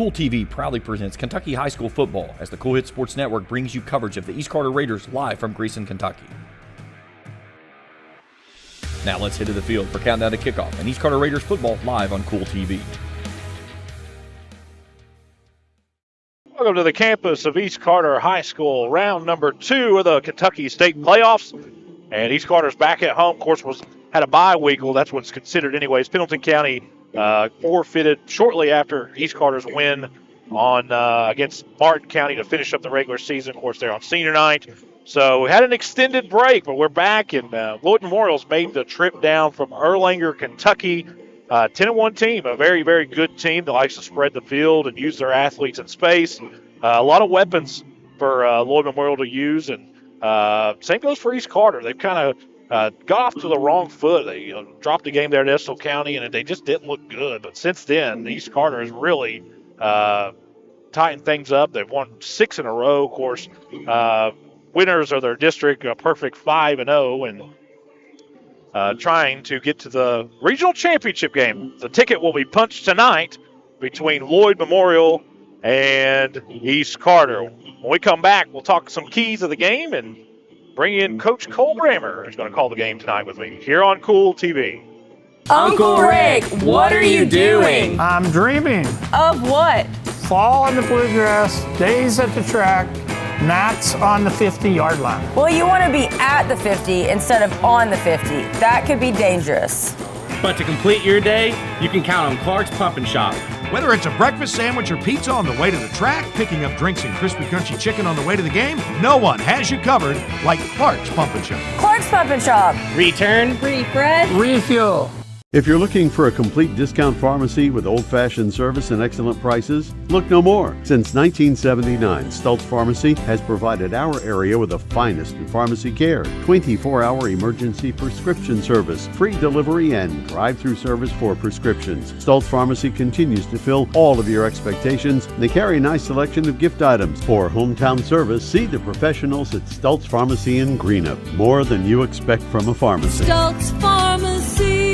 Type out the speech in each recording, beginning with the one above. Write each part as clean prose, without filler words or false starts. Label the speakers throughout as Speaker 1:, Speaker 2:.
Speaker 1: Kool TV proudly presents Kentucky High School football as the Kool Hit Sports Network brings you coverage of the East Carter Raiders live from Greason, Kentucky. Now let's head to the field for Countdown to Kickoff and East Carter Raiders football live on Kool TV.
Speaker 2: Welcome to the campus of East Carter High School, round number 2 of the Kentucky State playoffs. And East Carter's back at home. Of course, had a bye week. Well, that's what's considered anyways. Pendleton County forfeited shortly after East Carter's win on against Martin County to finish up the regular season. Of course, they're on senior night. So we had an extended break, but we're back, and Lloyd Memorial's made the trip down from Erlanger, Kentucky. 10-1 team, a very, very good team that likes to spread the field and use their athletes in space. A lot of weapons for Lloyd Memorial to use, and same goes for East Carter. They've kind of got off to the wrong foot. They dropped the game there at Estill County, and they just didn't look good. But since then, East Carter has really tightened things up. They've won 6 in a row. Of course, winners of their district, a perfect 5-0, and trying to get to the regional championship game. The ticket will be punched tonight between Lloyd Memorial and East Carter. When we come back, we'll talk some keys of the game and bring in Coach Cole Brammer, who's going to call the game tonight with me here on Kool TV.
Speaker 3: Uncle Rick, what are you doing?
Speaker 4: I'm dreaming.
Speaker 3: Of what?
Speaker 4: Fall on the bluegrass, days at the track, nights on the 50-yard line.
Speaker 3: Well, you want to be at the 50 instead of on the 50. That could be dangerous.
Speaker 5: But to complete your day, you can count on Clark's Pump and Shop.
Speaker 6: Whether it's a breakfast sandwich or pizza on the way to the track, picking up drinks and crispy crunchy chicken on the way to the game, no one has you covered like Clark's Pump and Shop.
Speaker 3: Clark's Pump and Shop.
Speaker 5: Return,
Speaker 3: refresh,
Speaker 4: Refuel.
Speaker 7: If you're looking for a complete discount pharmacy with old-fashioned service and excellent prices, look no more. Since 1979, Stultz Pharmacy has provided our area with the finest in pharmacy care, 24-hour emergency prescription service, free delivery, and drive-through service for prescriptions. Stultz Pharmacy continues to fill all of your expectations. They carry a nice selection of gift items. For hometown service, see the professionals at Stultz Pharmacy in Greenup. More than you expect from a pharmacy.
Speaker 8: Stultz Pharmacy.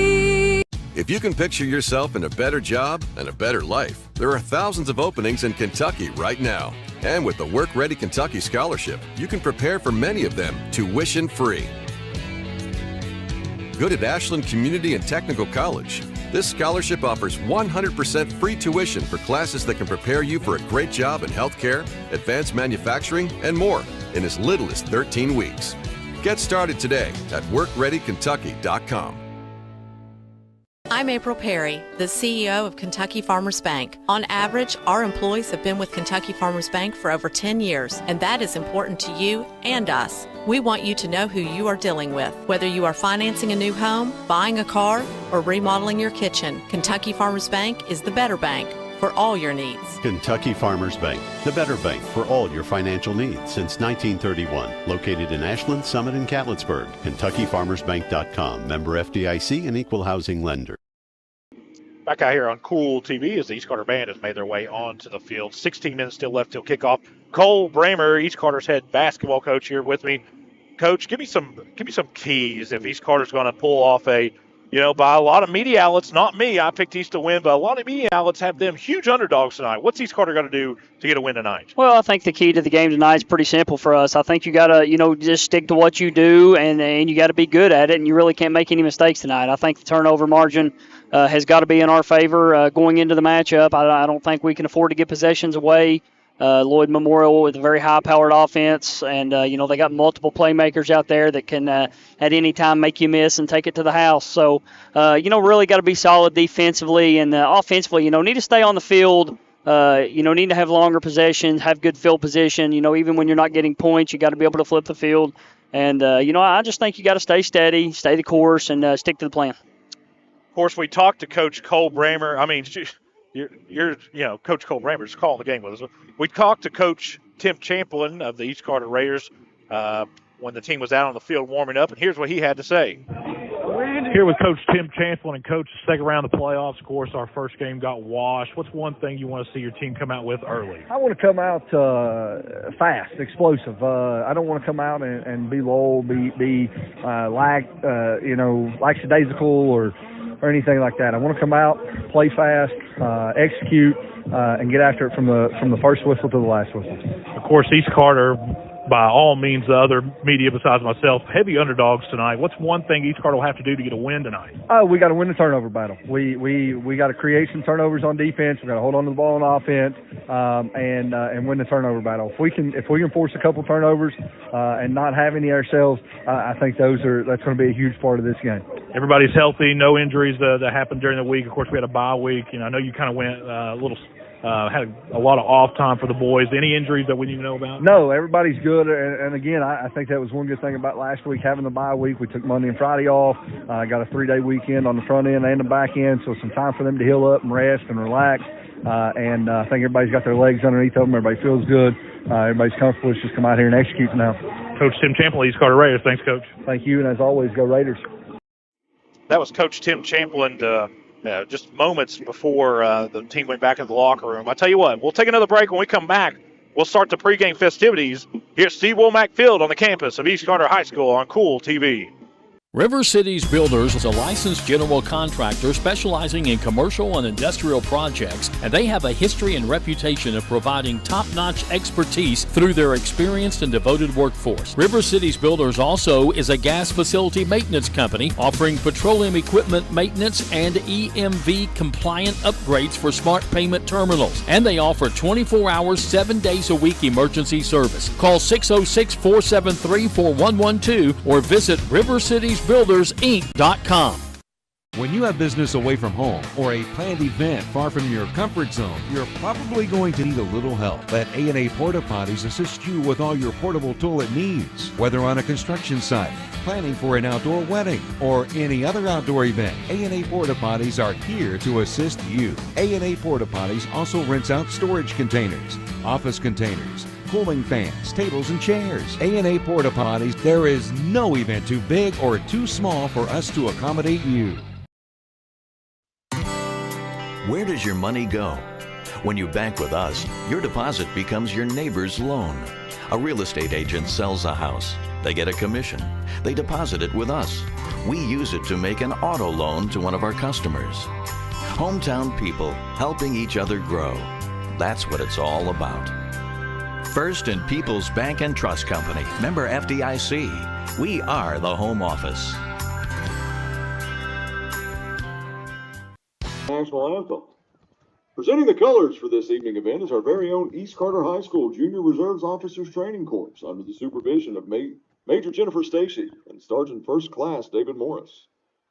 Speaker 9: If you can picture yourself in a better job and a better life, there are thousands of openings in Kentucky right now. And with the Work Ready Kentucky Scholarship, you can prepare for many of them tuition-free. Good at Ashland Community and Technical College. This scholarship offers 100% free tuition for classes that can prepare you for a great job in healthcare, advanced manufacturing, and more in as little as 13 weeks. Get started today at WorkReadyKentucky.com.
Speaker 8: I'm April Perry, the CEO of Kentucky Farmers Bank. On average, our employees have been with Kentucky Farmers Bank for over 10 years, and that is important to you and us. We want you to know who you are dealing with. Whether you are financing a new home, buying a car, or remodeling your kitchen, Kentucky Farmers Bank is the better bank for all your needs.
Speaker 7: Kentucky Farmers Bank, the better bank for all your financial needs since 1931. Located in Ashland, Summit, and Catlettsburg. KentuckyFarmersBank.com. Member FDIC and equal housing lender.
Speaker 2: Back out here on Kool TV as the East Carter band has made their way onto the field. 16 minutes still left till kickoff. Cole Brammer, East Carter's head basketball coach, here with me. Coach, give me some keys if East Carter's going to pull off by a lot of media outlets, not me, I picked East to win, but a lot of media outlets have them huge underdogs tonight. What's East Carter going to do to get a win tonight?
Speaker 10: Well, I think the key to the game tonight is pretty simple for us. I think you got to, just stick to what you do, and you got to be good at it, and you really can't make any mistakes tonight. I think the turnover margin has got to be in our favor going into the matchup. I don't think we can afford to get possessions away. Lloyd Memorial with a very high-powered offense, and, they got multiple playmakers out there that can at any time make you miss and take it to the house. So, really got to be solid defensively and offensively, need to stay on the field. Need to have longer possessions, have good field position. Even when you're not getting points, you got to be able to flip the field. And, I just think you got to stay steady, stay the course, and stick to the plan.
Speaker 2: Of course, we talked to Coach Cole Brammer. I mean, you're Coach Cole Brammer is calling the game with us. We talked to Coach Tim Champlin of the East Carter Raiders when the team was out on the field warming up, and here's what he had to say.
Speaker 11: Here with Coach Tim Champlin, and Coach, second round of the playoffs. Of course, our first game got washed. What's one thing you want to see your team come out with early?
Speaker 12: I want to come out fast, explosive. I don't want to come out and be low, be lackadaisical or or anything like that. I want to come out, play fast, execute, and get after it from the first whistle to the last whistle.
Speaker 11: Of course, East Carter, by all means, the other media besides myself, heavy underdogs tonight. What's one thing East Carter will have to do to get a win tonight?
Speaker 12: Oh, we got to win the turnover battle. We got to create some turnovers on defense. We got to hold on to the ball on offense, and win the turnover battle. If we can force a couple turnovers and not have any ourselves, I think that's going to be a huge part of this game.
Speaker 11: Everybody's healthy, no injuries that happened during the week. Of course, we had a bye week. I know you kind of went a little. Had a lot of off time for the boys. Any injuries that we need to know about?
Speaker 12: No, everybody's good. And again, I think that was one good thing about last week, having the bye week. We took Monday and Friday off. Got a 3-day weekend on the front end and the back end, so some time for them to heal up and rest and relax. And I think everybody's got their legs underneath them. Everybody feels good. Everybody's comfortable. Let's just come out here and execute now.
Speaker 11: Coach Tim Champlin, East Carter Raiders. Thanks, Coach.
Speaker 12: Thank you, and as always, go Raiders.
Speaker 2: That was Coach Tim Champlin just moments before the team went back in the locker room. I tell you what, we'll take another break. When we come back, we'll start the pregame festivities here at Steve Womack Field on the campus of East Carter High School on Kool TV.
Speaker 13: River Cities Builders is a licensed general contractor specializing in commercial and industrial projects, and they have a history and reputation of providing top-notch expertise through their experienced and devoted workforce. River Cities Builders also is a gas facility maintenance company offering petroleum equipment maintenance and EMV compliant upgrades for smart payment terminals, and they offer 24 hours, 7 days a week emergency service. Call 606-473-4112 or visit rivercitiesbuildersinc.com.
Speaker 6: When you have business away from home or a planned event far from your comfort zone, you're probably going to need a little help. Let A&A Porta Potties assist you with all your portable toilet needs. Whether on a construction site, planning for an outdoor wedding, or any other outdoor event, A&A Porta Potties are here to assist you. A&A Porta Potties also rents out storage containers, office containers, cooling fans, tables, and chairs. A&A Porta Potties, there is no event too big or too small for us to accommodate you.
Speaker 14: Where does your money go? When you bank with us, your deposit becomes your neighbor's loan. A real estate agent sells a house. They get a commission. They deposit it with us. We use it to make an auto loan to one of our customers. Hometown people helping each other grow. That's what it's all about. First and People's Bank and Trust Company, member FDIC. We are the home office.
Speaker 15: National anthem. Presenting the colors for this evening event is our very own East Carter High School Junior Reserves Officers Training Corps under the supervision of Major Jennifer Stacy and Sergeant First Class David Morris.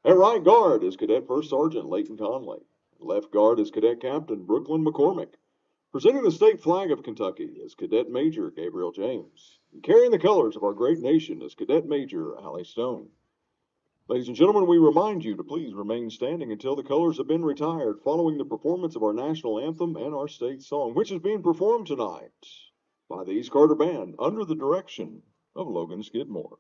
Speaker 15: At right guard is Cadet First Sergeant Leighton Conley. Left guard is Cadet Captain Brooklyn McCormick. Presenting the state flag of Kentucky is Cadet Major Gabriel James. And carrying the colors of our great nation is Cadet Major Allie Stone. Ladies and gentlemen, we remind you to please remain standing until the colors have been retired following the performance of our national anthem and our state song, which is being performed tonight by the East Carter Band under the direction of Logan Skidmore.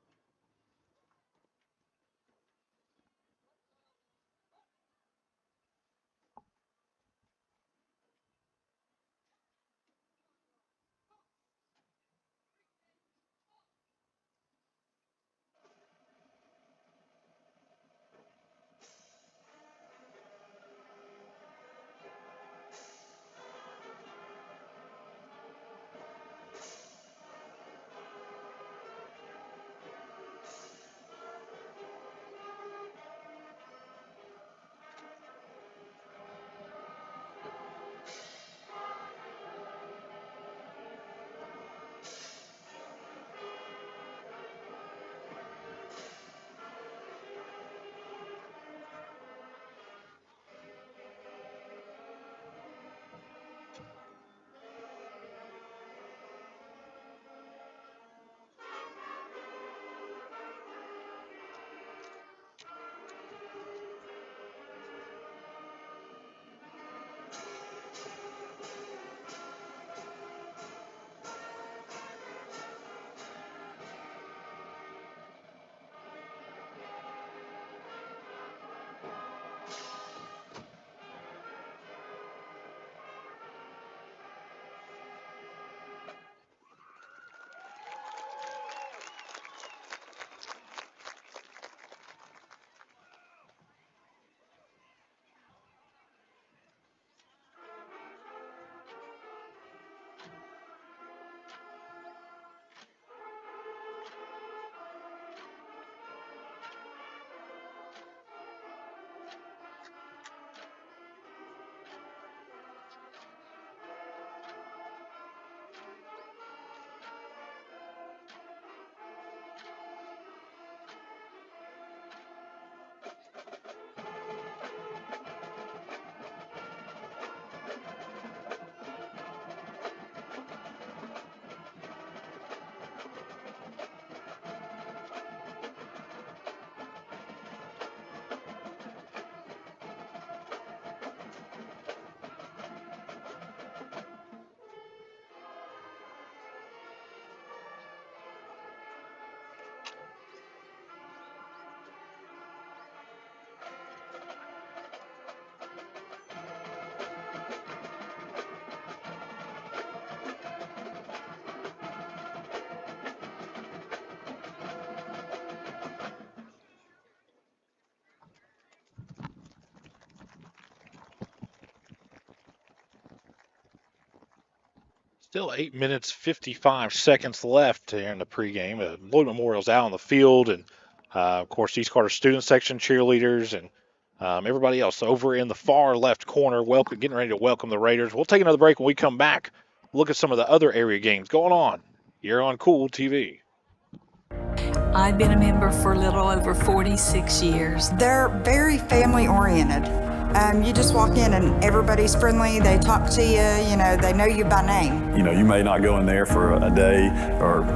Speaker 2: Still 8 minutes, 55 seconds left here in the pregame. Lloyd Memorial's out on the field, and, of course, East Carter student section cheerleaders and everybody else over in the far left corner getting ready to welcome the Raiders. We'll take another break. When we come back, look at some of the other area games going on here on Kool TV.
Speaker 16: I've been a member for a little over 46 years.
Speaker 17: They're very family-oriented. You just walk in and everybody's friendly. They talk to you. You know, they know you by name.
Speaker 18: You know, you may not go in there for a day or,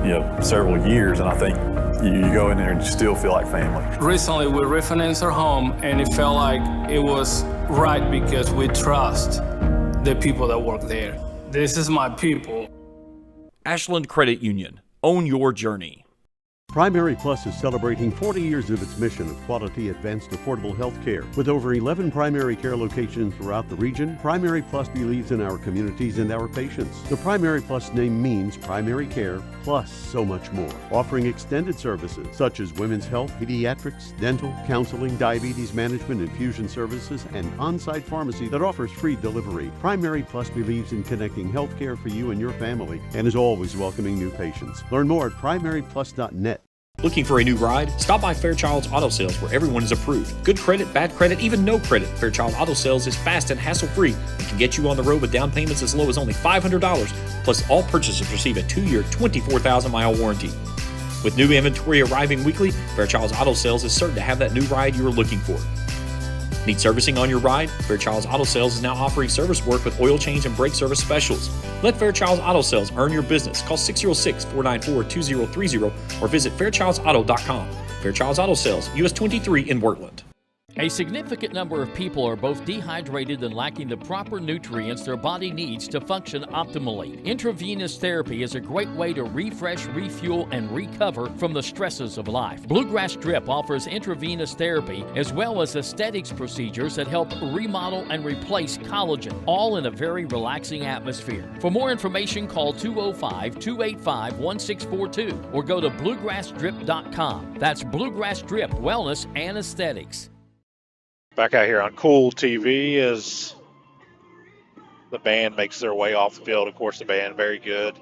Speaker 18: several years, and I think you go in there and you still feel like family.
Speaker 19: Recently, we refinanced our home, and it felt like it was right because we trust the people that work there. This is my people.
Speaker 1: Ashland Credit Union. Own your journey.
Speaker 7: Primary Plus is celebrating 40 years of its mission of quality, advanced, affordable health care. With over 11 primary care locations throughout the region, Primary Plus believes in our communities and our patients. The Primary Plus name means primary care plus so much more. Offering extended services such as women's health, pediatrics, dental, counseling, diabetes management, infusion services, and on-site pharmacy that offers free delivery. Primary Plus believes in connecting health care for you and your family and is always welcoming new patients. Learn more at primaryplus.net.
Speaker 1: Looking for a new ride? Stop by Fairchild's Auto Sales where everyone is approved. Good credit, bad credit, even no credit. Fairchild Auto Sales is fast and hassle-free and can get you on the road with down payments as low as only $500. Plus, all purchasers receive a 2-year, 24,000-mile warranty. With new inventory arriving weekly, Fairchild's Auto Sales is certain to have that new ride you are looking for. Need servicing on your ride? Fairchild's Auto Sales is now offering service work with oil change and brake service specials. Let Fairchild's Auto Sales earn your business. Call 606-494-2030 or visit fairchildsauto.com. Fairchild's Auto Sales, US 23 in Wortland.
Speaker 13: A significant number of people are both dehydrated and lacking the proper nutrients their body needs to function optimally. Intravenous therapy is a great way to refresh, refuel, and recover from the stresses of life. Bluegrass Drip offers intravenous therapy as well as aesthetics procedures that help remodel and replace collagen, all in a very relaxing atmosphere. For more information, call 205-285-1642 or go to bluegrassdrip.com. That's Bluegrass Drip Wellness and Aesthetics.
Speaker 2: Back out here on Kool TV as the band makes their way off the field. Of course, the band, very good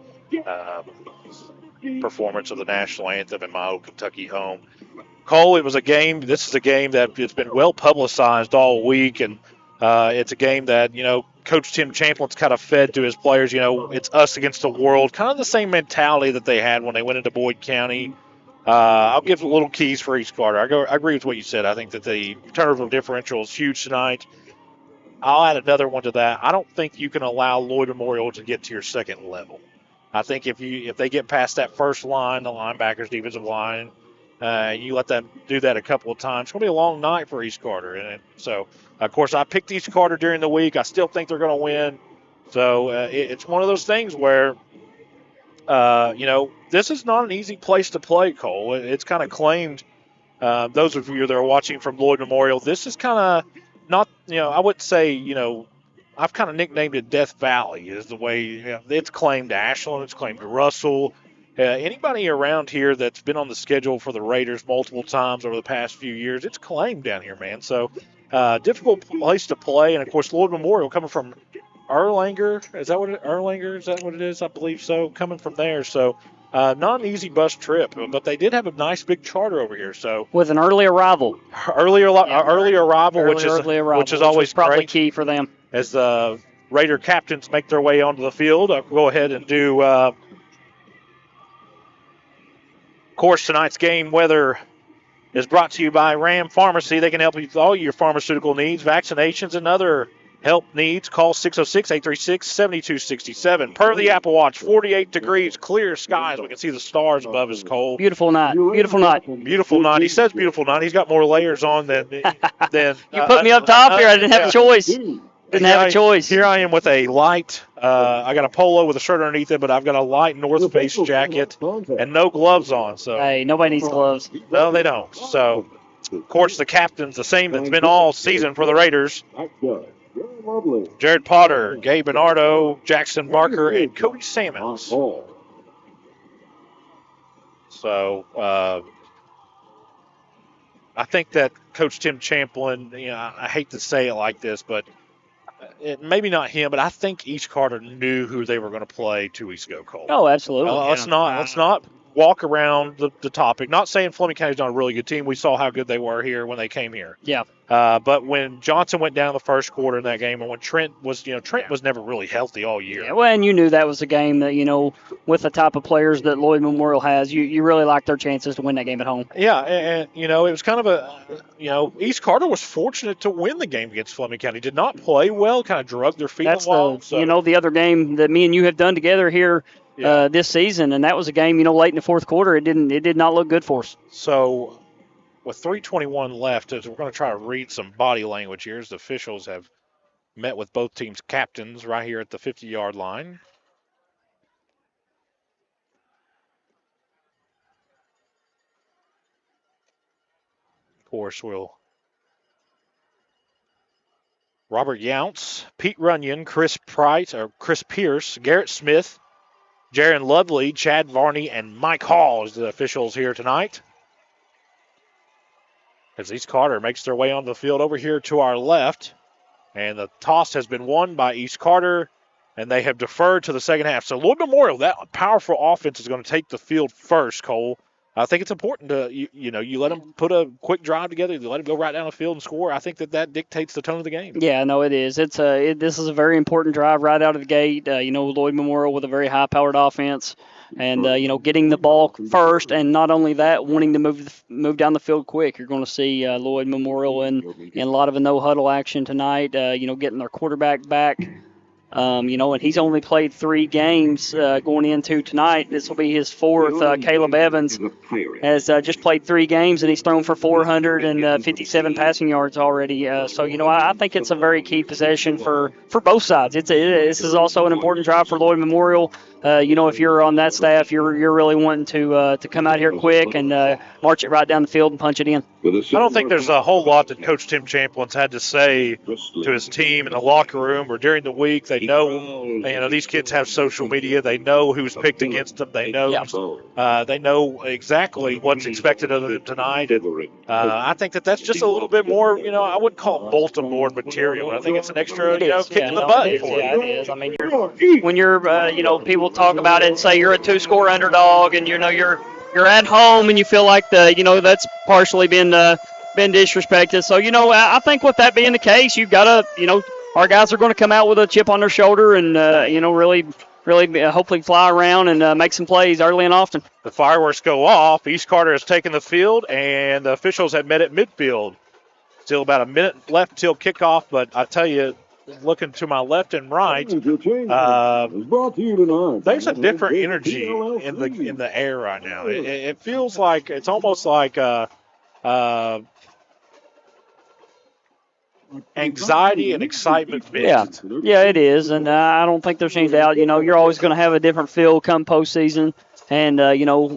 Speaker 2: performance of the national anthem in my old Kentucky home. Cole, this is a game that it's been well publicized all week, and it's a game that, Coach Tim Champlin's kind of fed to his players. It's us against the world, kind of the same mentality that they had when they went into Boyd County. I'll give a little keys for East Carter. I agree with what you said. I think that the turnover differential is huge tonight. I'll add another one to that. I don't think you can allow Lloyd Memorial to get to your second level. I think if they get past that first line, the linebackers, defensive line, you let them do that a couple of times, it's going to be a long night for East Carter. And so, of course, I picked East Carter during the week. I still think they're going to win. So it's one of those things where, this is not an easy place to play, Cole. It's kind of claimed, those of you that are watching from Lloyd Memorial, this is kind of not, I wouldn't say, I've kind of nicknamed it Death Valley is the way it's claimed to Ashland, it's claimed to Russell. Anybody around here that's been on the schedule for the Raiders multiple times over the past few years, it's claimed down here, man. So difficult place to play. And, of course, Lloyd Memorial coming from Erlanger, Erlanger, is that what it is? I believe so, coming from there. So not an easy bus trip, but they did have a nice big charter over here. So
Speaker 10: with an early arrival.
Speaker 2: Early arrival, which is always
Speaker 10: probably
Speaker 2: great.
Speaker 10: Key for them.
Speaker 2: As the Raider captains make their way onto the field, I'll go ahead and do, of course, tonight's game weather is brought to you by Ram Pharmacy. They can help you with all your pharmaceutical needs, vaccinations, and other help needs. Call 606-836-7267. Per the Apple Watch, 48 degrees, clear skies. We can see the stars above us, Cole.
Speaker 10: Beautiful night. Beautiful night.
Speaker 2: Beautiful night. He says beautiful night. He's got more layers on than
Speaker 10: you put me up top here. I didn't have a choice. Didn't have a choice.
Speaker 2: Here I am with a light. I got a polo with a shirt underneath it, but I've got a light North Face jacket and no gloves on. So
Speaker 10: hey, nobody needs gloves.
Speaker 2: No, they don't. So, of course, the captain's the same that's been all season for the Raiders. Jared Potter, Gabe Bernardo, Jackson Barker, and Cody Sammons. So, I think that Coach Tim Champlin, I hate to say it like this, but maybe not him, but I think East Carter knew who they were going to play 2 weeks ago, Cole.
Speaker 10: Oh, absolutely.
Speaker 2: Let's not walk around the topic. Not saying Fleming County's not a really good team. We saw how good they were here when they came here.
Speaker 10: Yeah.
Speaker 2: But when Johnson went down the first quarter in that game, and when Trent was never really healthy all year.
Speaker 10: Yeah, well, and you knew that was a game that, with the type of players that Lloyd Memorial has, you really liked their chances to win that game at home.
Speaker 2: Yeah, and it was kind of East Carter was fortunate to win the game against Fleming County. Did not play well, kind of drugged their feet along.
Speaker 10: The other game that me and you have done together here this season, and that was a game, late in the fourth quarter. It did not look good for us.
Speaker 2: So with 3:21 left, as we're going to try to read some body language here, as the officials have met with both teams' captains right here at the 50-yard line. Of course, Robert Younts, Pete Runyon, Chris Pierce, Garrett Smith, Jaron Lovely, Chad Varney, and Mike Hall as the officials here tonight. As East Carter makes their way on the field over here to our left. And the toss has been won by East Carter, and they have deferred to the second half. So Lloyd Memorial, that powerful offense is going to take the field first, Cole. I think it's important to, you let them put a quick drive together. You let them go right down the field and score. I think that dictates the tone of the game.
Speaker 10: Yeah, no, it is. This is a very important drive right out of the gate. Lloyd Memorial with a very high-powered offense. And, getting the ball first, and not only that, wanting to move down the field quick. You're going to see Lloyd Memorial in a lot of a no-huddle action tonight, getting their quarterback back. And he's only played 3 games going into tonight. This will be his 4th. Caleb Evans has just played 3 games, and he's thrown for 457 passing yards already. I think it's a very key possession for both sides. This is also an important drive for Lloyd Memorial. If you're on that staff, you're really wanting to come out here quick and march it right down the field and punch it in.
Speaker 2: I don't think there's a whole lot that Coach Tim Champlin's had to say to his team in the locker room or during the week. They know, these kids have social media. They know who's picked against them. They know exactly what's expected of them tonight. And I think that's just a little bit more, I wouldn't call it bulletin board material. I think it's an extra, kick in the butt for
Speaker 10: it. Yeah, it is. I mean, when you're, people talk about it and say you're a 2-score underdog, and you're at home and you feel like that's partially been disrespected. So I think with that being the case, you've got to our guys are going to come out with a chip on their shoulder and really hopefully fly around and make some plays early and often.
Speaker 2: The fireworks go off. East Carter has taken the field, and the officials have met at midfield. Still about a minute left till kickoff, but I tell you, looking to my left and right, there's a different energy in the air right now. It feels like it's almost like anxiety and excitement mixed.
Speaker 10: Yeah, it is, and I don't think there's any doubt. You're always going to have a different feel come postseason, and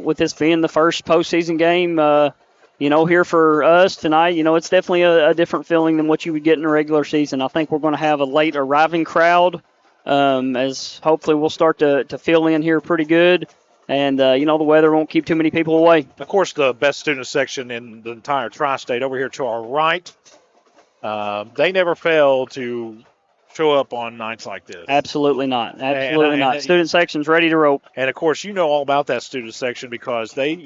Speaker 10: with this being the first postseason game. Here for us tonight, it's definitely a different feeling than what you would get in a regular season. I think we're going to have a late arriving crowd, as hopefully we'll start to fill in here pretty good. And, the weather won't keep too many people away.
Speaker 2: Of course, the best student section in the entire tri-state over here to our right, they never fail to show up on nights like this.
Speaker 10: Absolutely not. Absolutely not. Student section's ready to roll.
Speaker 2: And, of course, all about that student section because they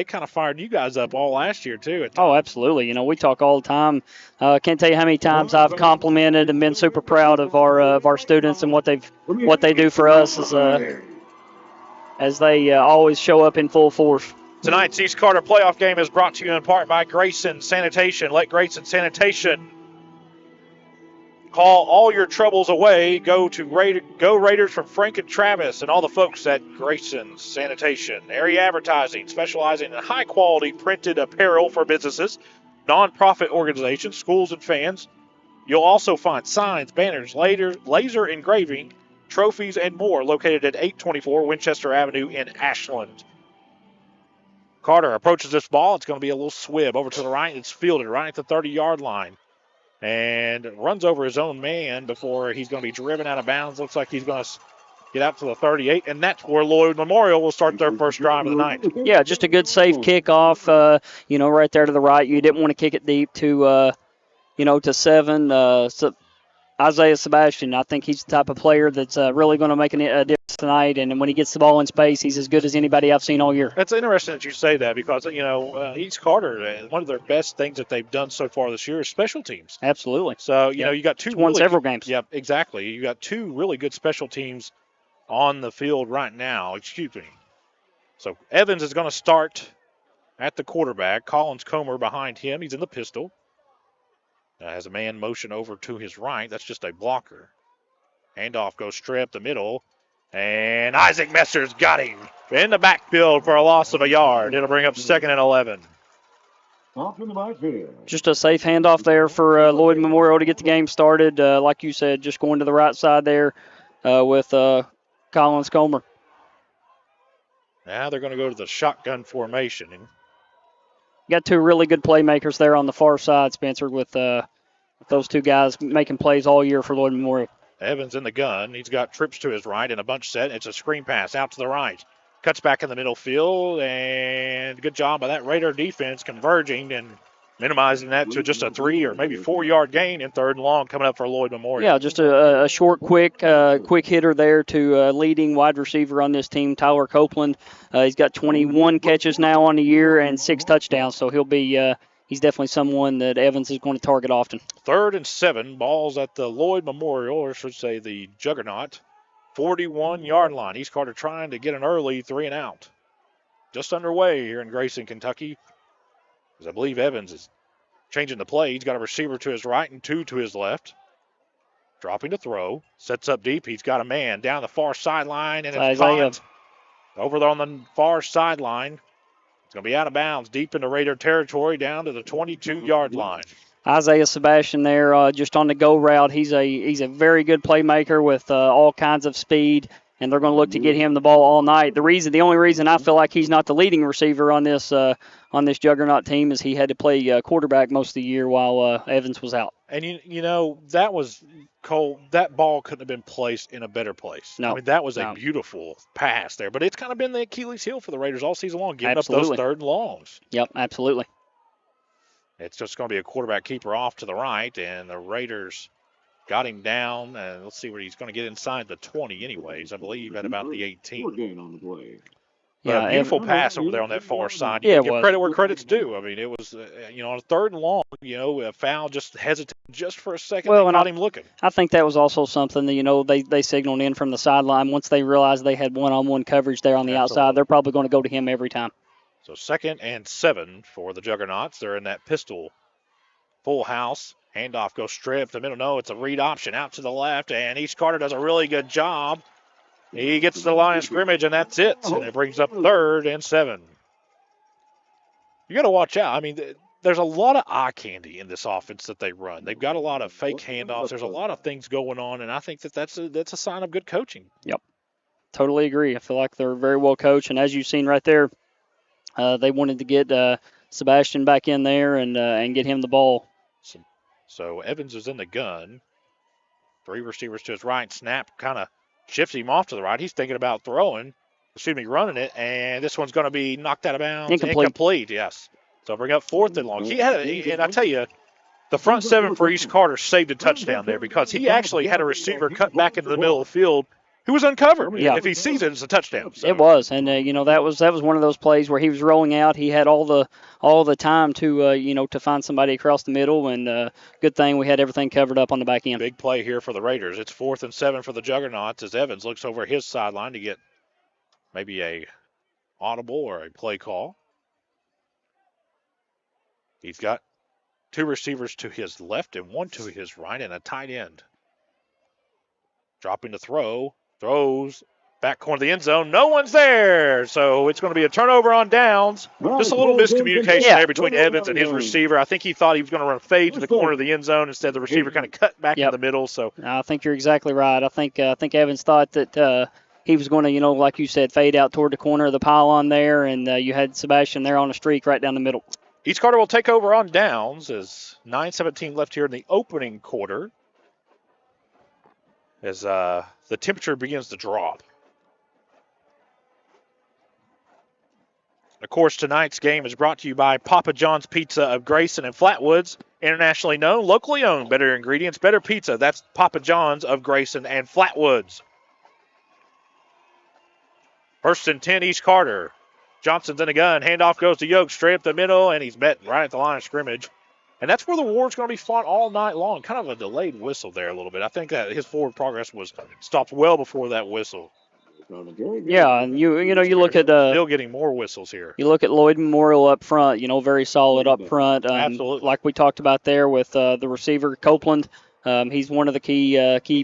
Speaker 2: kind of fired you guys up all last year, too.
Speaker 10: Oh, absolutely. We talk all the time. Can't tell you how many times I've complimented and been super proud of our students and what they do for us as they always show up in full force.
Speaker 2: Tonight's East Carter playoff game is brought to you in part by Grayson Sanitation. Let Grayson Sanitation call all your troubles away. Go Raiders from Frank and Travis and all the folks at Grayson Sanitation. Area Advertising, specializing in high-quality printed apparel for businesses, nonprofit organizations, schools, and fans. You'll also find signs, banners, laser engraving, trophies, and more located at 824 Winchester Avenue in Ashland. Carter approaches this ball. It's going to be a little swib over to the right. It's fielded right at the 30-yard line. And runs over his own man before he's going to be driven out of bounds. Looks like he's going to get out to the 38, and that's where Lloyd Memorial will start their first drive of the night.
Speaker 10: Yeah, just a good safe kickoff, right there to the right. You didn't want to kick it deep to 7. Isaiah Sebastian, I think he's the type of player that's really going to make a difference tonight. And when he gets the ball in space, he's as good as anybody I've seen all year.
Speaker 2: That's interesting that you say that because, East Carter, one of their best things that they've done so far this year is special teams.
Speaker 10: Absolutely.
Speaker 2: So, you got two.
Speaker 10: Won several games.
Speaker 2: Yep, exactly. You got two really good special teams on the field right now. Excuse me. So, Evans is going to start at the quarterback. Collins Comer behind him. He's in the pistol. Has a man motion over to his right. That's just a blocker. Handoff goes straight up the middle. And Isaac Messer's got him in the backfield for a loss of a yard. It'll bring up 2nd and 11.
Speaker 15: Off in the backfield.
Speaker 10: Just a safe handoff there for Lloyd Memorial to get the game started. Like you said, just going to the right side there with Collins Comer.
Speaker 2: Now they're going to go to the shotgun formation.
Speaker 10: Got two really good playmakers there on the far side, Spencer, with those two guys making plays all year for Lloyd Memorial.
Speaker 2: Evans in the gun. He's got trips to his right and a bunch set. It's a screen pass out to the right. Cuts back in the middle field, and good job by that Raider defense converging and minimizing that to just a 3 or maybe 4 yard gain in 3rd and long coming up for Lloyd Memorial.
Speaker 10: Yeah, just a short, quick hitter there to leading wide receiver on this team, Tyler Copeland. He's got 21 catches now on the year and 6 touchdowns, so he's definitely someone that Evans is going to target often.
Speaker 2: 3rd and 7, balls at the Lloyd Memorial, or I should say the Juggernaut, 41-yard line. East Carter trying to get an early 3 and out. Just underway here in Grayson, Kentucky. As I believe Evans is changing the play. He's got a receiver to his right and 2 to his left. Dropping to throw. Sets up deep. He's got a man down the far sideline, and it's caught over there on the far sideline. It's going to be out of bounds deep into Raider territory down to the 22-yard line.
Speaker 10: Isaiah Sebastian there just on the go route. He's a very good playmaker with all kinds of speed, and they're going to look to get him the ball all night. The only reason I feel like he's not the leading receiver on this Juggernaut team is he had to play quarterback most of the year while Evans was out.
Speaker 2: And that was Cole. That ball couldn't have been placed in a better place.
Speaker 10: No,
Speaker 2: I mean that was a beautiful pass there, but it's kind of been the Achilles heel for the Raiders all season long, giving up those 3rd and longs.
Speaker 10: Yep, absolutely.
Speaker 2: It's just going to be a quarterback keeper off to the right, and the Raiders got him down, and let's see where he's going to get inside the 20 anyways, I believe, at about the 18.
Speaker 15: Gain on the play.
Speaker 2: Yeah, a beautiful pass over there on that far side.
Speaker 10: Yeah,
Speaker 2: give credit where credit's due. I mean, it was, on a 3rd and long, a foul just hesitated just for a second.
Speaker 10: Well,
Speaker 2: and not him looking.
Speaker 10: I think that was also something that, they signaled in from the sideline. Once they realized they had one-on-one coverage there on the outside, they're probably going to go to him every time.
Speaker 2: So 2nd and 7 for the Juggernauts. They're in that pistol full house. Handoff goes straight up the middle. No, it's a read option out to the left, and East Carter does a really good job. He gets to the line of scrimmage, and that's it. And it brings up 3rd and 7. You got to watch out. I mean, there's a lot of eye candy in this offense that they run. They've got a lot of fake handoffs. There's a lot of things going on, and I think that's a sign of good coaching.
Speaker 10: Yep, totally agree. I feel like they're very well coached, and as you've seen right there, they wanted to get Sebastian back in there and get him the ball.
Speaker 2: So Evans is in the gun. 3 receivers to his right. Snap kind of shifts him off to the right. He's thinking about running it, and this one's going to be knocked out of bounds. Incomplete, yes. So bring up 4th and long. And I tell you, the front 7 for East Carter saved a touchdown there because he actually had a receiver cut back into the middle of the field who was uncovered.
Speaker 10: Yeah.
Speaker 2: If he sees it, it's a touchdown. So.
Speaker 10: It was, and that was one of those plays where he was rolling out. He had all the time to to find somebody across the middle, and good thing we had everything covered up on the back end.
Speaker 2: Big play here for the Raiders. It's 4th and 7 for the Juggernauts as Evans looks over his sideline to get maybe a audible or a play call. He's got 2 receivers to his left and 1 to his right and a tight end. Dropping to throw. Throws. Back corner of the end zone. No one's there. So it's going to be a turnover on downs. Just a little miscommunication there between Evans and his receiver. I think he thought he was going to run fade to the corner of the end zone. Instead, the receiver kind of cut back in the middle. So
Speaker 10: I think you're exactly right. I think Evans thought that he was going to, like you said, fade out toward the corner of the pylon there, and you had Sebastian there on a streak right down the middle.
Speaker 2: East Carter will take over on downs as 9:17 left here in the opening quarter. As the temperature begins to drop. Of course, tonight's game is brought to you by Papa John's Pizza of Grayson and Flatwoods. Internationally known, locally owned, better ingredients, better pizza. That's Papa John's of Grayson and Flatwoods. 1st and 10, East Carter. Johnson's in the gun. Handoff goes to Yoke, straight up the middle, and he's met right at the line of scrimmage. And that's where the war's going to be fought all night long. Kind of a delayed whistle there a little bit. I think that his forward progress was stopped well before that whistle.
Speaker 10: Yeah, and you look at
Speaker 2: still getting more whistles here.
Speaker 10: You look at Lloyd Memorial up front. Very solid up front.
Speaker 2: Absolutely,
Speaker 10: like we talked about there with the receiver Copeland. He's one of the key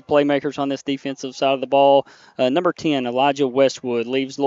Speaker 10: playmakers on this defensive side of the ball. Number 10, Elijah Westwood leads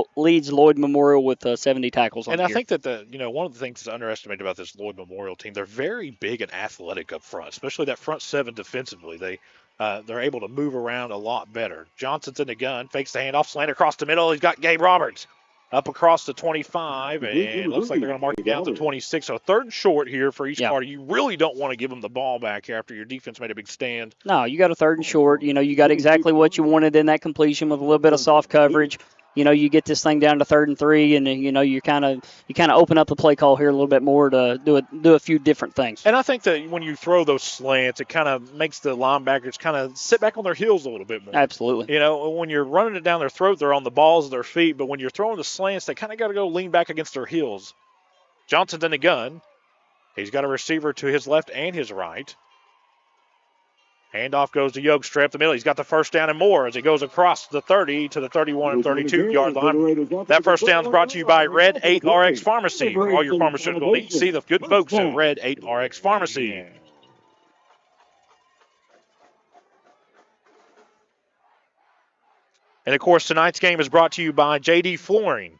Speaker 10: Lloyd Memorial with 70 tackles on the year.
Speaker 2: And I think that one of the things that's underestimated about this Lloyd Memorial team, they're very big and athletic up front, especially that front seven defensively. They're able to move around a lot better. Johnson's in the gun, fakes the handoff, slant across the middle. He's got Gabe Roberts up across the 25, and looks like they're going to mark it down to 26. So 3rd and short here for East Carter. You really don't want to give them the ball back here after your defense made a big stand.
Speaker 10: No, you got a 3rd and short. You got exactly what you wanted in that completion with a little bit of soft coverage. You get this thing down to 3rd and 3, and you kind of open up the play call here a little bit more to do a few different things.
Speaker 2: And I think that when you throw those slants, it kind of makes the linebackers kind of sit back on their heels a little bit more.
Speaker 10: Absolutely.
Speaker 2: When you're running it down their throat, they're on the balls of their feet, but when you're throwing the slants, they kind of got to go lean back against their heels. Johnson's in the gun. He's got a receiver to his left and his right. Handoff goes to Yoke, straight up the middle. He's got the first down and more as he goes across the 30 to the 31 and 32-yard line. That first down is brought to you by Red 8 RX Pharmacy. For all your pharmaceutical needs, see the good folks at Red 8 RX Pharmacy. And, of course, tonight's game is brought to you by J.D. Flooring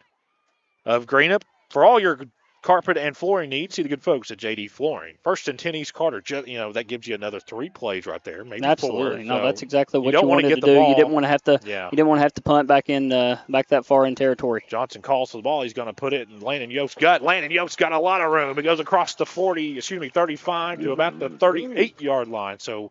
Speaker 2: of Greenup. For all your carpet and flooring needs, see the good folks at J.D. Flooring. 1st and 10 East Carter, that gives you another 3 plays right there, maybe
Speaker 10: Absolutely.
Speaker 2: 4.
Speaker 10: No, that's exactly what you wanted to do. You didn't want to have to. You didn't want to have to punt back that far in territory.
Speaker 2: Johnson calls for the ball. He's going to put it in Landon Yoke's gut. Landon Yoke's got a lot of room. It goes across the 35 to about the 38-yard line. So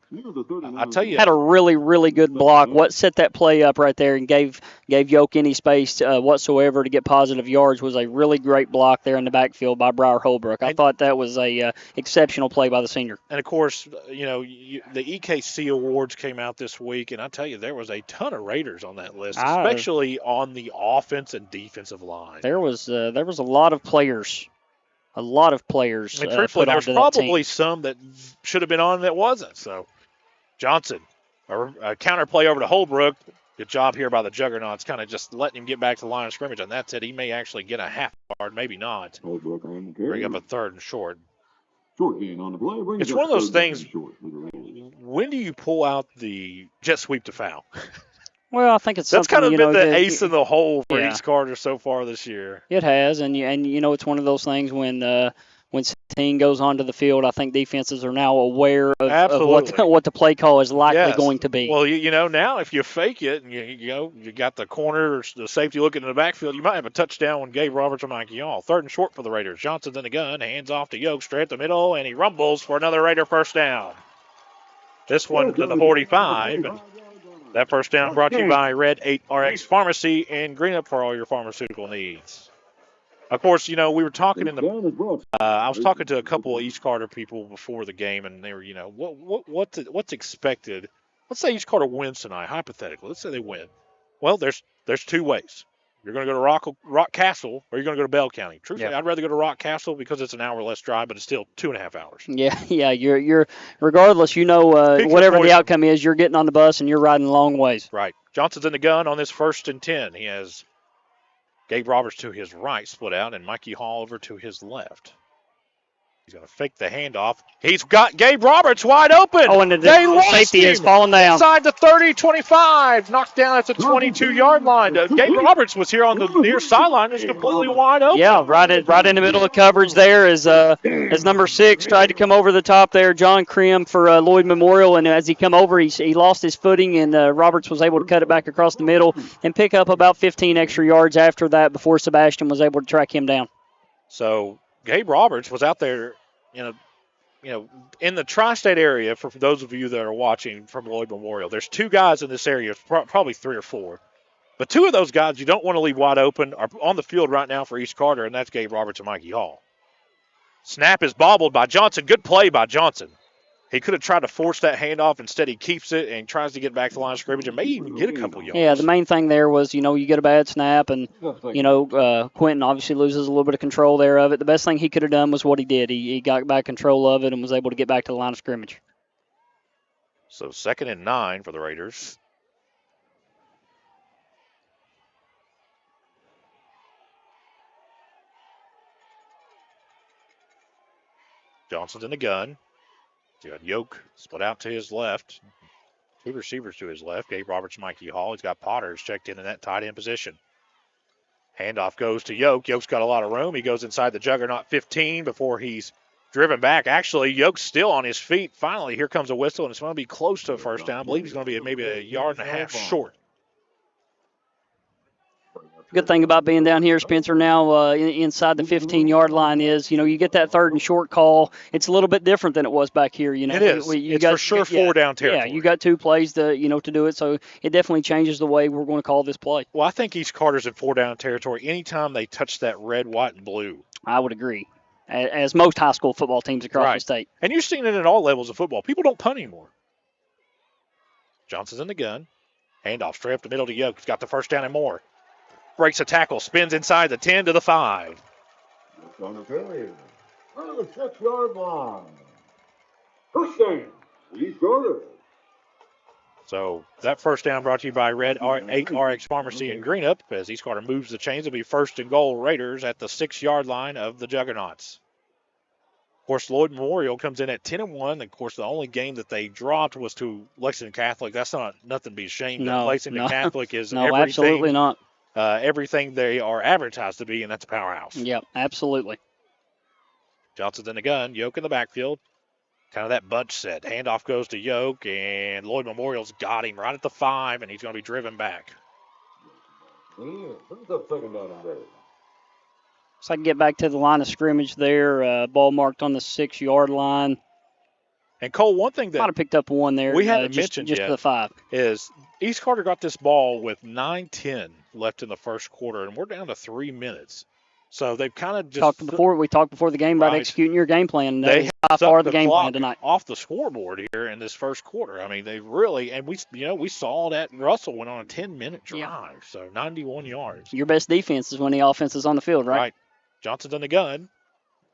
Speaker 2: I tell you,
Speaker 10: had a really, really good block. What set that play up right there and gave Yoke any space whatsoever to get positive yards was a really great block there in the backfield by Briar Holbrook. I thought that was a exceptional play by the senior.
Speaker 2: And, of course, the EKC Awards came out this week, and I tell you, there was a ton of Raiders on that list, especially on the offense and defensive line.
Speaker 10: There was a lot of players. A lot of players.
Speaker 2: And truthfully, there's probably some that should have been on that wasn't. So, Johnson, a counter play over to Holbrook. Good job here by the Juggernauts, kind of just letting him get back to the line of scrimmage. And that's it. He may actually get a half yard, maybe not. Bring up a 3rd and short. It's one of those things. When do you pull out the jet sweep to foul?
Speaker 10: Well, I think
Speaker 2: that's kind of been the ace in the hole for East Carter so far this year.
Speaker 10: It has, and it's one of those things when the team goes onto the field, I think defenses are now aware of what the play call is likely going to be.
Speaker 2: Well, now if you fake it and you got the corner or the safety looking in the backfield, you might have a touchdown when Gabe Roberts or Mikey Hall. 3rd and short for the Raiders. Johnson's in the gun, hands off to Yoke, straight at the middle, and he rumbles for another Raider first down. This one to the 45. And that first down brought to you by Red 8 RX Pharmacy and Greenup for all your pharmaceutical needs. Of course, we were talking I was talking to a couple of East Carter people before the game, and they were, what's expected. Let's say East Carter wins tonight, hypothetically. Let's say they win. Well, there's 2 ways. You're going to go to Rock Castle, or you're going to go to Bell County. Truthfully, I'd rather go to Rock Castle because it's an hour less drive, but it's still 2.5 hours.
Speaker 10: Yeah. You're regardless. Whatever the outcome is, you're getting on the bus and you're riding long ways.
Speaker 2: Right. Johnson's in the gun on this 1st and 10. He has Gabe Roberts to his right, split out, and Mikey Hall over to his left. He's going to fake the handoff. He's got Gabe Roberts wide open.
Speaker 10: Oh, and the safety has fallen down.
Speaker 2: Inside the 30, 25. Knocked down at the 22-yard line. Gabe Roberts was here on the near sideline. Just completely wide open.
Speaker 10: Yeah, right in the middle of coverage there as number 6 tried to come over the top there. John Krim for Lloyd Memorial, and as he come over, he lost his footing, and Roberts was able to cut it back across the middle and pick up about 15 extra yards after that before Sebastian was able to track him down.
Speaker 2: So Gabe Roberts was out there, in the tri-state area, for those of you that are watching from Lloyd Memorial. There's 2 guys in this area, probably 3 or 4, But two of those guys you don't want to leave wide open are on the field right now for East Carter, and that's Gabe Roberts and Mikey Hall. Snap is bobbled by Johnson. Good play by Johnson. He could have tried to force that handoff. Instead, he keeps it and tries to get back to the line of scrimmage and may even get a couple yards.
Speaker 10: Yeah, the main thing there was, you get a bad snap, and, Quentin obviously loses a little bit of control there of it. The best thing he could have done was what he did. He got back control of it and was able to get back to the line of scrimmage.
Speaker 2: So 2nd and 9 for the Raiders. Johnson's in the gun. You got Yoke split out to his left. Two receivers to his left. Gabe Roberts, Mikey Hall. He's got Potters checked in that tight end position. Handoff goes to Yoke. Yoke's got a lot of room. He goes inside the Juggernaut 15 before he's driven back. Actually, Yoke's still on his feet. Finally, here comes a whistle, and it's going to be close to a first down. I believe he's going to be maybe a yard and a half short.
Speaker 10: Good thing about being down here, Spencer, now inside the 15-yard line is, you get that 3rd and short call. It's a little bit different than it was back here.
Speaker 2: It is. It's for sure 4-down territory.
Speaker 10: Yeah, you got 2 plays to do it, so it definitely changes the way we're going to call this play.
Speaker 2: Well, I think East Carter's in 4-down territory anytime they touch that red, white, and blue.
Speaker 10: I would agree, as most high school football teams across the state.
Speaker 2: And you're seeing it at all levels of football. People don't punt anymore. Johnson's in the gun. Handoff straight up the middle to Yoke. He's got the first down and more. Breaks a tackle, spins inside the 10 to the 5.
Speaker 15: On the 6-yard line. First down, East Carter.
Speaker 2: So that first down brought to you by Red 8 RX Pharmacy in Greenup. As East Carter moves the chains, it'll be 1st and goal Raiders at the 6-yard line of the Juggernauts. Of course, Lloyd Memorial comes in at 10-1. Of course, the only game that they dropped was to Lexington Catholic. That's nothing to be ashamed of. Lexington Catholic is everything.
Speaker 10: Absolutely not.
Speaker 2: Everything they are advertised to be, and that's a powerhouse.
Speaker 10: Yep, absolutely.
Speaker 2: Johnson's in the gun. Yoke in the backfield. Kind of that bunch set. Handoff goes to Yoke, and Lloyd Memorial's got him right at the 5, and he's going to be driven back.
Speaker 10: So I can get back to the line of scrimmage there. Ball marked on the 6-yard line.
Speaker 2: And Cole, one thing that
Speaker 10: might have picked up one there.
Speaker 2: We haven't mentioned
Speaker 10: just
Speaker 2: yet
Speaker 10: to the 5
Speaker 2: is East Carter got this ball with 9:10 left in the first quarter, and we're down to 3 minutes. So they've kind of just
Speaker 10: we talked before the game about executing your game plan.
Speaker 2: They
Speaker 10: by far the game plan tonight
Speaker 2: off the scoreboard here in this first quarter. I mean, they really, and we saw that Russell went on a 10-minute drive, so 91 yards.
Speaker 10: Your best defense is when the offense is on the field, right?
Speaker 2: Right. Johnson's in the gun.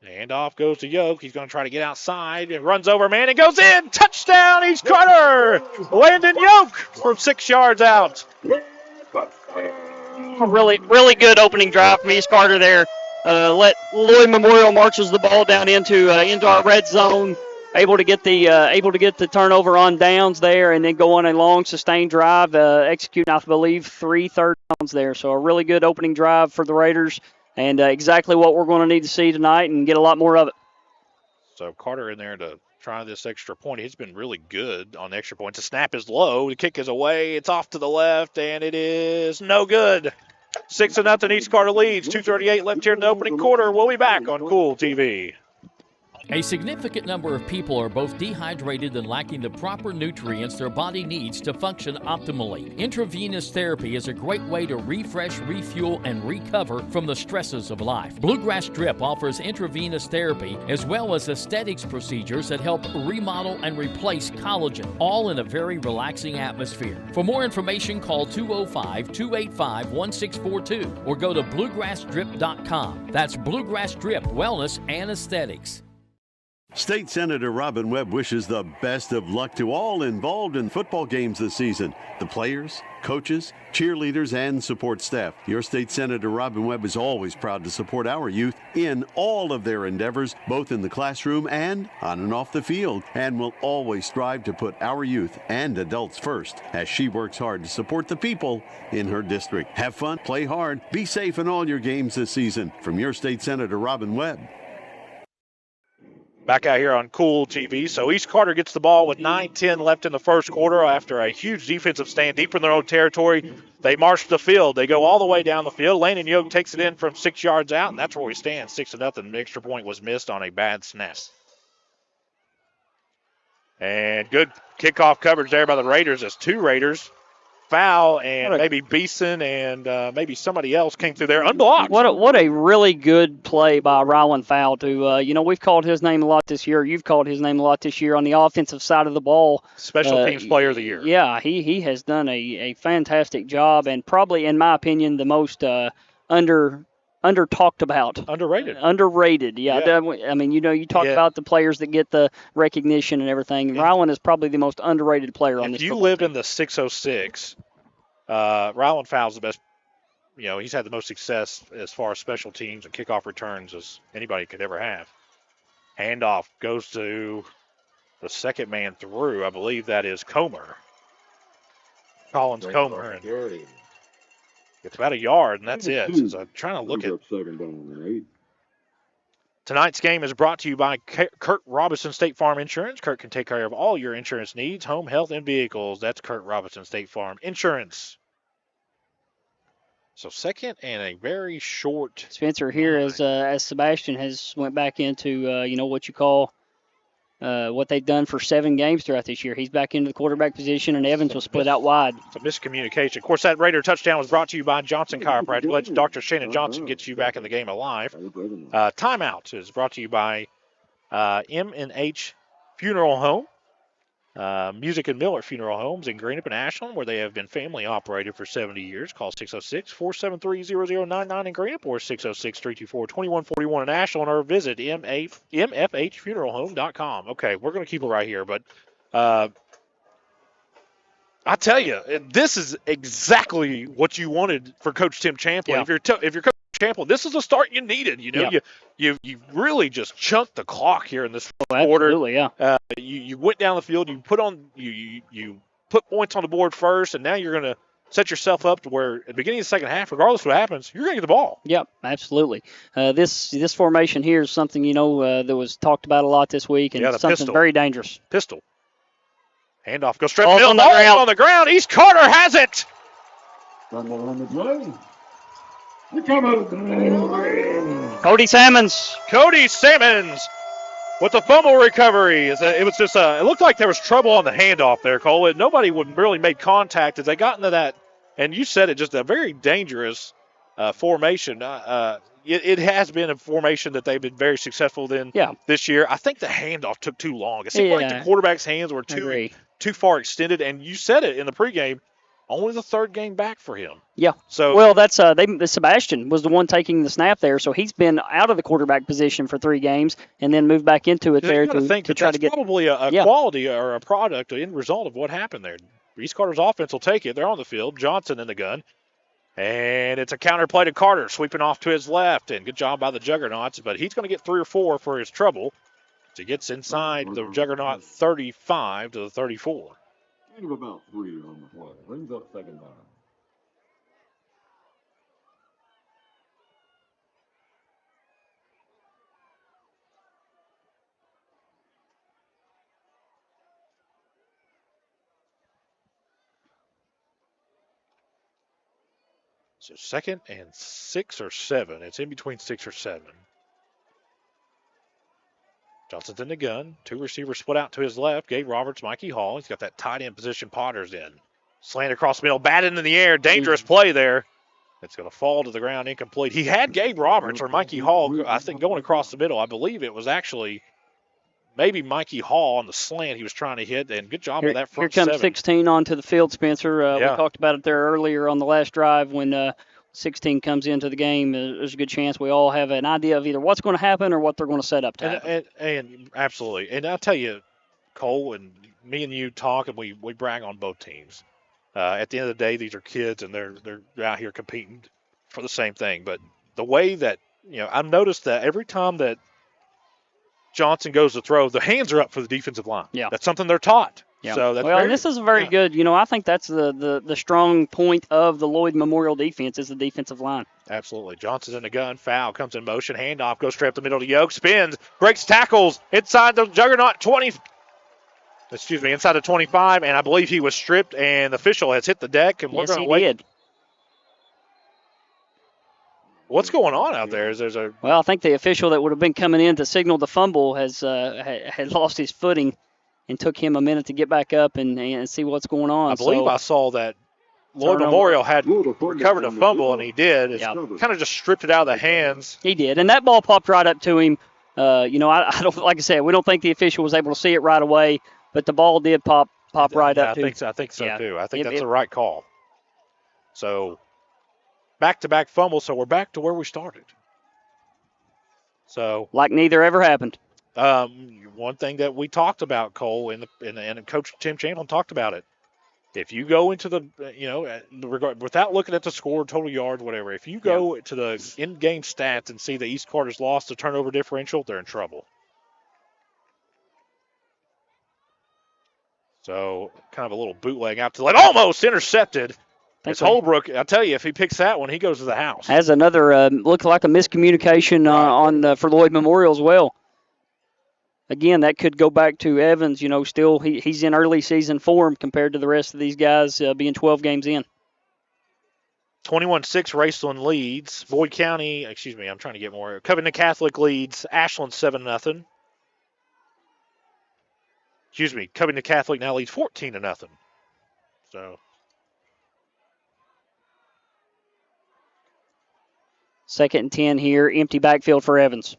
Speaker 2: The handoff goes to Yoke. He's going to try to get outside. It runs over, man. It goes in. Touchdown, East Carter. Landon Yoke from 6 yards out.
Speaker 10: A really, really good opening drive from East Carter there. Let Lloyd Memorial marches the ball down into our red zone. Able to get the turnover on downs there, and then go on a long sustained drive, executing, I believe, 3 third downs there. So a really good opening drive for the Raiders. And exactly what we're going to need to see tonight and get a lot more of it.
Speaker 2: So Carter in there to try this extra point. He's been really good on extra points. The snap is low. The kick is away. It's off to the left, and it is no good. 6-0 East Carter leads. 2:38 left here in the opening quarter. We'll be back on Kool TV.
Speaker 13: A significant number of people are both dehydrated and lacking the proper nutrients their body needs to function optimally. Intravenous therapy is a great way to refresh, refuel, and recover from the stresses of life. Bluegrass Drip offers intravenous therapy as well as aesthetics procedures that help remodel and replace collagen, all in a very relaxing atmosphere. For more information, call 205-285-1642 or go to bluegrassdrip.com. That's Bluegrass Drip Wellness and Aesthetics.
Speaker 7: State Senator Robin Webb wishes the best of luck to all involved in football games this season. The players, coaches, cheerleaders, and support staff. Your State Senator Robin Webb is always proud to support our youth in all of their endeavors, both in the classroom and on and off the field, and will always strive to put our youth and adults first as she works hard to support the people in her district. Have fun, play hard, be safe in all your games this season. From your State Senator Robin Webb.
Speaker 2: Back out here on Kool TV. So East Carter gets the ball with 9:10 left in the first quarter after a huge defensive stand deep in their own territory. They march the field. They go all the way down the field. Landon Yoke takes it in from 6 yards out, and that's where we stand, 6-0. The extra point was missed on a bad snap. And good kickoff coverage there by the Raiders as 2 Raiders foul, and maybe Beeson and maybe somebody else came through there unblocked.
Speaker 10: What a really good play by Rylan Fowl to, we've called his name a lot this year. You've called his name a lot this year on the offensive side of the ball.
Speaker 2: Special teams player of the year.
Speaker 10: Yeah, he has done a fantastic job, and probably, in my opinion, the most under talked about.
Speaker 2: Underrated,
Speaker 10: yeah. I mean, you talk about the players that get the recognition and everything. Rylan is probably the most underrated player on this
Speaker 2: team. If you
Speaker 10: football
Speaker 2: lived
Speaker 10: team.
Speaker 2: in the 606, Rylan Fowle's the best. He's had the most success as far as special teams and kickoff returns as anybody could ever have. Handoff goes to the second man through. I believe that is Comer. Collins Comer. And it's about a yard, and that's it. So I'm trying to look at. Tonight's game is brought to you by Kurt Robinson State Farm Insurance. Kurt can take care of all your insurance needs, home, health, and vehicles. That's Kurt Robinson State Farm Insurance. So second and a very short.
Speaker 10: Spencer here, as Sebastian has went back into what you call what they've done for 7 games throughout this year. He's back into the quarterback position, and Evans will split out wide.
Speaker 2: It's a miscommunication. Of course, that Raider touchdown was brought to you by Johnson Chiropractic. Let Dr. Shannon Johnson get you back in the game alive. Timeout is brought to you by M&H Funeral Home. Music and Miller Funeral Homes in Greenup and Ashland, where they have been family operated for 70 years. Call 606-473-0099 in Greenup or 606-324-2141 in Ashland, or visit mfhfuneralhome.com. Okay, we're going to keep it right here, but I tell you, this is exactly what you wanted for Coach Tim Champlin.
Speaker 10: Yeah.
Speaker 2: If you're Coach Champlin, this is the start you needed. You really just chunked the clock here in this fourth quarter.
Speaker 10: Absolutely, yeah.
Speaker 2: You went down the field. You put points on the board first, and now you're going to set yourself up to where at the beginning of the second half, regardless of what happens, you're going to get the ball.
Speaker 10: Yep, absolutely. This formation here is something that was talked about a lot this week, and something
Speaker 2: pistol.
Speaker 10: very dangerous.
Speaker 2: Pistol. Handoff goes straight middle. On the ground. East Carter has it.
Speaker 10: Cody Salmons
Speaker 2: with the fumble recovery. It looked like there was trouble on the handoff there, Cole. Nobody would really make contact as they got into that, and you said it, just a very dangerous formation. It has been a formation that they've been very successful in this year. I think the handoff took too long. It seemed like the quarterback's hands were too far extended, and you said it in the pregame, only the third game back for him.
Speaker 10: Yeah.
Speaker 2: So
Speaker 10: that's Sebastian was the one taking the snap there, so he's been out of the quarterback position for 3 games and then moved back into it there to try to get.
Speaker 2: Probably a quality or a product, an end result of what happened there. East Carter's offense will take it. They're on the field. Johnson in the gun. And it's a counter play to Carter, sweeping off to his left. And good job by the Juggernauts, but he's going to get 3 or 4 for his trouble. So he gets inside the Juggernaut 35 to the 34.
Speaker 15: Gain of about 3 on the play. Brings up second down.
Speaker 2: So second and 6 or 7. It's in between 6 or 7. Johnson's in the gun. 2 receivers split out to his left. Gabe Roberts, Mikey Hall. He's got that tight end position. Potter's in. Slant across the middle. Batted in the air. Dangerous play there. It's going to fall to the ground. Incomplete. He had Gabe Roberts or Mikey Hall, I think, going across the middle. I believe it was actually maybe Mikey Hall on the slant he was trying to hit. And good job of that front 7.
Speaker 10: Here comes 16 onto the field, Spencer. We talked about it there earlier on the last drive when 16 comes into the game. There's a good chance we all have an idea of either what's going to happen or what they're going to set up to happen.
Speaker 2: And absolutely. And I'll tell you, Cole, and me and you talk, and we brag on both teams. At the end of the day, these are kids, and they're out here competing for the same thing. But the way that, I've noticed that every time that Johnson goes to throw, the hands are up for the defensive line.
Speaker 10: Yeah.
Speaker 2: That's something they're taught.
Speaker 10: Yeah.
Speaker 2: So that's
Speaker 10: and this is very good. I think that's the strong point of the Lloyd Memorial defense is the defensive line.
Speaker 2: Absolutely. Johnson's in the gun. Foul comes in motion. Handoff goes straight up the middle to Yoke. Spins. Breaks tackles inside the Juggernaut 20. Inside the 25. And I believe he was stripped, and the official has hit the deck. And we're going to wait.
Speaker 10: Did.
Speaker 2: What's going on out there?
Speaker 10: Well, I think the official that would have been coming in to signal the fumble has had lost his footing. And took him a minute to get back up and see what's going on.
Speaker 2: I believe I saw that Lloyd Memorial had recovered a fumble, and he did. It's kind of just stripped it out of the hands.
Speaker 10: He did, and that ball popped right up to him. I don't, like I said, we don't think the official was able to see it right away, but the ball did pop right up.
Speaker 2: I think so too. I think that's the right call. So back-to-back fumbles, so we're back to where we started. So
Speaker 10: like neither ever happened.
Speaker 2: One thing that we talked about, Cole, and Coach Tim Champlin talked about it. If you go into the, without looking at the score, total yards, whatever, if you go to the in-game stats and see that East Carter's lost the turnover differential, they're in trouble. So kind of a little bootleg out to the left, almost intercepted. It's Holbrook. I tell you, if he picks that one, he goes to the house.
Speaker 10: Has another look like a miscommunication for Lloyd Memorial as well. Again, that could go back to Evans. Still he's in early season form compared to the rest of these guys being 12 games in.
Speaker 2: 21-6, Raceland leads. Boyd County, I'm trying to get more. Covington Catholic leads Ashland 7-0. Covington Catholic now leads 14-0. So.
Speaker 10: Second and 10 here, empty backfield for Evans.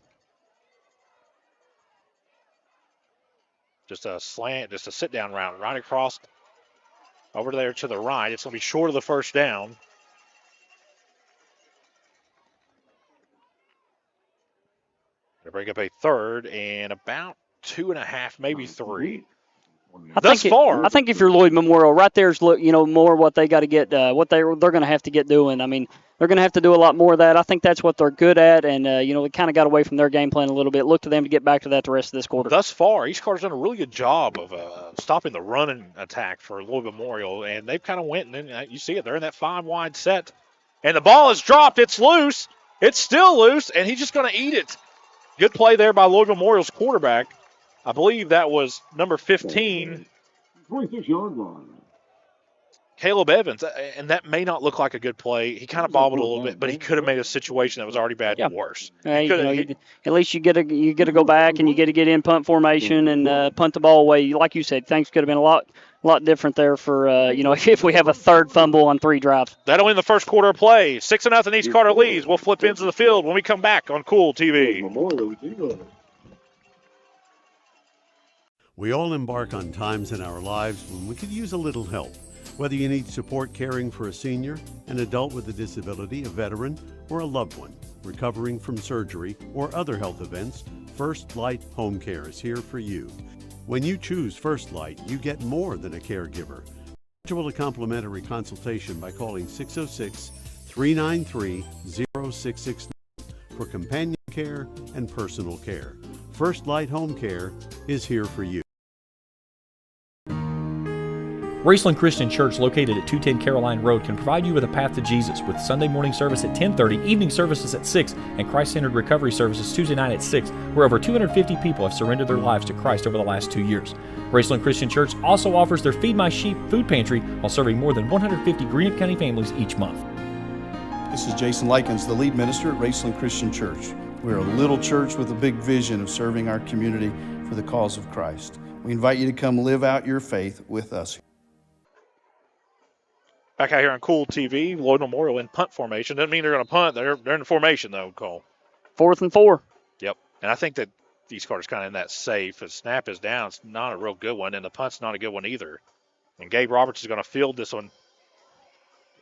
Speaker 2: Just a slant, just a sit-down route right across over there to the right. It's going to be short of the first down. Going to bring up a third and about 2.5, maybe 3.
Speaker 10: I think if you're Lloyd Memorial, right there's more what they got to get, what they're going to have to get doing. I mean, they're going to have to do a lot more of that. I think that's what they're good at, and they kind of got away from their game plan a little bit. Look to them to get back to that the rest of this quarter.
Speaker 2: Thus far, East Carter's done a really good job of stopping the running attack for Lloyd Memorial, and they've kind of went, and then you see it. They're in that 5-wide set, and the ball is dropped. It's loose. It's still loose, and he's just going to eat it. Good play there by Lloyd Memorial's quarterback. I believe that was number 15.
Speaker 15: 26-yard line.
Speaker 2: Caleb Evans, and that may not look like a good play. He kind of bobbled a little bit, but he could have made a situation that was already bad worse.
Speaker 10: At least you get to go back and you get to get in punt formation and punt the ball away. Like you said, things could have been a lot different there for if we have a third fumble on 3 drives.
Speaker 2: That'll end the first quarter of play. 6-0 East Carter leads. We'll flip into the field when we come back on Kool TV.
Speaker 7: We all embark on times in our lives when we could use a little help. Whether you need support caring for a senior, an adult with a disability, a veteran, or a loved one recovering from surgery or other health events, First Light Home Care is here for you. When you choose First Light, you get more than a caregiver. Schedule a complimentary consultation by calling 606-393-0669 for companion care and personal care. First Light Home Care is here for you.
Speaker 1: Raceland Christian Church, located at 210 Caroline Road, can provide you with a path to Jesus with Sunday morning service at 10:30, evening services at 6, and Christ-centered recovery services Tuesday night at 6, where over 250 people have surrendered their lives to Christ over the last 2 years. Raceland Christian Church also offers their Feed My Sheep food pantry while serving more than 150 Greenup County families each month.
Speaker 20: This is Jason Likens, the lead minister at Raceland Christian Church. We're a little church with a big vision of serving our community for the cause of Christ. We invite you to come live out your faith with us.
Speaker 2: Back out here on Kool TV, Lloyd Memorial in punt formation. Doesn't mean they're going to punt. They're in formation, though, Cole.
Speaker 10: 4th and 4.
Speaker 2: Yep. And I think that East Carter's kind of in that safe. The snap is down. It's not a real good one, and the punt's not a good one either. And Gabe Roberts is going to field this one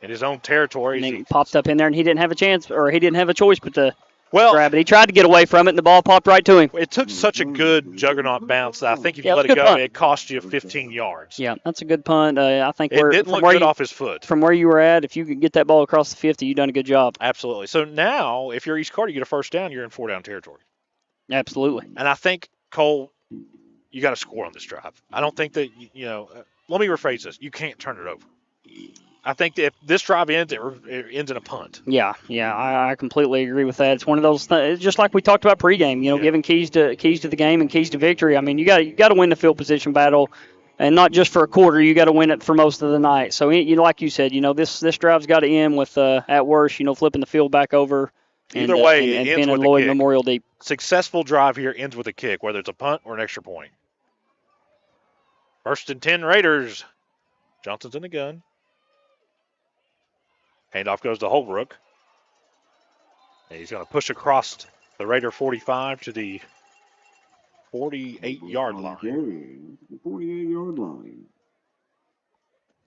Speaker 2: in his own territory.
Speaker 10: And he popped up in there, and he didn't have a chance, or he didn't have a choice but to grab it. He tried to get away from it, and the ball popped right to him.
Speaker 2: It took such a good juggernaut bounce that I think if you let it go, it cost you 15 yards.
Speaker 10: Yeah, that's a good punt. I think
Speaker 2: it didn't look good off his foot.
Speaker 10: From where you were at, if you could get that ball across the 50, you've done a good job.
Speaker 2: Absolutely. So now, if you're East Carter, you get a first down, you're in 4-down territory.
Speaker 10: Absolutely.
Speaker 2: And I think, Cole, you got to score on this drive. I don't think that, let me rephrase this. You can't turn it over. I think that if this drive ends, it ends in a punt.
Speaker 10: Yeah, I completely agree with that. It's one of those things, just like we talked about pregame. Giving keys to the game and keys to victory. I mean, you got to win the field position battle, and not just for a quarter. You got to win it for most of the night. So, like you said, this drive's got to end with at worst, flipping the field back over.
Speaker 2: Either way, it ends with
Speaker 10: Lloyd
Speaker 2: a kick.
Speaker 10: Memorial deep.
Speaker 2: Successful drive here ends with a kick, whether it's a punt or an extra point. 1st and 10 Raiders. Johnson's in the gun. Handoff goes to Holbrook. And he's going to push across the Raider 45 to the 48-yard line.
Speaker 15: The 48-yard line.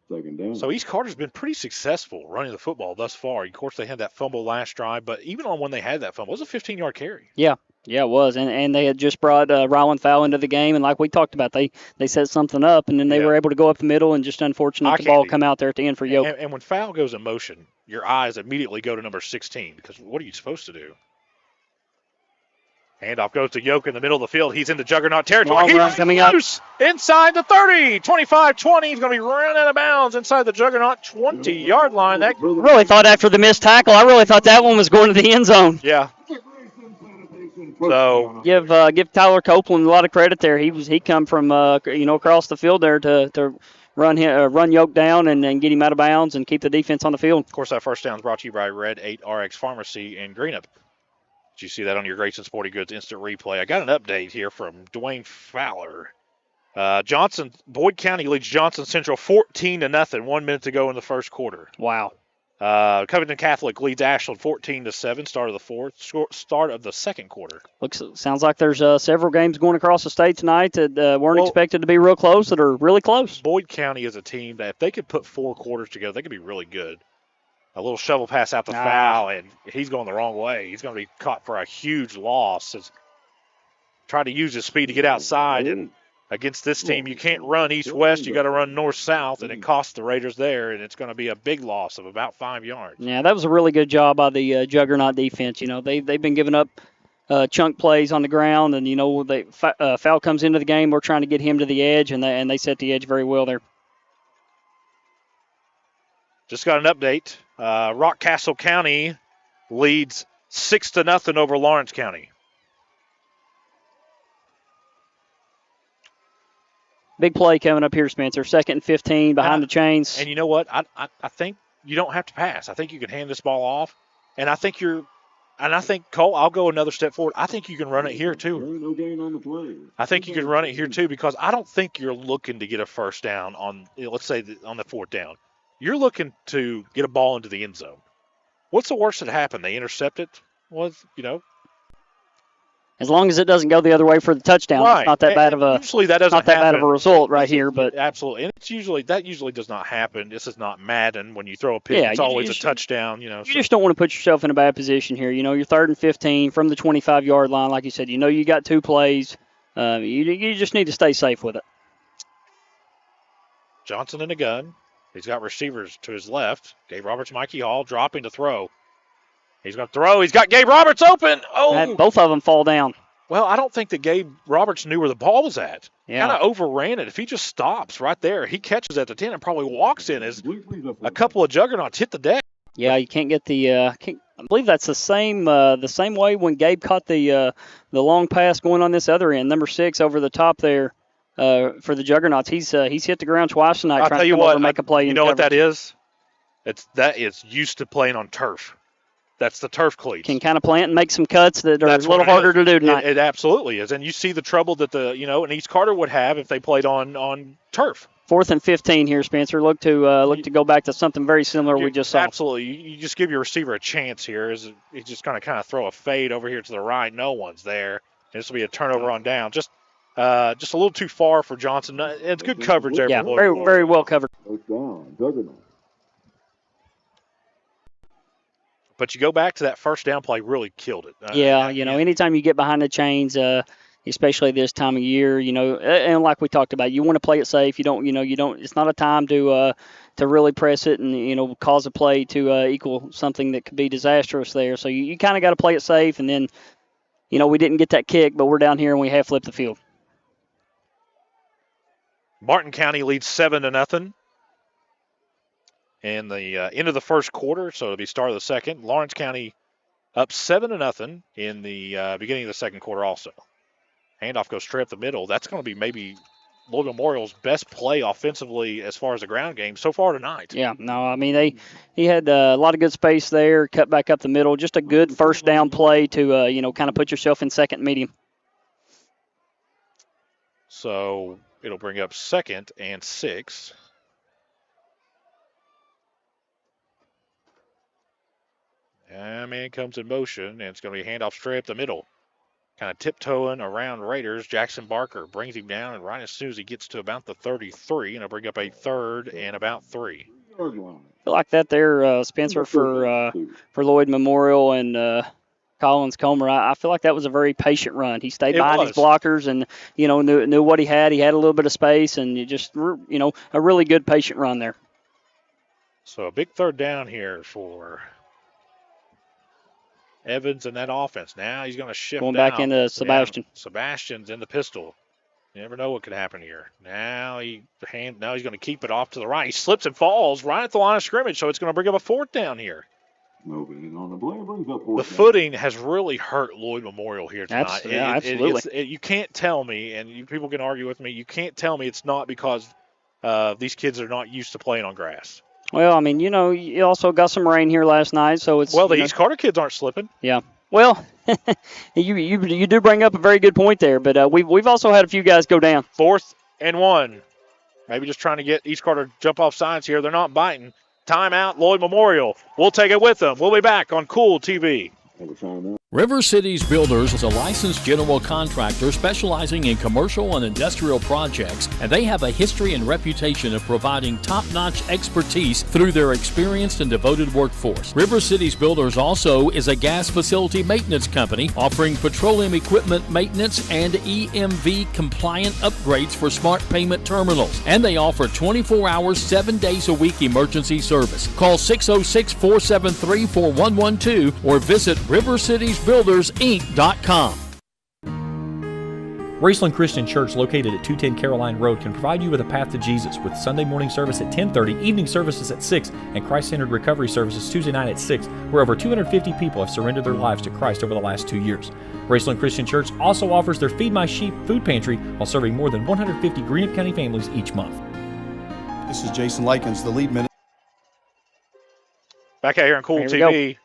Speaker 15: Second down.
Speaker 2: So East Carter's been pretty successful running the football thus far. Of course, they had that fumble last drive, but even on when they had that fumble, it was a 15-yard carry.
Speaker 10: Yeah, it was. And they had just brought Ryland Fowle into the game, and like we talked about, they set something up, and then they were able to go up the middle, and just unfortunate the ball come out there at the end for Yoke.
Speaker 2: And when Fowle goes in motion, your eyes immediately go to number 16, because what are you supposed to do? Handoff goes to Yoke in the middle of the field. He's into juggernaut territory.
Speaker 10: Long run coming up.
Speaker 2: Inside the 30, 25-20. He's going to be running out of bounds inside the juggernaut 20-yard line. That
Speaker 10: really thought after the missed tackle, I really thought that one was going to the end zone.
Speaker 2: Yeah. So
Speaker 10: give Tyler Copeland a lot of credit there. He come from across the field there to run Yoke down and get him out of bounds and keep the defense on the field.
Speaker 2: Of course, that first down is brought to you by Red 8 RX Pharmacy in Greenup. Did you see that on your Grayson Sporting Goods instant replay? I got an update here from Dwayne Fowler. Boyd County leads Johnson Central 14-0. 1 minute to go in the first quarter.
Speaker 10: Wow.
Speaker 2: Covington Catholic leads Ashland 14-7. Start of the second quarter.
Speaker 10: Sounds like there's several games going across the state tonight that weren't expected to be real close that are really close.
Speaker 2: Boyd County is a team that if they could put 4 quarters together, they could be really good. A little shovel pass out the foul, and he's going the wrong way. He's going to be caught for a huge loss. Trying to use his speed to get outside, and against this team, you can't run east-west. You got to run north-south, and it costs the Raiders there, and it's going to be a big loss of about 5 yards.
Speaker 10: Yeah, that was a really good job by the Juggernaut defense. They've been giving up chunk plays on the ground, and Foul comes into the game. We're trying to get him to the edge, and they set the edge very well there.
Speaker 2: Just got an update. Rockcastle County leads 6-0 over Lawrence County.
Speaker 10: Big play coming up here, Spencer. 2nd and 15 behind the chains.
Speaker 2: And you know what? I think you don't have to pass. I think you can hand this ball off. And I think Cole, I'll go another step forward. I think you can run it here too.
Speaker 15: No gain on the play.
Speaker 2: I think you can run it here too because I don't think you're looking to get a first down on, let's say, on the 4th down. You're looking to get a ball into the end zone. What's the worst that happened? They intercept it?
Speaker 10: As long as it doesn't go the other way for the touchdown,
Speaker 2: right.
Speaker 10: It's not that bad of a
Speaker 2: usually that doesn't
Speaker 10: not that
Speaker 2: happen.
Speaker 10: bad of a result right here. But
Speaker 2: absolutely, and that usually does not happen. This is not Madden when you throw a pick. It's always a touchdown. You
Speaker 10: just don't want to put yourself in a bad position here. You're 3rd and 15 from the 25-yard line, like you said. You got 2 plays. You just need to stay safe with it.
Speaker 2: Johnson in the gun. He's got receivers to his left. Gabe Roberts, Mikey Hall dropping to throw. He's going to throw. He's got Gabe Roberts open. Oh,
Speaker 10: both of them fall down.
Speaker 2: Well, I don't think that Gabe Roberts knew where the ball was at.
Speaker 10: Yeah.
Speaker 2: Kind of overran it. If he just stops right there, he catches at the 10 and probably walks in as a couple of juggernauts hit the deck.
Speaker 10: Yeah, you can't get the. I believe that's the same way when Gabe caught the long pass going on this other end. Number 6 over the top there. For the Juggernauts, he's hit the ground twice tonight
Speaker 2: I'll
Speaker 10: trying
Speaker 2: tell
Speaker 10: to
Speaker 2: you
Speaker 10: come
Speaker 2: what,
Speaker 10: over and make a play.
Speaker 2: You know what that is? That is used to playing on turf. That's the turf cleats.
Speaker 10: Can kind of plant and make some cuts that are a little harder to do tonight.
Speaker 2: It absolutely is, and you see the trouble that an East Carter would have if they played on turf.
Speaker 10: 4th and 15 here, Spencer. Look to go back to something very similar we just saw.
Speaker 2: Absolutely, you just give your receiver a chance here. He's just going to kind of throw a fade over here to the right. No one's there. This will be a turnover on down. Just a little too far for Johnson. It's good coverage there.
Speaker 10: Yeah, very, very well covered.
Speaker 2: But you go back to that first down play, really killed it.
Speaker 10: Anytime you get behind the chains, especially this time of year, and like we talked about, you want to play it safe. You don't. It's not a time to really press it and cause a play to equal something that could be disastrous there. So you kind of got to play it safe. And then, we didn't get that kick, but we're down here and we have flipped the field.
Speaker 2: Martin County leads 7-0 in the end of the first quarter, so it'll be start of the second. Lawrence County up 7-0 in the beginning of the second quarter also. Handoff goes straight up the middle. That's going to be maybe Lloyd Memorial's best play offensively as far as the ground game so far tonight.
Speaker 10: Yeah, no, I mean, he had a lot of good space there, cut back up the middle. Just a good first down play to, kind of put yourself in second medium.
Speaker 2: So it'll bring up 2nd and 6. And man comes in motion, and it's going to be a handoff straight up the middle. Kind of tiptoeing around Raiders. Jackson Barker brings him down, and right as soon as he gets to about the 33, and he'll bring up a 3rd and about 3.
Speaker 10: I feel like that there, Spencer, for Lloyd Memorial and Collins Comer. I feel like that was a very patient run. He stayed behind his blockers and, knew what he had. He had a little bit of space, and a really good patient run there.
Speaker 2: So a big 3rd down here for Evans and that offense. Now he's going to shift
Speaker 10: going back into Sebastian.
Speaker 2: Yeah, Sebastian's in the pistol. You never know what could happen here. Now he's going to keep it off to the right. He slips and falls right at the line of scrimmage, so it's going to bring up a 4th down here.
Speaker 15: Moving on the play, brings up 4th
Speaker 2: The
Speaker 15: down.
Speaker 2: footing has really hurt Lloyd Memorial here tonight.
Speaker 10: Absolutely.
Speaker 2: You can't tell me, and people can argue with me, you can't tell me it's not because these kids are not used to playing on grass.
Speaker 10: Well, I mean, you also got some rain here last night, so it's...
Speaker 2: Well, the East Carter kids aren't slipping.
Speaker 10: Yeah. Well, you do bring up a very good point there, but we've also had a few guys go down.
Speaker 2: 4th and 1. Maybe just trying to get East Carter jump off sides here. They're not biting. Timeout, Lloyd Memorial. We'll take it with them. We'll be back on Kool TV.
Speaker 13: River Cities Builders is a licensed general contractor specializing in commercial and industrial projects, and they have a history and reputation of providing top-notch expertise through their experienced and devoted workforce. River Cities Builders also is a gas facility maintenance company offering petroleum equipment maintenance and EMV-compliant upgrades for smart payment terminals, and they offer 24 hours, 7 days a week emergency service. Call 606-473-4112 or visit RiverCitiesBuildersInc.com.
Speaker 1: Raceland Christian Church, located at 210 Caroline Road, can provide you with a path to Jesus with Sunday morning service at 10:30, evening services at 6, and Christ-centered recovery services Tuesday night at 6, where over 250 people have surrendered their lives to Christ over the last 2 years. Raceland Christian Church also offers their Feed My Sheep food pantry while serving more than 150 Greenup County families each month.
Speaker 20: This is Jason Likens, the lead minister.
Speaker 2: Back out here on Kool TV.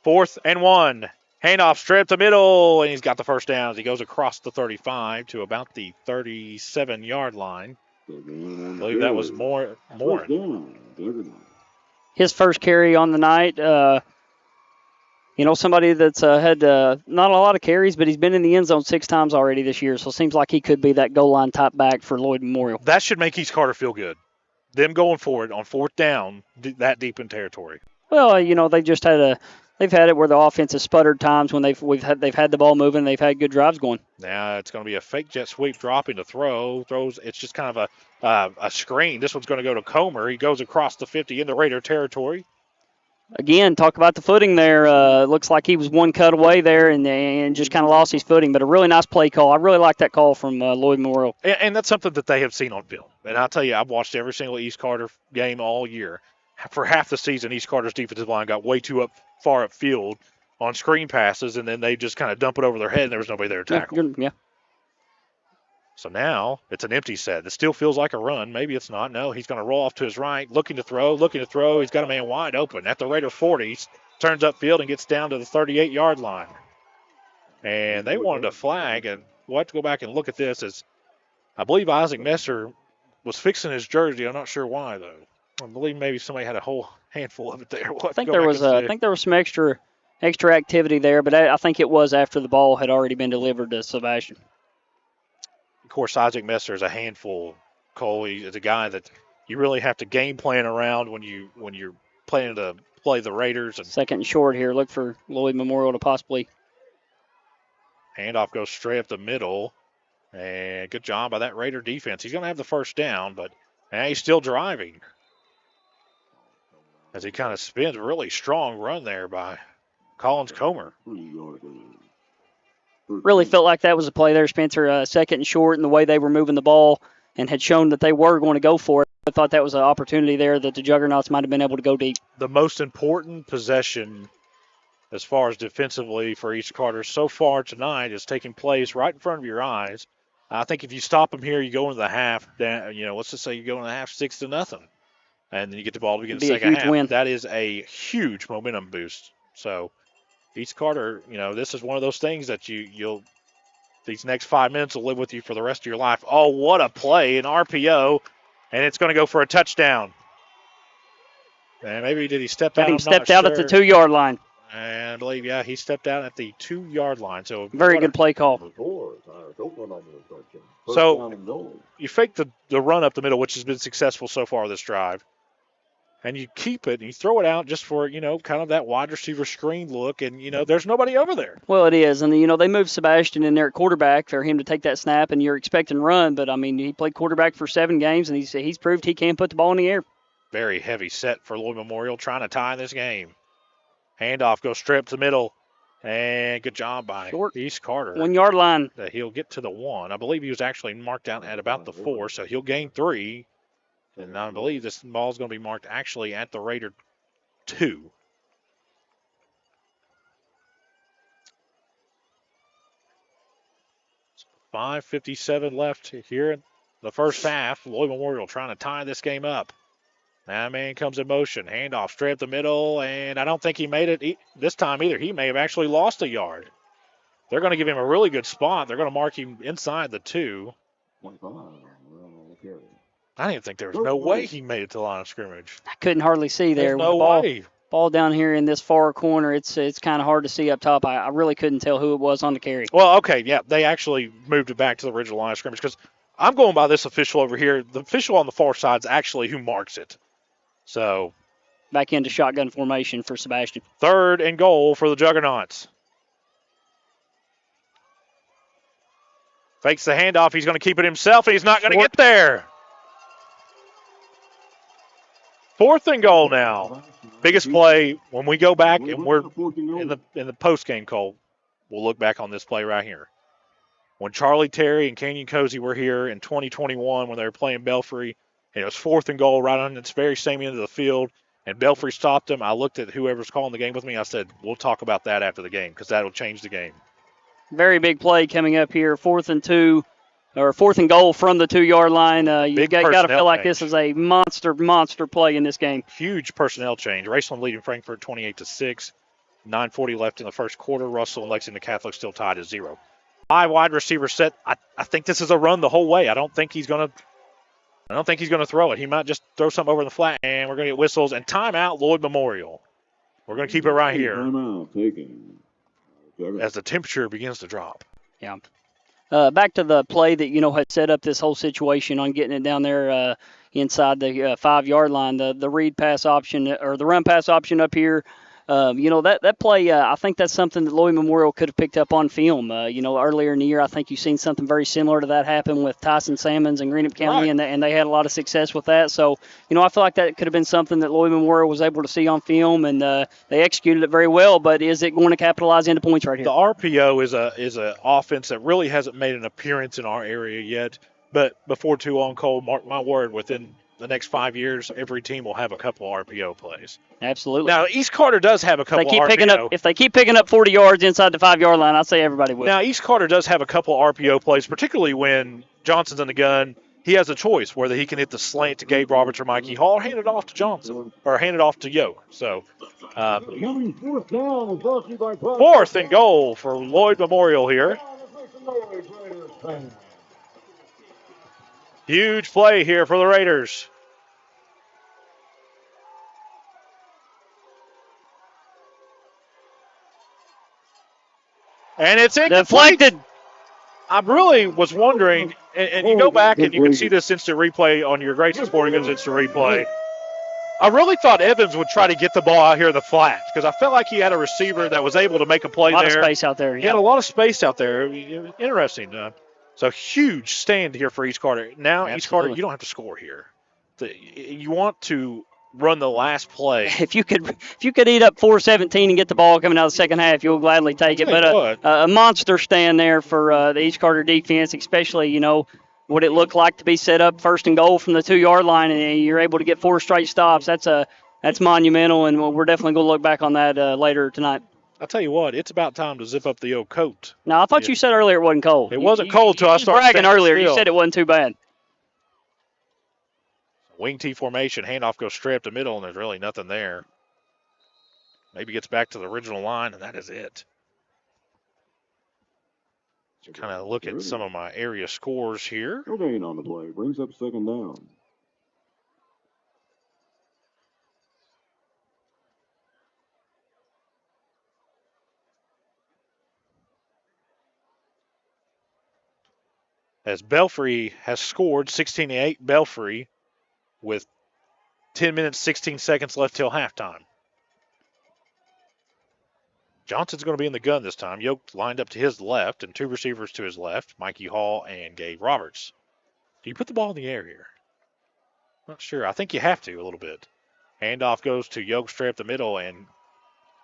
Speaker 2: 4th and 1. Handoff straight up the middle, and he's got the 1st down as he goes across the 35 to about the 37-yard line. I believe that was Moore.
Speaker 10: His first carry on the night. Somebody that's had not a lot of carries, but he's been in the end zone 6 times already this year, so it seems like he could be that goal line top back for Lloyd Memorial.
Speaker 2: That should make East Carter feel good. Them going for it on 4th down, that deep in territory.
Speaker 10: Well, they've had it where the offense has sputtered times when they've had the ball moving. They've had good drives going.
Speaker 2: Now it's going to be a fake jet sweep dropping to throws. It's just kind of a screen. This one's going to go to Comer. He goes across the 50 into Raider territory.
Speaker 10: Again, talk about the footing there. Looks like he was one cut away there and just kind of lost his footing. But a really nice play call. I really like that call from Lloyd Memorial.
Speaker 2: And that's something that they have seen on film. And I'll tell you, I've watched every single East Carter game all year. For half the season, East Carter's defensive line got way too far upfield on screen passes, and then they just kind of dump it over their head, and there was nobody there to tackle.
Speaker 10: Yeah.
Speaker 2: So now it's an empty set. It still feels like a run. Maybe it's not. No, he's going to roll off to his right, looking to throw. He's got a man wide open at the Raider 40. Turns upfield and gets down to the 38-yard line. And they wanted a flag, and we'll have to go back and look at this. As I believe Isaac Messer was fixing his jersey. I'm not sure why, though. I believe maybe somebody had a whole handful of it there.
Speaker 10: I think there was some extra activity there, but I think it was after the ball had already been delivered to Sebastian.
Speaker 2: Of course, Isaac Messer is a handful. Cole, he is a guy that you really have to game plan around when you're planning to play the Raiders. And
Speaker 10: 2nd and short here. Look for Lloyd Memorial to possibly.
Speaker 2: Handoff goes straight up the middle, and good job by that Raider defense. He's going to have the 1st down, but he's still driving. As he kind of spins, a really strong run there by Collins Comer.
Speaker 10: Really felt like that was a play there, Spencer. 2nd and short, and the way they were moving the ball and had shown that they were going to go for it. I thought that was an opportunity there that the Juggernauts might have been able to go deep.
Speaker 2: The most important possession as far as defensively for East Carter so far tonight is taking place right in front of your eyes. I think if you stop them here, you go into the half, let's just say you go into the half 6-0. And then you get the ball to begin the second half.
Speaker 10: Win.
Speaker 2: That is a huge momentum boost. So East Carter, this is one of those things that you'll these next 5 minutes will live with you for the rest of your life. Oh, what a play, an RPO, and it's going to go for a touchdown. And maybe did he step out?
Speaker 10: He stepped out at the 2-yard line.
Speaker 2: And I believe, he stepped out at the 2-yard line. So
Speaker 10: Very good play call.
Speaker 2: So you fake the run up the middle, which has been successful so far this drive. And you keep it and you throw it out just for, kind of that wide receiver screen look. And, there's nobody over there.
Speaker 10: Well, it is. And, they moved Sebastian in there at quarterback for him to take that snap, and you're expecting run. But, he played quarterback for 7 games, and he's proved he can put the ball in the air.
Speaker 2: Very heavy set for Lloyd Memorial trying to tie this game. Handoff goes straight up the middle. And good job by East Carter.
Speaker 10: 1-yard line.
Speaker 2: He'll get to the 1. I believe he was actually marked out at about the 4, so he'll gain 3. And I believe this ball is going to be marked actually at the Raider 2. .5:57 left here in the first half. Lloyd Memorial trying to tie this game up. That man comes in motion. Handoff straight up the middle, and I don't think he made it this time either. He may have actually lost a yard. They're going to give him a really good spot. They're going to mark him inside the 2. I didn't think there was no way he made it to the line of scrimmage.
Speaker 10: I couldn't hardly see there.
Speaker 2: There's no way.
Speaker 10: Ball down here in this far corner, it's kind of hard to see up top. I really couldn't tell who it was on the carry.
Speaker 2: Well, okay, yeah, they actually moved it back to the original line of scrimmage because I'm going by this official over here. The official on the far side is actually who marks it. So
Speaker 10: back into shotgun formation for Sebastian.
Speaker 2: 3rd and goal for the Juggernauts. Fakes the handoff. He's going to keep it himself, and he's not going to get there. 4th and goal now. Biggest play when we go back and we're in the post-game call. We'll look back on this play right here. When Charlie Terry and Canyon Cozy were here in 2021 when they were playing Belfry, and it was 4th and goal right on its very same end of the field, and Belfry stopped them. I looked at whoever's calling the game with me. I said, we'll talk about that after the game because that will change the game.
Speaker 10: Very big play coming up here. 4th and 2, or 4th and goal from the 2-yard line. You got to feel like this is a monster play in this game.
Speaker 2: Huge personnel change. Raceland leading Frankfort 28-6. 9:40 left in the first quarter. Russell and Lexington Catholic still tied at 0. 5 wide receiver set. I think this is a run the whole way. I don't think he's going to throw it. He might just throw something over the flat, and we're going to get whistles and timeout. Lloyd Memorial. We're going to keep it right here as the temperature begins to drop.
Speaker 10: Yeah. Back to the play that, had set up this whole situation on getting it down there inside the 5-yard line. The read pass option or the run pass option up here. That play, I think that's something that Lloyd Memorial could have picked up on film. Earlier in the year, I think you've seen something very similar to that happen with Tyson Salmons in Greenup County, right. and they had a lot of success with that. So, I feel like that could have been something that Lloyd Memorial was able to see on film, and they executed it very well. But is it going to capitalize into points right here?
Speaker 2: The RPO is a offense that really hasn't made an appearance in our area yet. But before too long, Cole, mark my word, within the next 5 years, every team will have a couple RPO plays.
Speaker 10: Absolutely.
Speaker 2: Now, East Carter does have a couple RPO.
Speaker 10: If they keep picking up 40 yards inside the 5-yard line, I'd say everybody will.
Speaker 2: Now, East Carter does have a couple RPO plays, particularly when Johnson's in the gun. He has a choice whether he can hit the slant to Gabe Roberts or Mikey Hall or hand it off to Johnson or hand it off to Yo. So, 4th and goal for Lloyd Memorial here. Huge play here for the Raiders. And it's incomplete.
Speaker 10: Deflected.
Speaker 2: I really was wondering, and you go back and you can see this instant replay on your Grayson Sporting Goods instant replay. I really thought Evans would try to get the ball out here in the flat because I felt like he had a receiver that was able to make a play there.
Speaker 10: A lot of space out there.
Speaker 2: He had a lot of space out there. Interesting. So huge stand here for East Carter. Now, absolutely. East Carter, you don't have to score here. You want to run the last play.
Speaker 10: If you could eat up 4-17 and get the ball coming out of the second half, you'll gladly take it. But a monster stand there for the East Carter defense, especially, what it looked like to be set up 1st and goal from the 2-yard line, and you're able to get 4 straight stops. That's monumental, and we're definitely going to look back on that later tonight.
Speaker 2: I'll tell you what, it's about time to zip up the old coat.
Speaker 10: Now, I thought you said earlier it wasn't cold.
Speaker 2: It wasn't cold until I started
Speaker 10: bragging earlier.
Speaker 2: Still.
Speaker 10: You said it wasn't too bad.
Speaker 2: Wing T formation, handoff goes straight up the middle, and there's really nothing there. Maybe gets back to the original line, and that is it. Kind of look at some of my area scores here.
Speaker 15: No gain on the play. Brings up 2nd down.
Speaker 2: as Belfry has scored 16-8. Belfry with 10 minutes, 16 seconds left till halftime. Johnson's going to be in the gun this time. Yoke lined up to his left and 2 receivers to his left, Mikey Hall and Gabe Roberts. Do you put the ball in the air here? Not sure. I think you have to a little bit. Handoff goes to Yoke straight up the middle, and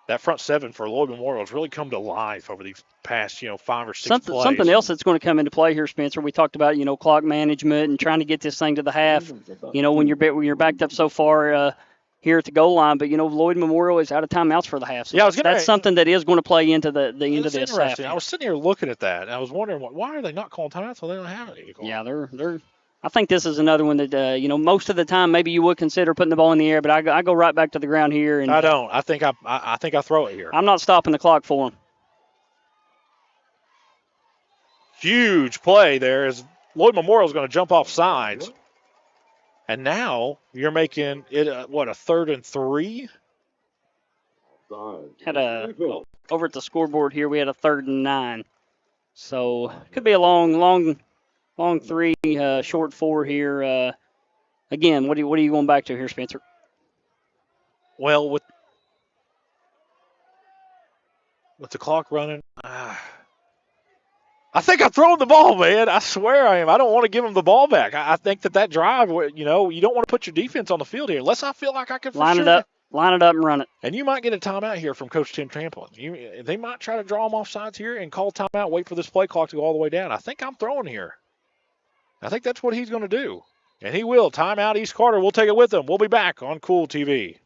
Speaker 2: that front 7 for Lloyd Memorial has really come to life over these past, 5 or 6 plays.
Speaker 10: Something else that's going to come into play here, Spencer. We talked about, clock management and trying to get this thing to the half. When you're backed up so far here at the goal line, but Lloyd Memorial is out of timeouts for the half. So that's something that is going to play into the end of this half.
Speaker 2: I was sitting here looking at that, and I was wondering why are they not calling timeouts when they don't have any?
Speaker 10: Yeah, they're. I think this is another one that most of the time maybe you would consider putting the ball in the air, but I go right back to the ground here. And
Speaker 2: I don't. I think I throw it here.
Speaker 10: I'm not stopping the clock for them.
Speaker 2: Huge play there as Lloyd Memorial is going to jump off sides. And now you're making it, a 3rd and 3?
Speaker 10: Over at the scoreboard here, we had a 3rd and 9. So it could be a long 3, short 4 here. Again, what are you going back to here, Spencer?
Speaker 2: Well, with the clock running, I think I'm throwing the ball, man. I swear I am. I don't want to give him the ball back. I think that drive, you don't want to put your defense on the field here unless I feel like I can
Speaker 10: line it up and run it.
Speaker 2: And you might get a timeout here from Coach Tim Tramplin. They might try to draw them off sides here and call timeout, wait for this play clock to go all the way down. I think I'm throwing here. I think that's what he's going to do. And he will. Timeout, East Carter. We'll take it with him. We'll be back on Kool TV.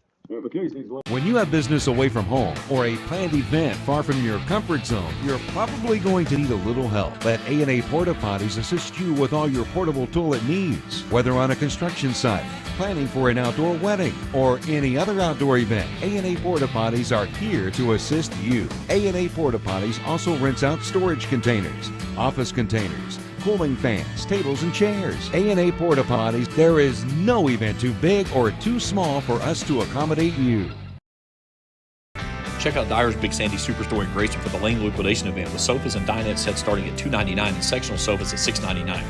Speaker 6: When you have business away from home or a planned event far from your comfort zone, you're probably going to need a little help. Let A&A Porta Potties assist you with all your portable toilet needs. Whether on a construction site, planning for an outdoor wedding, or any other outdoor event, A&A Porta Potties are here to assist you. A&A Porta Potties also rents out storage containers, office containers, cooling fans, tables, and chairs. A&A Porta Potties, there is no event too big or too small for us to accommodate you.
Speaker 1: Check out Dyer's Big Sandy Superstore in Grayson for the Lane liquidation event with sofas and dinette sets starting at $299 and sectional sofas at $699.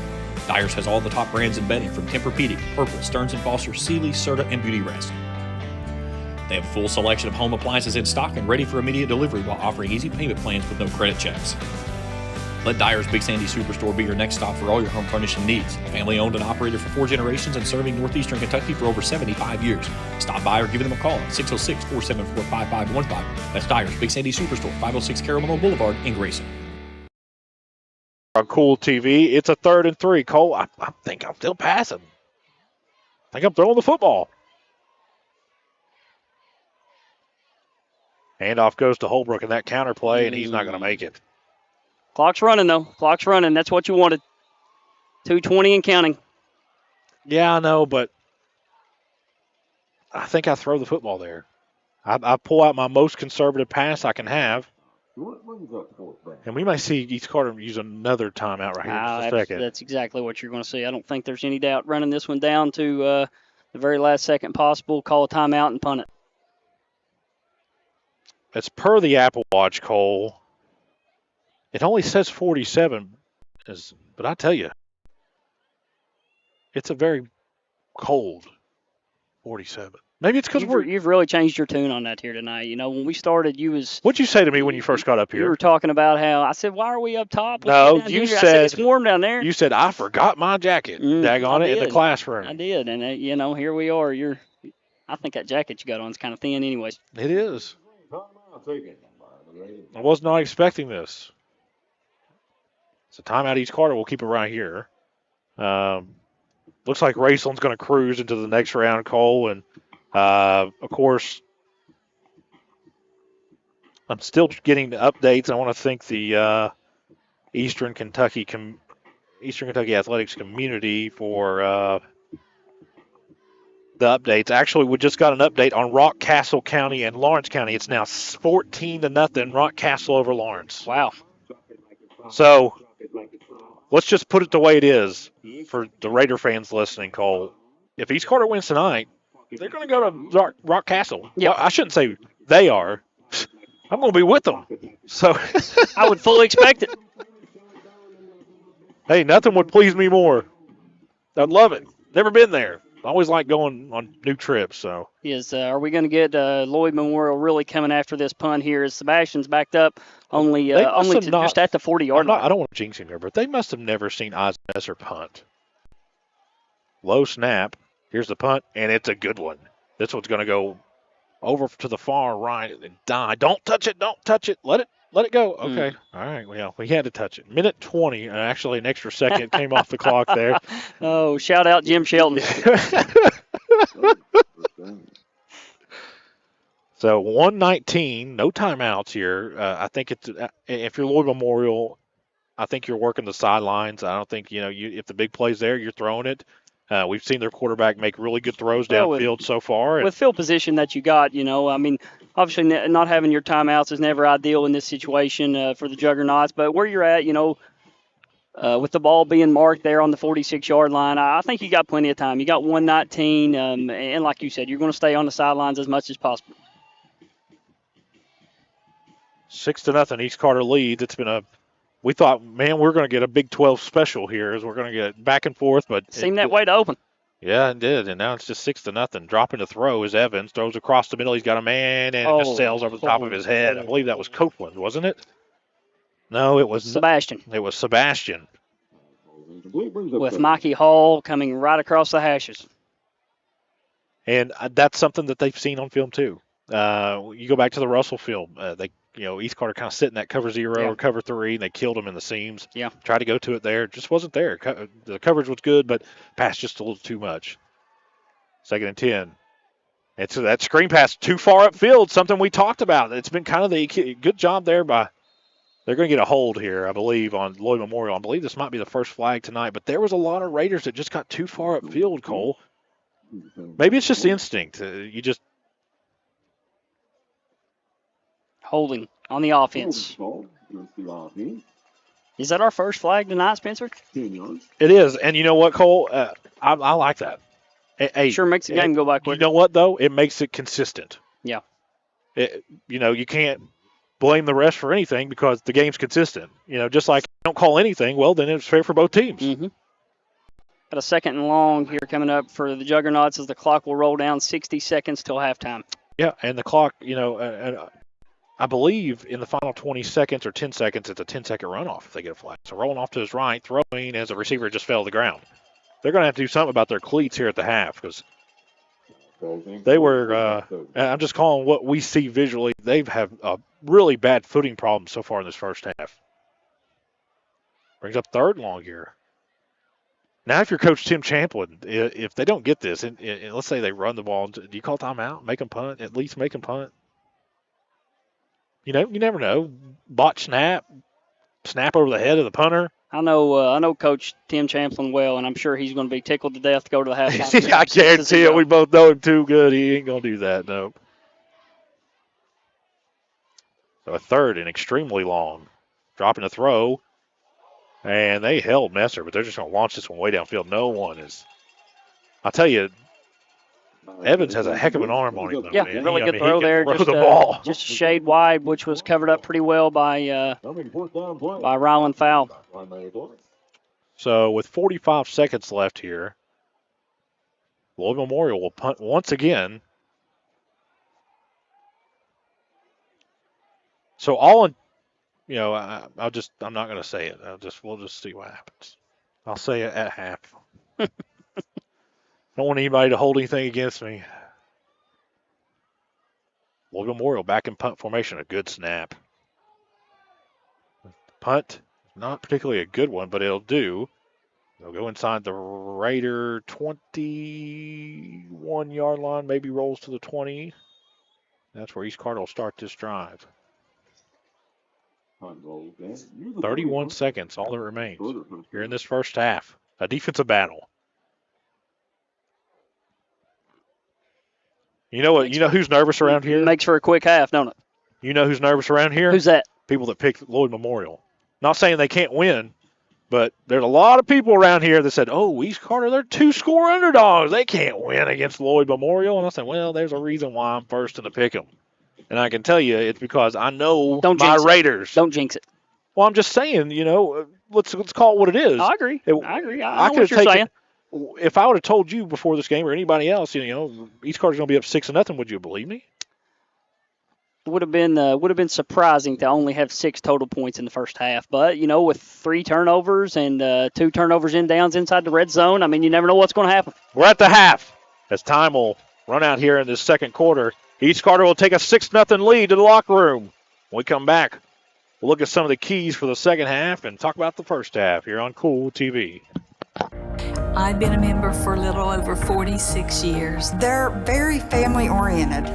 Speaker 1: Dyer's has all the top brands in bedding from Tempur-Pedic, Purple, Stearns & Foster, Sealy, Serta, and Beauty Rest. They have a full selection of home appliances in stock and ready for immediate delivery while offering easy payment plans with no credit checks. Let Dyer's Big Sandy Superstore be your next stop for all your home furnishing needs. Family owned and operated for 4 generations and serving northeastern Kentucky for over 75 years. Stop by or give them a call at 606-474-5515. That's Dyer's Big Sandy Superstore, 506 Caramel Boulevard in Grayson.
Speaker 2: On Kool TV, it's a 3rd and 3. Cole, I think I'm still passing. I think I'm throwing the football. Handoff goes to Holbrook in that counter play, and he's not going to make it.
Speaker 10: Clock's running, though. Clock's running. That's what you wanted. 2:20 and counting.
Speaker 2: Yeah, I know, but I think I throw the football there. I pull out my most conservative pass I can have. And we may see East Carter use another timeout right here in just a second.
Speaker 10: That's exactly what you're going to see. I don't think there's any doubt running this one down to the very last second possible. Call a timeout and punt it.
Speaker 2: It's per the Apple Watch, Cole. It only says 47, but I tell you, it's a very cold 47. Maybe it's because
Speaker 10: you've really changed your tune on that here tonight. When we started, you was.
Speaker 2: What'd you say to me when you first got up here?
Speaker 10: You were talking about how I said, "Why are we up top?"
Speaker 2: No, you said,
Speaker 10: I said it's warm down there.
Speaker 2: You said I forgot my jacket. Daggone it in the classroom.
Speaker 10: I did, and here we are. I think that jacket you got on is kind of thin, anyways.
Speaker 2: It is. I was not expecting this. So timeout East Carter. We'll keep it right here. Looks like Raceland's going to cruise into the next round, Cole. And, of course, I'm still getting the updates. I want to thank the Eastern Kentucky athletics community for the updates. Actually, we just got an update on Rockcastle County and Lawrence County. It's now 14-0, Rockcastle over Lawrence.
Speaker 10: Wow.
Speaker 2: So let's just put it the way it is for the Raider fans listening, Cole. If East Carter wins tonight, they're going to go to Rockcastle.
Speaker 10: Yeah.
Speaker 2: I shouldn't say they are. I'm going to be with them. So
Speaker 10: I would fully expect it.
Speaker 2: Hey, nothing would please me more. I'd love it. Never been there. I always like going on new trips. So
Speaker 10: Are we going to get Lloyd Memorial really coming after this punt here? As Sebastian's backed up just at the 40-yard line.
Speaker 2: I don't want to jinx him here, but they must have never seen Osnesser punt. Low snap. Here's the punt, and it's a good one. This one's going to go over to the far right and die. Don't touch it. Don't touch it. Let it go. Okay. All right. Well, we had to touch it. Minute 20. Actually, an extra second came off the clock there.
Speaker 10: Oh, shout out Jim Shelton.
Speaker 2: So 119, no timeouts here. I think it's if you're Lloyd Memorial, I think you're working the sidelines. I don't think if the big play's there, you're throwing it. We've seen their quarterback make really good throws downfield so far.
Speaker 10: With field position that you got, obviously not having your timeouts is never ideal in this situation for the Juggernauts. But where you're at, with the ball being marked there on the 46-yard line, I think you got plenty of time. You got 119, and like you said, you're going to stay on the sidelines as much as possible.
Speaker 2: 6-0, East Carter leads. We thought, man, we're going to get a Big 12 special here as we're going to get back and forth. But
Speaker 10: seemed that way to open.
Speaker 2: Yeah, it did. And now it's just 6-0. Dropping to throw is Evans. Throws across the middle. He's got a man, and it just sails over the top of his head. I believe that was Copeland, wasn't it? No, it was
Speaker 10: Sebastian.
Speaker 2: It was Sebastian.
Speaker 10: With Mikey Hall coming right across the hashes.
Speaker 2: And that's something that they've seen on film, too. You go back to the Russell film. East Carter kind of sitting that cover 0 or cover 3, and they killed him in the seams.
Speaker 10: Yeah.
Speaker 2: Tried to go to it there. Just wasn't there. The coverage was good, but pass just a little too much. 2nd and 10. And so that screen pass too far upfield, something we talked about. It's been kind of the good job there by – they're going to get a hold here, I believe, on Lloyd Memorial. I believe this might be the first flag tonight, but there was a lot of Raiders that just got too far upfield, Cole. Maybe it's just instinct. You just –
Speaker 10: holding on the offense. Is that our first flag tonight, Spencer?
Speaker 2: It is. And you know what, Cole? I like that.
Speaker 10: Sure makes the game go by quick.
Speaker 2: You know what, though? It makes it consistent.
Speaker 10: Yeah.
Speaker 2: You can't blame the rest for anything because the game's consistent. Just like don't call anything, well, then it's fair for both teams.
Speaker 10: Mm-hmm. Got a 2nd and long here coming up for the Juggernauts as the clock will roll down 60 seconds till halftime.
Speaker 2: Yeah, and the clock, I believe in the final 20 seconds or 10 seconds, it's a 10-second runoff if they get a flag. So rolling off to his right, throwing as a receiver just fell to the ground. They're going to have to do something about their cleats here at the half because they were, I'm just calling what we see visually, they've had a really bad footing problem so far in this first half. Brings up 3rd and long here. Now if you're Coach Tim Champlin, if they don't get this, and let's say they run the ball, do you call timeout, make them punt, at least make them punt? You never know. Botch snap over the head of the punter.
Speaker 10: I know Coach Tim Champlin well, and I'm sure he's going to be tickled to death to go to the halftime.
Speaker 2: I guarantee it. We both know him too good. He ain't going to do that, no. So a 3rd and extremely long. Dropping a throw. And they held Messer, but they're just going to launch this one way downfield. No one is. I'll tell you, Evans has a heck of an arm on him.
Speaker 10: Yeah, really good throw there. Just a shade wide, which was covered up pretty well by Ryland Fowl.
Speaker 2: So with 45 seconds left here, Lloyd Memorial will punt once again. So all in, I'm not going to say it. We'll just see what happens. I'll say it at half. Don't want anybody to hold anything against me. Lloyd Memorial back in punt formation. A good snap. Punt, not particularly a good one, but it'll do. They'll go inside the Raider 21-yard line, maybe rolls to the 20. That's where East Carter will start this drive. 31 seconds, all that remains here in this first half. A defensive battle. You know what? You know who's nervous around here?
Speaker 10: Makes for a quick half, don't it?
Speaker 2: You know who's nervous around here?
Speaker 10: Who's that?
Speaker 2: People that picked Lloyd Memorial. Not saying they can't win, but there's a lot of people around here that said, oh, East Carter, they're 2-score underdogs. They can't win against Lloyd Memorial. And I said, well, there's a reason why I'm first in the pick 'em. And I can tell you it's because I know my Raiders.
Speaker 10: Don't jinx it.
Speaker 2: Well, I'm just saying, let's call it what it is.
Speaker 10: I agree. I know
Speaker 2: could
Speaker 10: what you're
Speaker 2: have
Speaker 10: saying.
Speaker 2: If I would have told you before this game or anybody else, East Carter's going to be up 6-0, would you believe me?
Speaker 10: Would have been surprising to only have 6 total points in the first half, but with 3 turnovers and 2 turnovers in downs inside the red zone, I mean, you never know what's going to happen.
Speaker 2: We're at the half as time will run out here in this second quarter. East Carter will take a 6-0 lead to the locker room. When we come back, we'll look at some of the keys for the second half and talk about the first half here on Kool TV.
Speaker 16: I've been a member for a little over 46 years.
Speaker 17: They're very family oriented.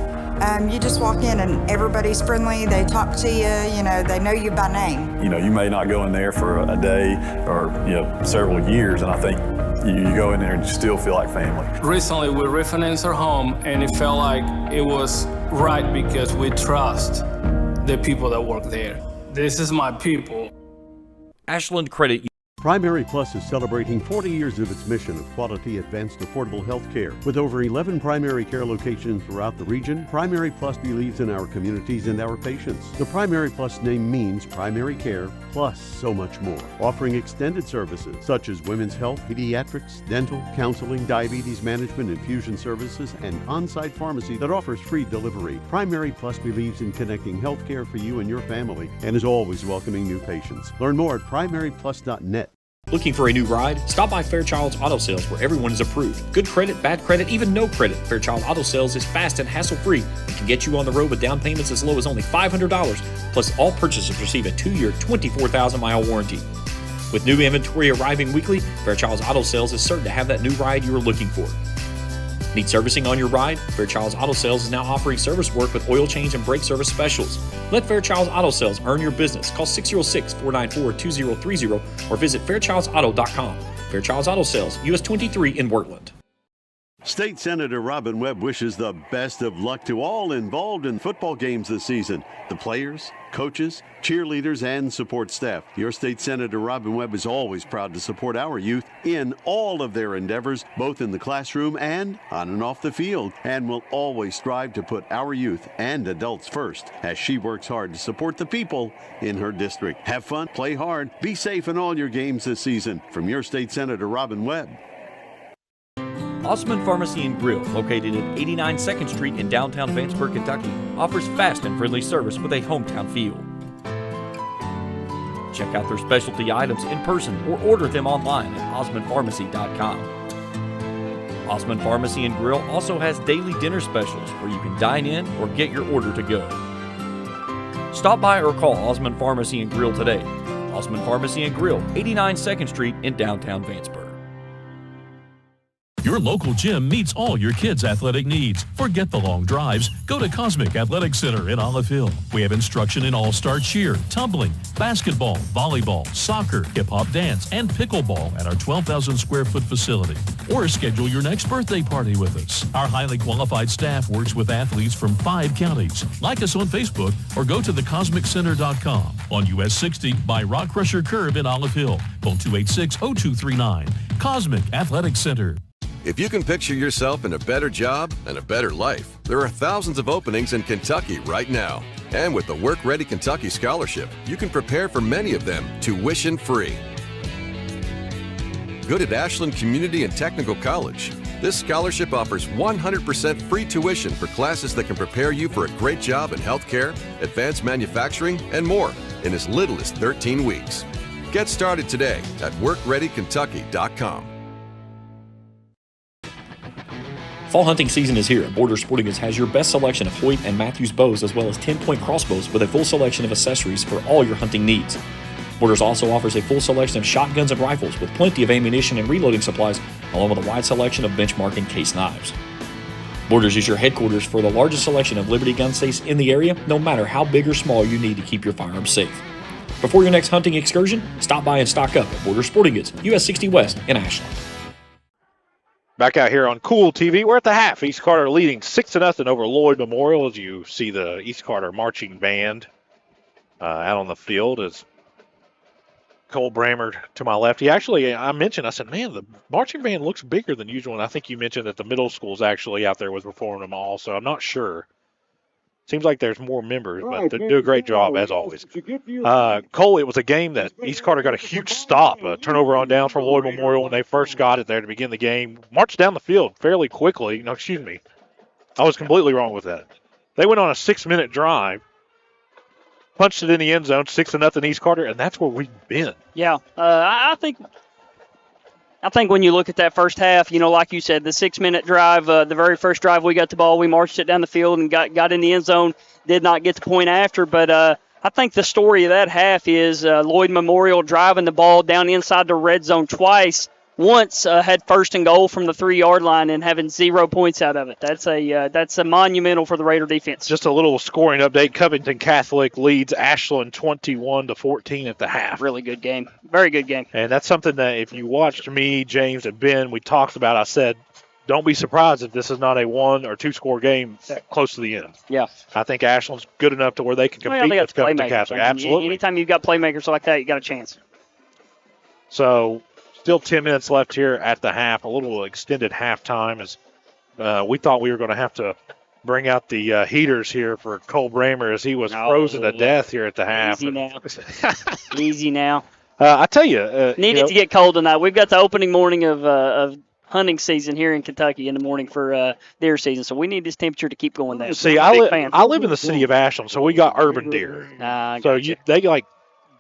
Speaker 17: You just walk in and everybody's friendly. They talk to you. They know you by name.
Speaker 18: You may not go in there for a day or several years, and I think you go in there and you still feel like family.
Speaker 19: Recently, we refinanced our home, and it felt like it was right because we trust the people that work there. This is my people.
Speaker 1: Ashland Credit.
Speaker 7: Primary Plus is celebrating 40 years of its mission of quality, advanced, affordable health care. With over 11 primary care locations throughout the region, Primary Plus believes in our communities and our patients. The Primary Plus name means primary care plus so much more. Offering extended services such as women's health, pediatrics, dental, counseling, diabetes management, infusion services, and on-site pharmacy that offers free delivery. Primary Plus believes in connecting health care for you and your family and is always welcoming new patients. Learn more at primaryplus.net.
Speaker 1: Looking for a new ride? Stop by Fairchild's Auto Sales where everyone is approved. Good credit, bad credit, even no credit. Fairchild Auto Sales is fast and hassle-free and can get you on the road with down payments as low as only $500. Plus, all purchasers receive a 2-year, 24,000-mile warranty. With new inventory arriving weekly, Fairchild's Auto Sales is certain to have that new ride you are looking for. Need servicing on your ride? Fairchild's Auto Sales is now offering service work with oil change and brake service specials. Let Fairchild's Auto Sales earn your business. Call 606-494-2030 or visit fairchildsauto.com. Fairchild's Auto Sales, US 23 in Wortland.
Speaker 7: State Senator Robin Webb wishes the best of luck to all involved in football games this season. The players, coaches, cheerleaders, and support staff. Your State Senator Robin Webb is always proud to support our youth in all of their endeavors, both in the classroom and on and off the field, and will always strive to put our youth and adults first as she works hard to support the people in her district. Have fun, play hard, be safe in all your games this season. From your State Senator Robin Webb.
Speaker 1: Osman Pharmacy and Grill, located at 89 2nd Street in downtown Vanceburg, Kentucky, offers fast and friendly service with a hometown feel. Check out their specialty items in person or order them online at osmanpharmacy.com. Osman Pharmacy and Grill also has daily dinner specials where you can dine in or get your order to go. Stop by or call Osman Pharmacy and Grill today. Osman Pharmacy and Grill, 89 2nd Street in downtown Vanceburg.
Speaker 21: Your local gym meets all your kids' athletic needs. Forget the long drives. Go to Cosmic Athletic Center in Olive Hill. We have instruction in all-star cheer, tumbling, basketball, volleyball, soccer, hip-hop dance, and pickleball at our 12,000 square foot facility. Or schedule your next birthday party with us. Our highly qualified staff works with athletes from 5 counties. Like us on Facebook or go to thecosmiccenter.com on US 60 by Rock Crusher Curve in Olive Hill. Phone 286-0239. Cosmic Athletic Center.
Speaker 9: If you can picture yourself in a better job and a better life, there are thousands of openings in Kentucky right now. And with the Work Ready Kentucky Scholarship, you can prepare for many of them tuition-free. Good at Ashland Community and Technical College. This scholarship offers 100% free tuition for classes that can prepare you for a great job in healthcare, advanced manufacturing, and more in as little as 13 weeks. Get started today at workreadykentucky.com.
Speaker 1: Fall hunting season is here, and Borders Sporting Goods has your best selection of Hoyt and Matthews bows as well as 10-point crossbows with a full selection of accessories for all your hunting needs. Borders also offers a full selection of shotguns and rifles with plenty of ammunition and reloading supplies, along with a wide selection of benchmark and case knives. Borders is your headquarters for the largest selection of Liberty gun safes in the area, no matter how big or small you need to keep your firearms safe. Before your next hunting excursion, stop by and stock up at Borders Sporting Goods, US 60 West in Ashland.
Speaker 2: Back out here on Kool TV, we're at the half. East Carter leading 6-0 over Lloyd Memorial as you see the East Carter marching band out on the field as Cole Brammer to my left. I said, man, the marching band looks bigger than usual, and I think you mentioned that the middle school's actually out there was performing them all, so I'm not sure Seems like there's more members, but they do a great job, as always. Cole, it was a game that East Carter got a huge stop, a turnover on downs from Lloyd Memorial when they first got it there to begin the game. Marched down the field fairly quickly. No, excuse me. I was completely wrong with that. They went on a 6-minute drive, punched it in the end zone, 6-0 East Carter, and that's where we've been.
Speaker 10: Yeah, I think when you look at that first half, like you said, the 6-minute drive, the very first drive we got the ball, we marched it down the field and got in the end zone, did not get the point after. But I think the story of that half is Lloyd Memorial driving the ball down inside the red zone twice. Once had 1st and goal from the 3-yard line and having 0 points out of it. That's a monumental for the Raider defense.
Speaker 2: Just a little scoring update. Covington Catholic leads Ashland 21-14 at the half.
Speaker 10: Really good game. Very good game.
Speaker 2: And that's something that if you watched me, James, and Ben, we talked about. I said, don't be surprised if this is not a 1 or 2 score game close to the end.
Speaker 10: Yeah.
Speaker 2: I think Ashland's good enough to where they can compete with Covington Catholic. Absolutely.
Speaker 10: Anytime you've got playmakers like that, you got a chance.
Speaker 2: So still 10 minutes left here at the half, a little extended halftime as we thought we were going to have to bring out the heaters here for Cole Bramer as he was frozen to death here at the half.
Speaker 10: Easy now. Easy now.
Speaker 2: I tell you.
Speaker 10: Needed to get cold tonight. We've got the opening morning of hunting season here in Kentucky in the morning for deer season, so we need this temperature to keep going there.
Speaker 2: See, I live in the city of Ashland, so we got urban deer. They'll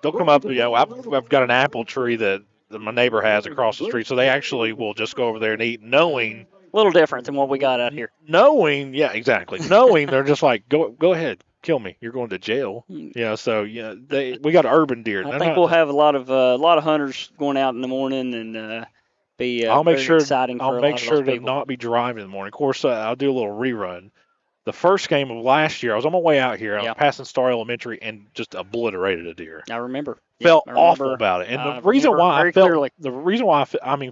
Speaker 2: come up. I've got an apple tree that my neighbor has across the street, so they actually will just go over there and eat, knowing
Speaker 10: a little different than what we got out here.
Speaker 2: Knowing they're just like, go ahead, kill me. You're going to jail. We got urban deer.
Speaker 10: I think we'll have a lot of hunters going out in the morning and be. I'll make sure.
Speaker 2: I'll make sure to not be driving in the morning. Of course, I'll do a little rerun. The first game of last year, I was on my way out here. I was passing Star Elementary and just obliterated a deer.
Speaker 10: I remember.
Speaker 2: Felt awful about it. And the reason why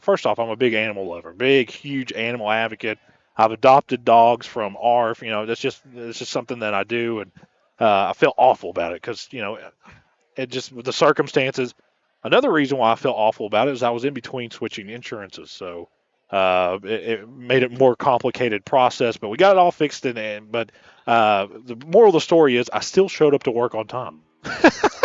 Speaker 2: first off, I'm a big animal lover, big, huge animal advocate. I've adopted dogs from ARF. That's just something that I do. And I felt awful about it because, it just with the circumstances. Another reason why I felt awful about it is I was in between switching insurances. So it made it a more complicated process, but we got it all fixed in the end. But the moral of the story is I still showed up to work on time.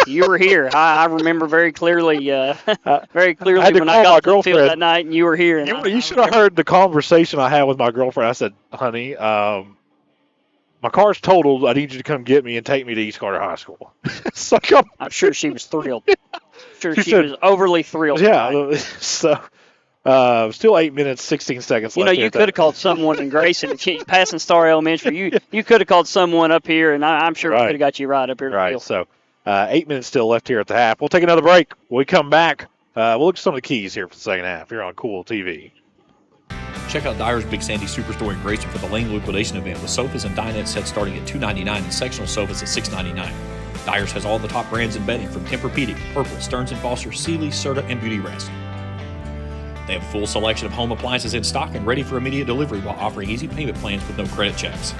Speaker 10: You were here. I remember very clearly when I got to the field that night, and you were here. And
Speaker 2: you should have heard the conversation I had with my girlfriend. I said, honey, my car's totaled. I need you to come get me and take me to East Carter High School.
Speaker 10: I'm sure she was thrilled. She was overly thrilled.
Speaker 2: Yeah. So still 8 minutes, 16 seconds left.
Speaker 10: You could have called someone in Grayson. Passing Star Elementary, you could have called someone up here, and I'm sure we could have got you right up here.
Speaker 2: Right. So 8 minutes still left here at the half. We'll take another break. When we come back, we'll look at some of the keys here for the second half here on Kool TV.
Speaker 1: Check out Dyer's Big Sandy Superstore in Grayson for the Lane liquidation event with sofas and dinette sets starting at $299 and sectional sofas at $699. Dyer's has all the top brands in bedding from Tempur-Pedic, Purple, Stearns & Foster, Sealy, Serta, and Beauty Rest. They have a full selection of home appliances in stock and ready for immediate delivery while offering easy payment plans with no credit checks.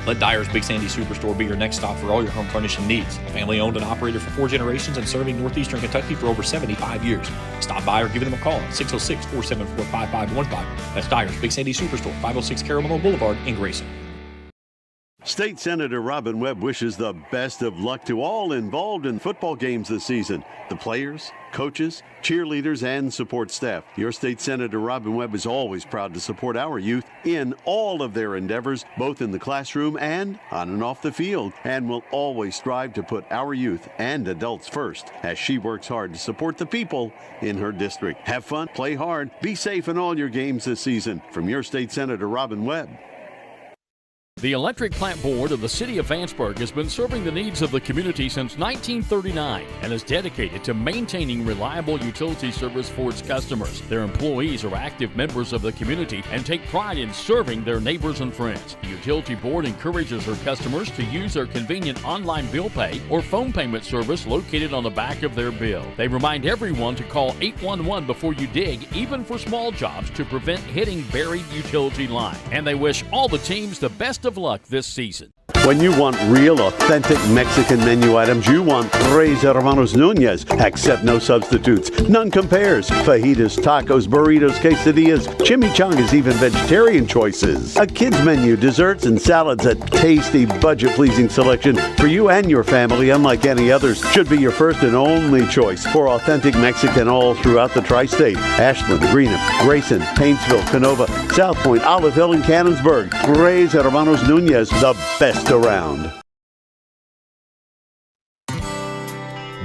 Speaker 1: Let Dyer's Big Sandy Superstore be your next stop for all your home furnishing needs. Family owned and operated for 4 generations and serving northeastern Kentucky for over 75 years. Stop by or give them a call at 606-474-5515. That's Dyer's Big Sandy Superstore, 506 Carroll Boulevard in Grayson.
Speaker 7: State Senator Robin Webb wishes the best of luck to all involved in football games this season. The players, coaches, cheerleaders, and support staff. Your State Senator Robin Webb is always proud to support our youth in all of their endeavors, both in the classroom and on and off the field, and will always strive to put our youth and adults first as she works hard to support the people in her district. Have fun, play hard, be safe in all your games this season. From your State Senator Robin Webb.
Speaker 13: The Electric Plant Board of the City of Vanceburg has been serving the needs of the community since 1939 and is dedicated to maintaining reliable utility service for its customers. Their employees are active members of the community and take pride in serving their neighbors and friends. The Utility Board encourages their customers to use their convenient online bill pay or phone payment service located on the back of their bill. They remind everyone to call 811 before you dig, even for small jobs, to prevent hitting buried utility line. And they wish all the teams the best of luck this season.
Speaker 7: When you want real, authentic Mexican menu items, you want Tres Hermanos Nunez. Accept no substitutes. None compares. Fajitas, tacos, burritos, quesadillas, chimichangas, even vegetarian choices. A kids menu, desserts and salads, a tasty, budget-pleasing selection for you and your family, unlike any others. Should be your first and only choice for authentic Mexican all throughout the tri-state. Ashland, Greenup, Grayson, Paintsville, Canova, South Point, Olive Hill, and Cannonsburg. Tres Hermanos Nunez, the best around.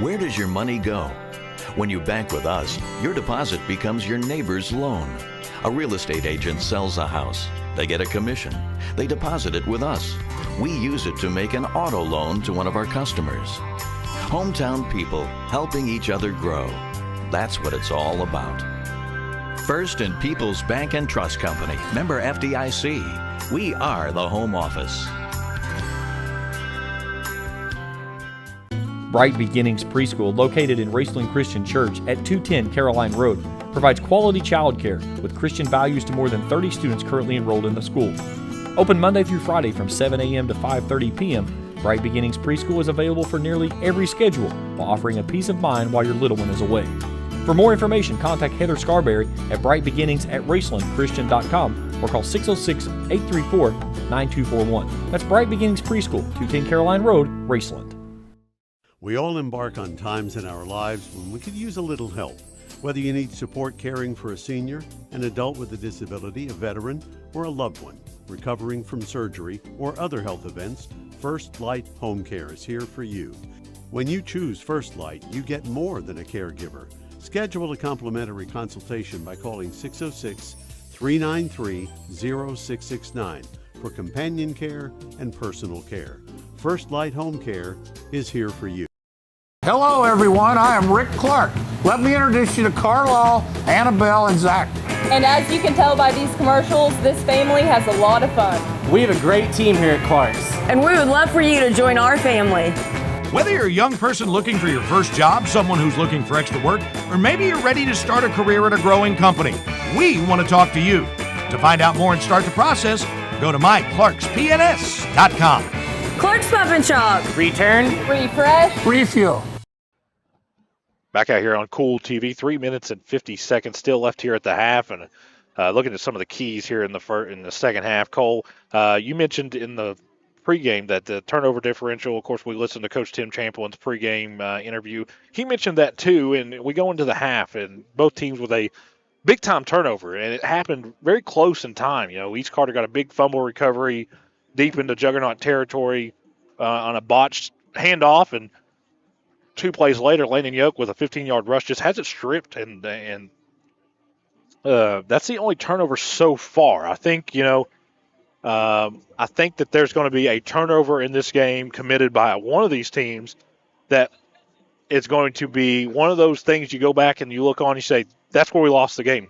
Speaker 14: Where does your money go? When you bank with us, your deposit becomes your neighbor's loan. A real estate agent sells a house. They get a commission. They deposit it with us. We use it to make an auto loan to one of our customers. Hometown people helping each other grow. That's what it's all about. First and People's Bank and Trust Company, member FDIC. We are the home office.
Speaker 1: Bright Beginnings Preschool, located in Raceland Christian Church at 210 Caroline Road, provides quality childcare with Christian values to more than 30 students currently enrolled in the school. Open Monday through Friday from 7 a.m. to 5:30 p.m., Bright Beginnings Preschool is available for nearly every schedule while offering a peace of mind while your little one is away. For more information, contact Heather Scarberry at brightbeginningsat-racelandchristian.com or call 606-834-9241. That's Bright Beginnings Preschool, 210 Caroline Road, Raceland.
Speaker 7: We all embark on times in our lives when we could use a little help. Whether you need support caring for a senior, an adult with a disability, a veteran, or a loved one recovering from surgery or other health events, First Light Home Care is here for you. When you choose First Light, you get more than a caregiver. Schedule a complimentary consultation by calling 606-393-0669 for companion care and personal care. First Light Home Care is here for you.
Speaker 4: Hello, everyone. I am Rick Clark. Let me introduce you to Carlisle, Annabelle, and Zach.
Speaker 3: And as you can tell by these commercials, this family has a lot of fun.
Speaker 5: We have a great team here at Clark's.
Speaker 3: And we would love for you to join our family.
Speaker 22: Whether you're a young person looking for your first job, someone who's looking for extra work, or maybe you're ready to start a career at a growing company, we want to talk to you. To find out more and start the process, go to myclarkspns.com.
Speaker 3: Clark's Pump and Shop.
Speaker 5: Return.
Speaker 3: Refresh.
Speaker 4: Refuel.
Speaker 2: Back out here on Kool TV, 3 minutes and 50 seconds still left here at the half, and looking at some of the keys here in the second half. Cole, you mentioned in the pregame that the turnover differential. Of course, we listened to Coach Tim Champlin's pregame interview. He mentioned that too, and we go into the half, and both teams with a big-time turnover, and it happened very close in time. You know, East Carter got a big fumble recovery deep into Juggernaut territory on a botched handoff, and 2 plays later, Landon Yoke with a 15-yard rush just has it stripped, and that's the only turnover so far. I think, I think that there's going to be a turnover in this game committed by one of these teams that it's going to be one of those things you go back and you look on and you say, that's where we lost the game.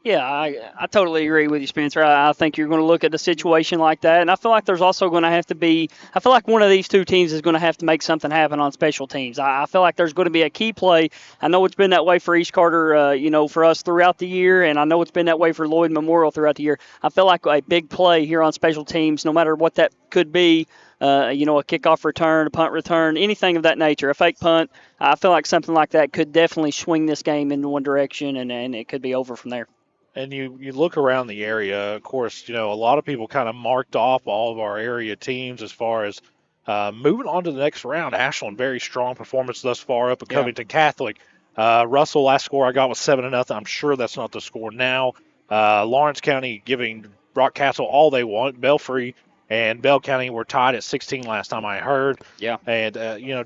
Speaker 10: Yeah, I totally agree with you, Spencer. I think you're going to look at a situation like that, and I feel like there's also going to have to be – I feel like one of these two teams is going to have to make something happen on special teams. I feel like there's going to be a key play. I know it's been that way for East Carter, for us throughout the year, and I know it's been that way for Lloyd Memorial throughout the year. I feel like a big play here on special teams, no matter what that could be, a kickoff return, a punt return, anything of that nature, a fake punt. I feel like something like that could definitely swing this game in one direction, and it could be over from there.
Speaker 2: And you look around the area, of course, a lot of people kind of marked off all of our area teams as far as moving on to the next round. Ashland, very strong performance thus far up at Covington Catholic. Russell, last score I got was 7-0. I'm sure that's not the score now. Lawrence County giving Rock Castle all they want. Belfry and Bell County were tied at 16 last time I heard.
Speaker 10: Yeah.
Speaker 2: And,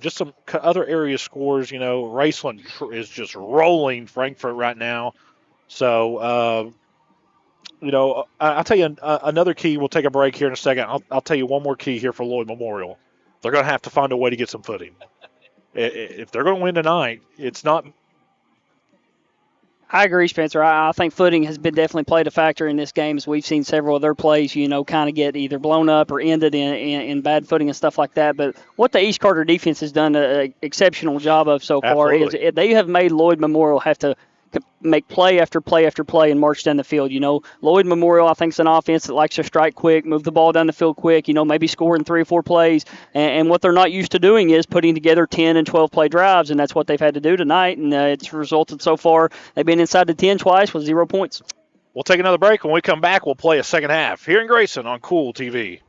Speaker 2: just some other area scores. Raceland is just rolling Frankfort right now. So, I'll tell you another key. We'll take a break here in a second. I'll tell you one more key here for Lloyd Memorial. They're going to have to find a way to get some footing. If they're going to win tonight, it's not.
Speaker 10: I agree, Spencer. I think footing has been definitely played a factor in this game, as we've seen several of their plays, kind of get either blown up or ended in bad footing and stuff like that. But what the East Carter defense has done an exceptional job of so far is they have made Lloyd Memorial have to make play after play after play and march down the field. Lloyd Memorial, I think, is an offense that likes to strike quick, move the ball down the field quick, maybe score in 3 or 4 plays. And what they're not used to doing is putting together 10 and 12 play drives, and that's what they've had to do tonight. And it's resulted so far. They've been inside the 10 twice with 0 points.
Speaker 2: We'll take another break. When we come back, we'll play a second half here in Grayson on Kool TV.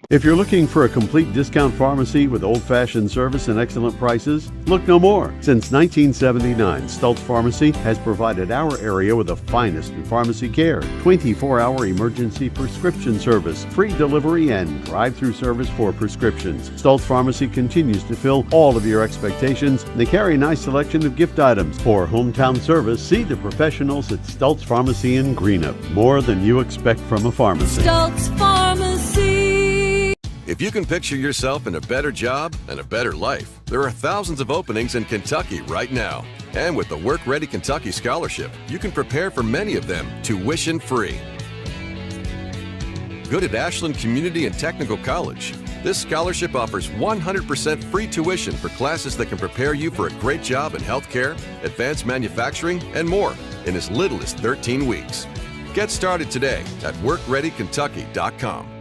Speaker 7: If you're looking for a complete discount pharmacy with old-fashioned service and excellent prices, look no more. Since 1979, Stultz Pharmacy has provided our area with the finest in pharmacy care, 24-hour emergency prescription service, free delivery, and drive-through service for prescriptions. Stultz Pharmacy continues to fill all of your expectations. They carry a nice selection of gift items. For hometown service, see the professionals at Stultz Pharmacy in Greenup. More than you expect from a pharmacy.
Speaker 8: Stultz Pharmacy.
Speaker 9: If you can picture yourself in a better job and a better life, there are thousands of openings in Kentucky right now. And with the Work Ready Kentucky Scholarship, you can prepare for many of them tuition-free. Good at Ashland Community and Technical College. This scholarship offers 100% free tuition for classes that can prepare you for a great job in healthcare, advanced manufacturing, and more in as little as 13 weeks. Get started today at workreadykentucky.com.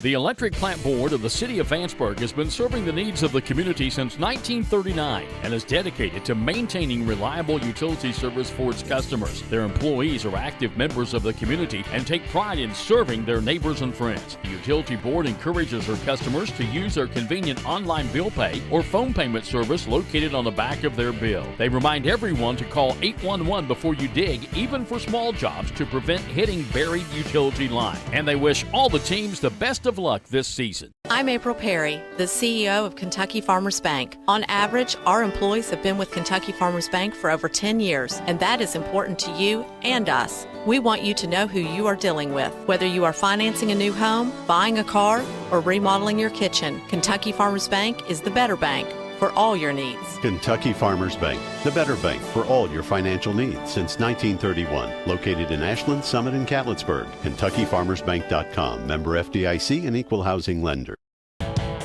Speaker 13: The Electric Plant Board of the City of Vanceburg has been serving the needs of the community since 1939 and is dedicated to maintaining reliable utility service for its customers. Their employees are active members of the community and take pride in serving their neighbors and friends. The Utility Board encourages their customers to use their convenient online bill pay or phone payment service located on the back of their bill. They remind everyone to call 811 before you dig, even for small jobs, to prevent hitting buried utility line. And they wish all the teams the best of luck this season.
Speaker 11: I'm April Perry, the CEO of Kentucky Farmers Bank. On average, our employees have been with Kentucky Farmers Bank for over 10 years, and that is important to you and us. We want you to know who you are dealing with. Whether you are financing a new home, buying a car, or remodeling your kitchen, Kentucky Farmers Bank is the better bank for all your needs.
Speaker 7: Kentucky Farmers Bank, the better bank for all your financial needs since 1931. Located in Ashland, Summit, and Catlettsburg. KentuckyFarmersBank.com. Member FDIC and equal housing lender.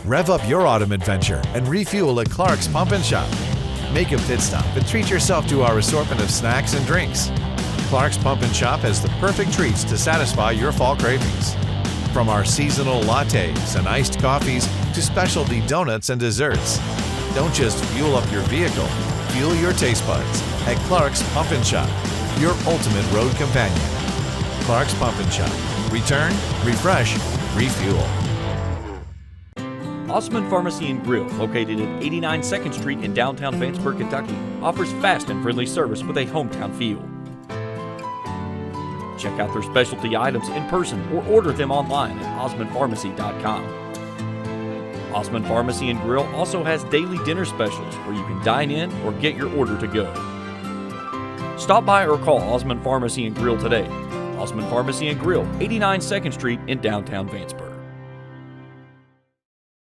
Speaker 23: Rev up your autumn adventure and refuel at Clark's Pump and Shop. Make a pit stop and treat yourself to our assortment of snacks and drinks. Clark's Pump and Shop has the perfect treats to satisfy your fall cravings. From our seasonal lattes and iced coffees to specialty donuts and desserts. Don't just fuel up your vehicle, fuel your taste buds at Clark's Pump and Shop, your ultimate road companion. Clark's Pump and Shop. Return, refresh, refuel.
Speaker 1: Osman Pharmacy and Grill, located at 89 2nd Street in downtown Vanceburg, Kentucky, offers fast and friendly service with a hometown feel. Check out their specialty items in person or order them online at osmanpharmacy.com. Osman Pharmacy and Grill also has daily dinner specials where you can dine in or get your order to go. Stop by or call Osman Pharmacy and Grill today. Osman Pharmacy and Grill, 89 2nd Street in downtown Vanceburg.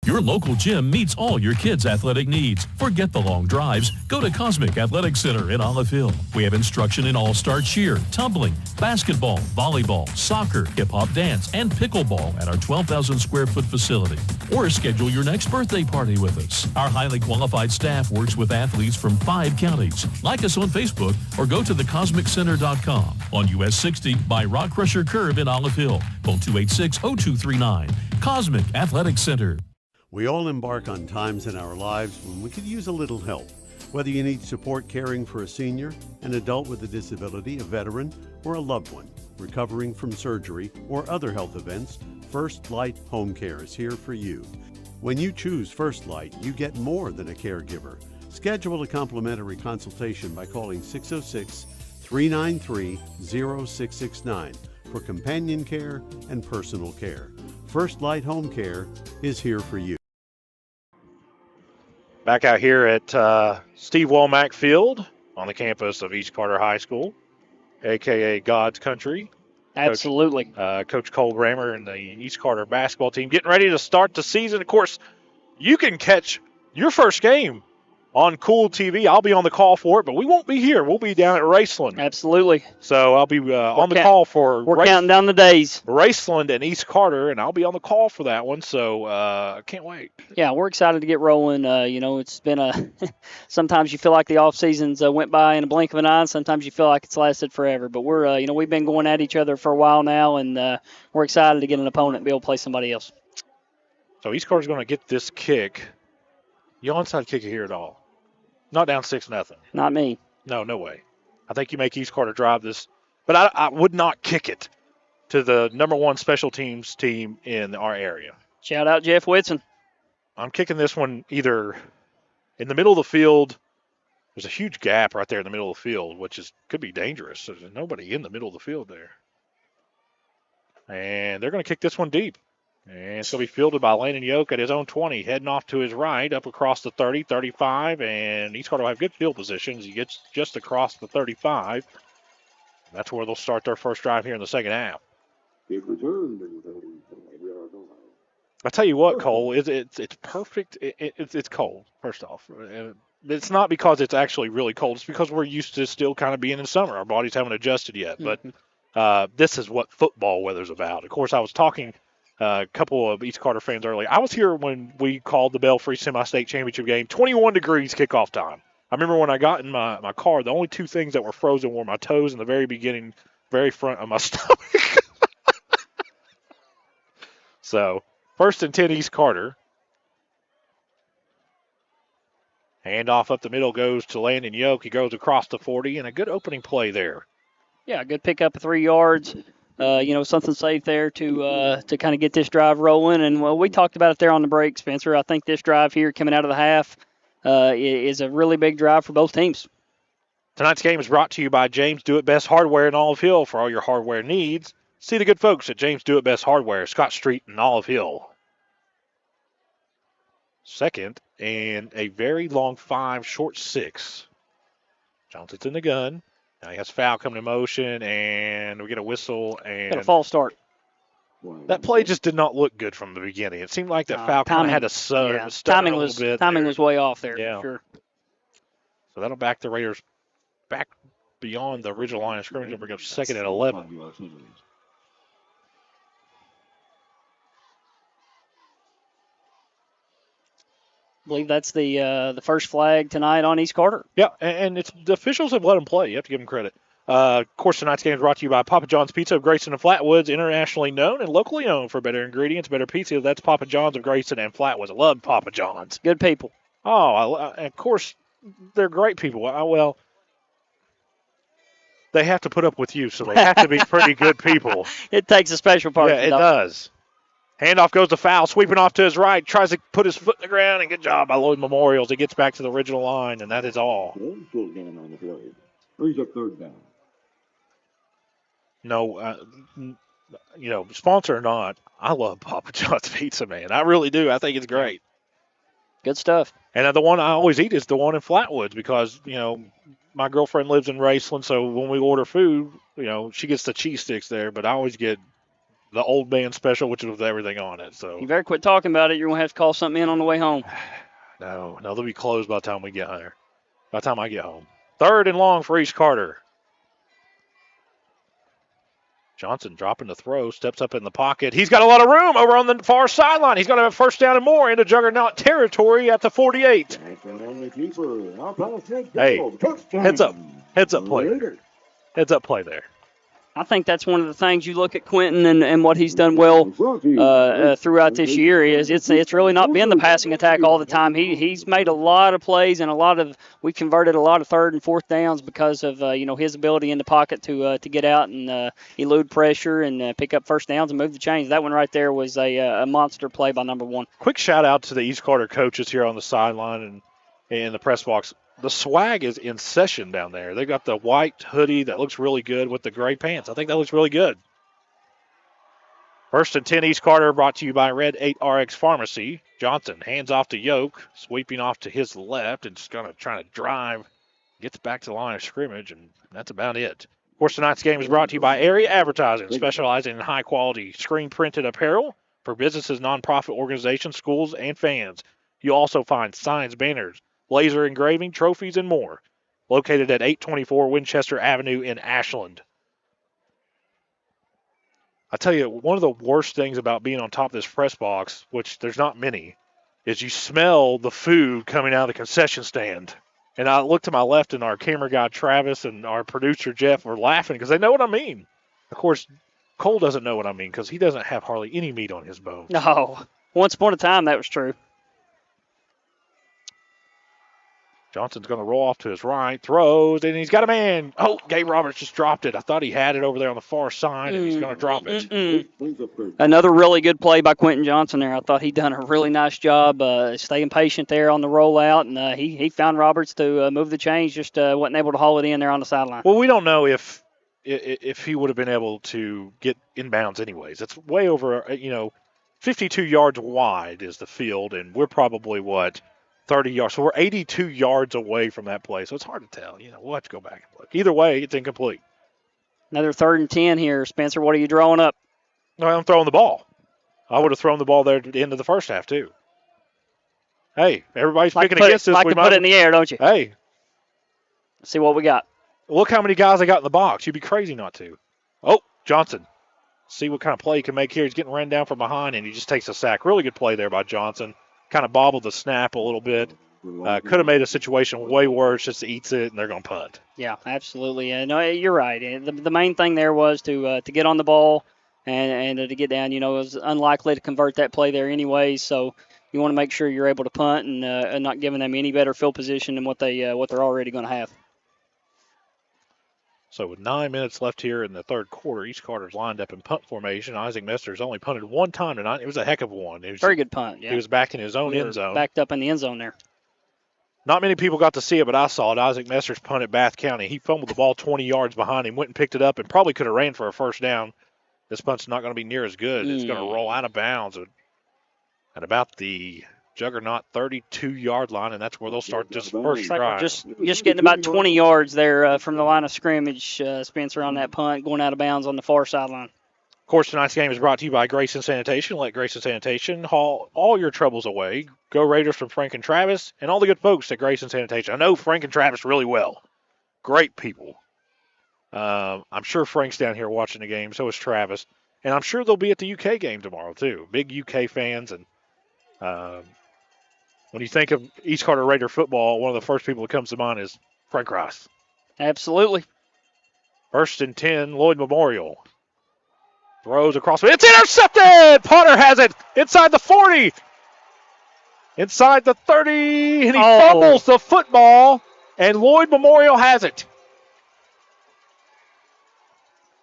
Speaker 21: Your local gym meets all your kids' athletic needs. Forget the long drives. Go to Cosmic Athletic Center in Olive Hill. We have instruction in all-star cheer, tumbling, basketball, volleyball, soccer, hip-hop dance, and pickleball at our 12,000 square foot facility. Or schedule your next birthday party with us. Our highly qualified staff works with athletes from 5 counties. Like us on Facebook or go to thecosmiccenter.com on US 60 by Rock Crusher Curve in Olive Hill. Phone 286-0239. Cosmic Athletic Center.
Speaker 7: We all embark on times in our lives when we could use a little help. Whether you need support caring for a senior, an adult with a disability, a veteran, or a loved one recovering from surgery or other health events, First Light Home Care is here for you. When you choose First Light, you get more than a caregiver. Schedule a complimentary consultation by calling 606-393-0669 for companion care and personal care. First Light Home Care is here for you.
Speaker 2: Back out here at Steve Womack Field on the campus of East Carter High School, a.k.a. God's Country.
Speaker 10: Absolutely.
Speaker 2: Coach Cole Grammer and the East Carter basketball team getting ready to start the season. Of course, you can catch your first game on Kool TV. I'll be on the call for it, but we won't be here. We'll be down at Raceland.
Speaker 10: Absolutely.
Speaker 2: So I'll be on the call for
Speaker 10: We're counting down the days.
Speaker 2: Raceland and East Carter, and I'll be on the call for that one. So I can't wait.
Speaker 10: Yeah, we're excited to get rolling. It's been sometimes you feel like the off seasons went by in a blink of an eye, and sometimes you feel like it's lasted forever. But we're, we've been going at each other for a while now, and we're excited to get an opponent and be able to play somebody else.
Speaker 2: So East Carter's going to get this kick. You onside kick it here at all? Not down 6-0.
Speaker 10: Not me.
Speaker 2: No way. I think you make East Carter drive this, but I would not kick it to the number one special teams team in our area.
Speaker 10: Shout out Jeff Whitson.
Speaker 2: I'm kicking this one either in the middle of the field. There's a huge gap right there in the middle of the field, which could be dangerous. There's nobody in the middle of the field there. And they're going to kick this one deep. And it's going to be fielded by Landon Yoke at his own 20, heading off to his right, up across the 30, 35, and East Carter will have good field positions. He gets just across the 35. That's where they'll start their first drive here in the second half. I tell you what, Cole, it's perfect. It's cold, first off. It's not because it's actually really cold. It's because we're used to still kind of being in summer. Our bodies haven't adjusted yet. But this is what football weather's about. Of course, I was talking a couple of East Carter fans earlier. I was here when we called the Belfry Semi-State Championship game. 21 degrees kickoff time. I remember when I got in my car, the only two things that were frozen were my toes in the very beginning, very front of my stomach. So, 1st and 10 East Carter. Handoff up the middle goes to Landon Yoke. He goes across the 40, and a good opening play there.
Speaker 10: Yeah, good pickup of 3 yards. Something safe there to kind of get this drive rolling. And, we talked about it there on the break, Spencer. I think this drive here coming out of the half is a really big drive for both teams.
Speaker 2: Tonight's game is brought to you by James Do It Best Hardware in Olive Hill. For all your hardware needs, see the good folks at James Do It Best Hardware, Scott Street in Olive Hill. Second and a very long 5, short 6. Johnson's in the gun. Now he has foul coming in motion, and we get a whistle. And
Speaker 10: got a false start.
Speaker 2: That play just did not look good from the beginning. It seemed like that foul kind of had a stutter a little bit.
Speaker 10: Timing was way off there,
Speaker 2: yeah.
Speaker 10: For sure.
Speaker 2: So that'll back the Raiders back beyond the original line of scrimmage and bring up 2nd and 11.
Speaker 10: I believe that's the first flag tonight on East Carter.
Speaker 2: Yeah, and it's the officials have let them play. You have to give them credit. Of course, tonight's game is brought to you by Papa John's Pizza of Grayson and Flatwoods, internationally known and locally owned for better ingredients, better pizza. That's Papa John's of Grayson and Flatwoods. I love Papa John's.
Speaker 10: Good people.
Speaker 2: Oh, and of course, they're great people. Well, they have to put up with you, so they have to be pretty good people.
Speaker 10: It takes a special part.
Speaker 2: Yeah, it does. Handoff goes to foul, sweeping off to his right, tries to put his foot in the ground, and good job by Lloyd Memorial as he gets back to the original line, and that is all. No, sponsor or not, I love Papa John's Pizza, man. I really do. I think it's great.
Speaker 10: Good stuff.
Speaker 2: And the one I always eat is the one in Flatwoods because, my girlfriend lives in Raceland, so when we order food, she gets the cheese sticks there, but I always get the old man special, which is with everything on it. So
Speaker 10: you better quit talking about it. You're going to have to call something in on the way home.
Speaker 2: No, they'll be closed by the time we get there. By the time I get home. 3rd and long for East Carter. Johnson dropping the throw, steps up in the pocket. He's got a lot of room over on the far sideline. He's going to have 1st down and more into juggernaut territory at the 48. Hey, heads up play. Heads up play there.
Speaker 10: I think that's one of the things you look at Quentin and what he's done well throughout this year is it's really not been the passing attack all the time. He's made a lot of plays and we've converted a lot of 3rd and 4th downs because of his ability in the pocket to get out and elude pressure and pick up 1st downs and move the chains. That one right there was a monster play by number 1.
Speaker 2: Quick shout out to the East Carter coaches here on the sideline and in the press box. The swag is in session down there. They got the white hoodie that looks really good with the gray pants. I think that looks really good. 1st and 10 East Carter brought to you by Red 8 RX Pharmacy. Johnson hands off to Yoke, sweeping off to his left and just going to try to drive. Gets back to the line of scrimmage, and that's about it. Of course, tonight's game is brought to you by Area Advertising, specializing in high-quality screen-printed apparel for businesses, nonprofit organizations, schools, and fans. You'll also find signs, banners, laser engraving, trophies, and more. Located at 824 Winchester Avenue in Ashland. I tell you, one of the worst things about being on top of this press box, which there's not many, is you smell the food coming out of the concession stand. And I looked to my left, and our camera guy Travis and our producer Jeff were laughing because they know what I mean. Of course, Cole doesn't know what I mean because he doesn't have hardly any meat on his bone.
Speaker 10: No. Once upon a time, that was true.
Speaker 2: Johnson's going to roll off to his right, throws, and he's got a man. Oh, Gabe Roberts just dropped it. I thought he had it over there on the far side, and he's going to drop it.
Speaker 10: Another really good play by Quentin Johnson there. I thought he'd done a really nice job staying patient there on the rollout, and he found Roberts to move the chains, just wasn't able to haul it in there on the sideline.
Speaker 2: Well, we don't know if he would have been able to get inbounds anyways. It's way over, 52 yards wide is the field, and we're probably, 30 yards. So we're 82 yards away from that play. So it's hard to tell. We'll have to go back and look. Either way, it's incomplete.
Speaker 10: Another 3rd and 10 here. Spencer, what are you drawing up?
Speaker 2: No, I'm throwing the ball. I would have thrown the ball there at the end of the first half, too. Hey, everybody's picking against us.
Speaker 10: Like to put it in the air, don't you?
Speaker 2: Hey.
Speaker 10: Let's see what we got.
Speaker 2: Look how many guys I got in the box. You'd be crazy not to. Oh, Johnson. See what kind of play he can make here. He's getting ran down from behind, and he just takes a sack. Really good play there by Johnson. Kind of bobbled the snap a little bit. Could have made a situation way worse. Just eats it, and they're going to punt.
Speaker 10: Yeah, absolutely. No, you're right. The main thing there was to get on the ball and to get down. It was unlikely to convert that play there anyway, so you want to make sure you're able to punt and not giving them any better field position than what they're already going to have.
Speaker 2: So with 9 minutes left here in the third quarter, East Carter's lined up in punt formation. Isaac Mester's only punted one time tonight. It was a heck of one.
Speaker 10: Very good punt, yeah.
Speaker 2: He was back in his own end zone.
Speaker 10: Backed up in the end zone there.
Speaker 2: Not many people got to see it, but I saw it. Isaac Mester's punt at Bath County. He fumbled the ball 20 yards behind him, went and picked it up, and probably could have ran for a first down. This punt's not going to be near as good. It's going to roll out of bounds at about the juggernaut 32-yard line, and that's where they'll start this first drive.
Speaker 10: Just getting about 20 yards there from the line of scrimmage, Spencer, on that punt, going out of bounds on the far sideline.
Speaker 2: Of course, tonight's game is brought to you by Grayson Sanitation. Let Grayson Sanitation haul all your troubles away. Go Raiders from Frank and Travis and all the good folks at Grayson Sanitation. I know Frank and Travis really well. Great people. I'm sure Frank's down here watching the game, so is Travis. And I'm sure they'll be at the UK game tomorrow, too. Big UK fans. And when you think of East Carter Raider football, one of the first people that comes to mind is Frank Rice.
Speaker 10: Absolutely.
Speaker 2: 1st and 10, Lloyd Memorial. Throws across. It's intercepted! Potter has it inside the 40. Inside the 30. And he fumbles the football. And Lloyd Memorial has it.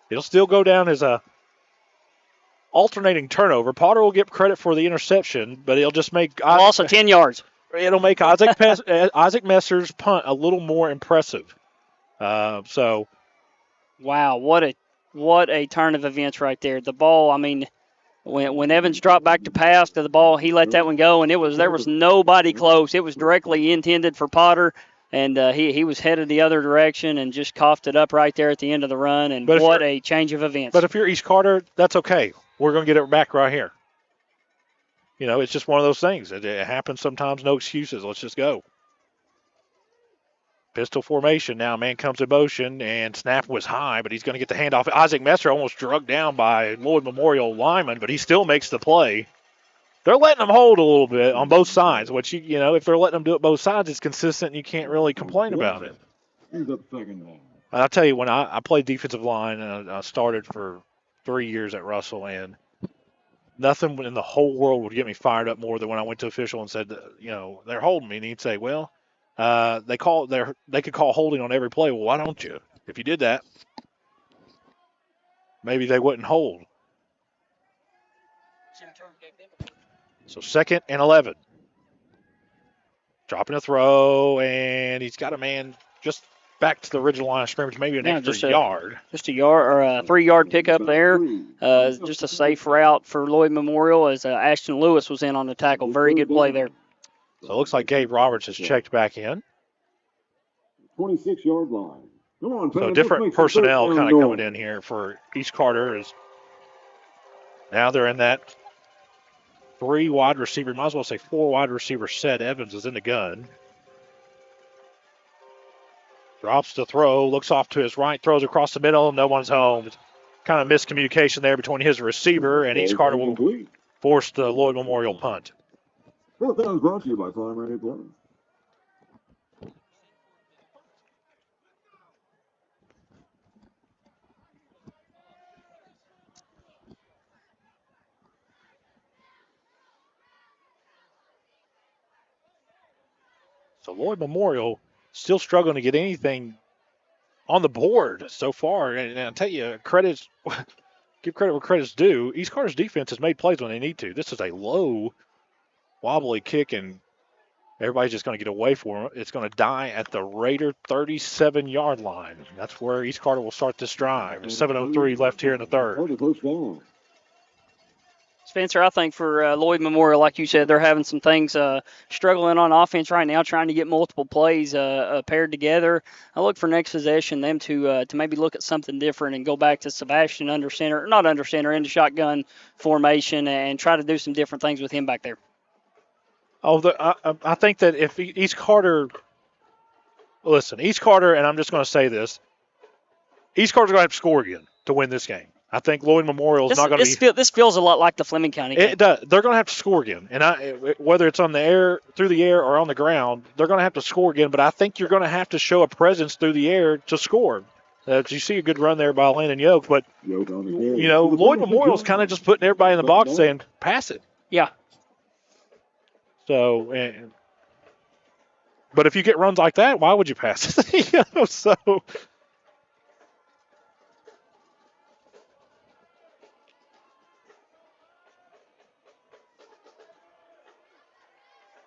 Speaker 2: It'll still go down as a alternating turnover. Potter will get credit for the interception, but it'll just make
Speaker 10: loss of 10 yards.
Speaker 2: It'll make Isaac Messer's punt a little more impressive. So,
Speaker 10: wow, what a turn of events right there. The ball, I mean, when Evans dropped back to pass to the ball, he let that one go, and there was nobody close. It was directly intended for Potter, and he was headed the other direction and just coughed it up right there at the end of the run. And what a change of events.
Speaker 2: But if you're East Carter, that's okay. We're going to get it back right here. It's just one of those things. It happens sometimes. No excuses. Let's just go. Pistol formation now. Man comes in motion, and snap was high, but he's going to get the handoff. Isaac Messer almost drugged down by Lloyd Memorial lineman, but he still makes the play. They're letting them hold a little bit on both sides, which, if they're letting them do it both sides, it's consistent and you can't really complain about it. I'll tell you, when I played defensive line, and I started for 3 years at Russell, and nothing in the whole world would get me fired up more than when I went to official and said, they're holding me. And he'd say, well, they could call holding on every play. Well, why don't you? If you did that, maybe they wouldn't hold. So 2nd and 11. Dropping a throw, and he's got a man just back to the original line of scrimmage, maybe an extra yard.
Speaker 10: Just a yard or a 3-yard pickup there. Just a safe route for Lloyd Memorial as Ashton Lewis was in on the tackle. Very good play there.
Speaker 2: So it looks like Gabe Roberts has checked back in.
Speaker 12: 26-yard line. Come on,
Speaker 2: so different personnel kind of coming in here for East Carter. Now they're in that 3 wide receiver, might as well say 4 wide receiver set. Evans is in the gun. Drops the throw, looks off to his right, throws across the middle. No one's home. Kind of miscommunication there between his receiver, and East Carter will force the Lloyd Memorial punt.
Speaker 12: Well, that was brought to you by Farm Ready Plumbing.
Speaker 2: So Lloyd Memorial still struggling to get anything on the board so far. And I tell you, give credit where credit's due. East Carter's defense has made plays when they need to. This is a low, wobbly kick, and everybody's just going to get away from it. It's going to die at the Raider 37-yard line. That's where East Carter will start this drive. 7:03 left here in the third.
Speaker 10: Spencer, I think for Lloyd Memorial, like you said, they're having some things struggling on offense right now, trying to get multiple plays paired together. I look for next possession them to maybe look at something different and go back to Sebastian into shotgun formation and try to do some different things with him back there.
Speaker 2: I think that if East Carter, and I'm just going to say this, East Carter's going to have to score again to win this game. I think Lloyd Memorial is not going to be.
Speaker 10: This feels a lot like the Fleming County game.
Speaker 2: It does. They're going to have to score again, and whether it's on the air, through the air, or on the ground, they're going to have to score again. But I think you're going to have to show a presence through the air to score. You see a good run there by Landon Yoke, but Lloyd Memorial's kind of just putting everybody in the box saying, "Pass it."
Speaker 10: Yeah.
Speaker 2: So, but if you get runs like that, why would you pass it? So.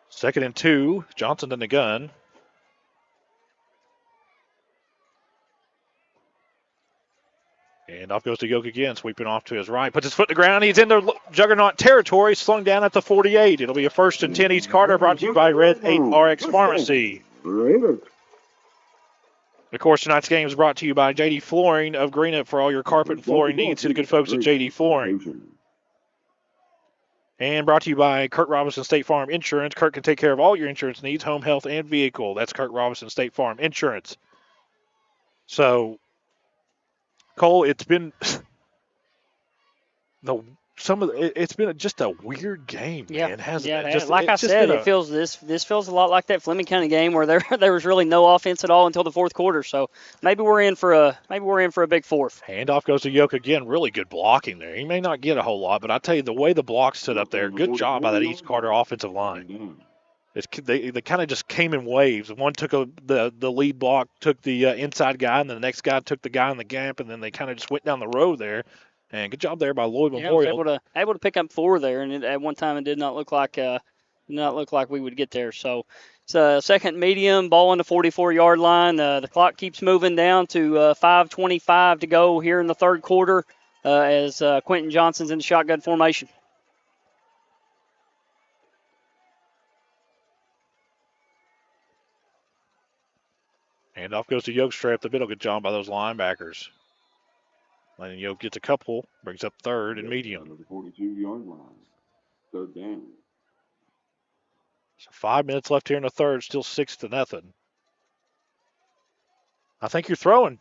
Speaker 2: Second and 2, Johnson in the gun. And off goes to Yoke again, sweeping off to his right. Puts his foot in the ground. He's in the juggernaut territory, slung down at the 48. It'll be a 1st and 10 East Carter, brought to you by Red 8 RX Pharmacy. Of course, tonight's game is brought to you by JD Flooring of Greenup for all your carpet and flooring needs. See the good folks at JD Flooring. And brought to you by Kirk Robinson State Farm Insurance. Kirk can take care of all your insurance needs, home, health, and vehicle. That's Kirk Robinson State Farm Insurance. So, Cole, it's been it's been just a weird game, man.
Speaker 10: This feels a lot like that Fleming County game where there was really no offense at all until the fourth quarter. So maybe we're in for a big fourth.
Speaker 2: Handoff goes to Yoke again. Really good blocking there. He may not get a whole lot, but I tell you, the way the blocks stood up there, good job by that East Carter offensive line. They kind of just came in waves. One took the lead block, took the inside guy, and then the next guy took the guy in the gap, and then they kind of just went down the road there. And good job there by Lloyd Memorial.
Speaker 10: Able to pick up 4 there, and at one time it did not look like we would get there. So it's a second medium, ball on the 44-yard line. The clock keeps moving down to 5:25 to go here in the third quarter as Quentin Johnson's in the shotgun formation.
Speaker 2: Handoff goes to Yoke straight up the middle. Good job by those linebackers. Landon Yoke gets a couple, brings up 3rd and medium.
Speaker 12: The 42-yard line. 3rd down.
Speaker 2: So 5 minutes left here in the third, still 6-0. I think you're throwing.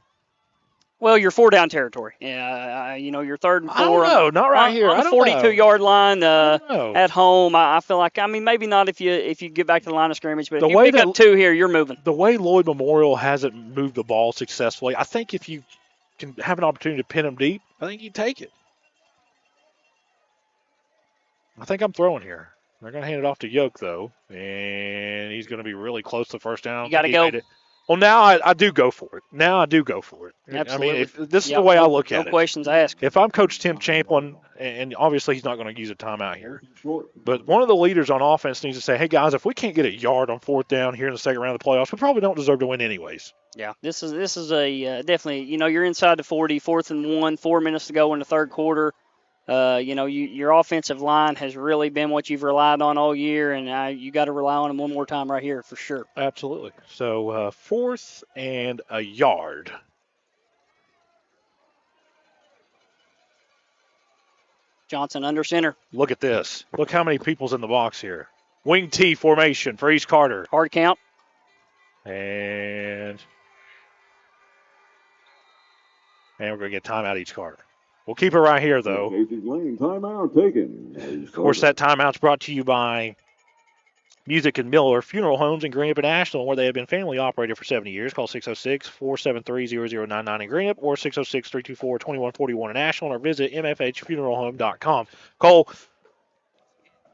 Speaker 10: Well, you're 4 down territory. Yeah, you're 3rd and 4.
Speaker 2: I don't know, not right here.
Speaker 10: On the 42-yard line at home. I feel like, maybe not if you get back to the line of scrimmage, but if you pick up 2 here, you're moving.
Speaker 2: The way Lloyd Memorial hasn't moved the ball successfully, I think if you can have an opportunity to pin them deep, I think you take it. I think I'm throwing here. They're going to hand it off to Yoke, though, and he's going to be really close to first down.
Speaker 10: You got to go.
Speaker 2: Well, now I do go for it.
Speaker 10: Absolutely.
Speaker 2: I mean, this is the way I look at it.
Speaker 10: No questions asked.
Speaker 2: If I'm Coach Tim Champlin, and obviously he's not going to use a timeout here, but one of the leaders on offense needs to say, hey, guys, if we can't get a yard on 4th down here in the second round of the playoffs, we probably don't deserve to win anyways.
Speaker 10: Yeah, this is a definitely, you're inside the 40, 4th and 1, 4 minutes to go in the third quarter. Your offensive line has really been what you've relied on all year, and you got to rely on them one more time right here for sure.
Speaker 2: Absolutely. So 4th and a yard.
Speaker 10: Johnson under center.
Speaker 2: Look at this. Look how many people's in the box here. Wing T formation for East Carter.
Speaker 10: Hard count.
Speaker 2: And And we're going to get timeout each quarter. We'll keep it right here, though.
Speaker 12: Casey's Lane timeout taken.
Speaker 2: Of course, that timeout's brought to you by Music and Miller Funeral Homes in Greenup and Ashland, where they have been family operated for 70 years. Call 606-473-0099 in Greenup or 606-324-2141 in Ashland, or visit mfhfuneralhome.com. Cole,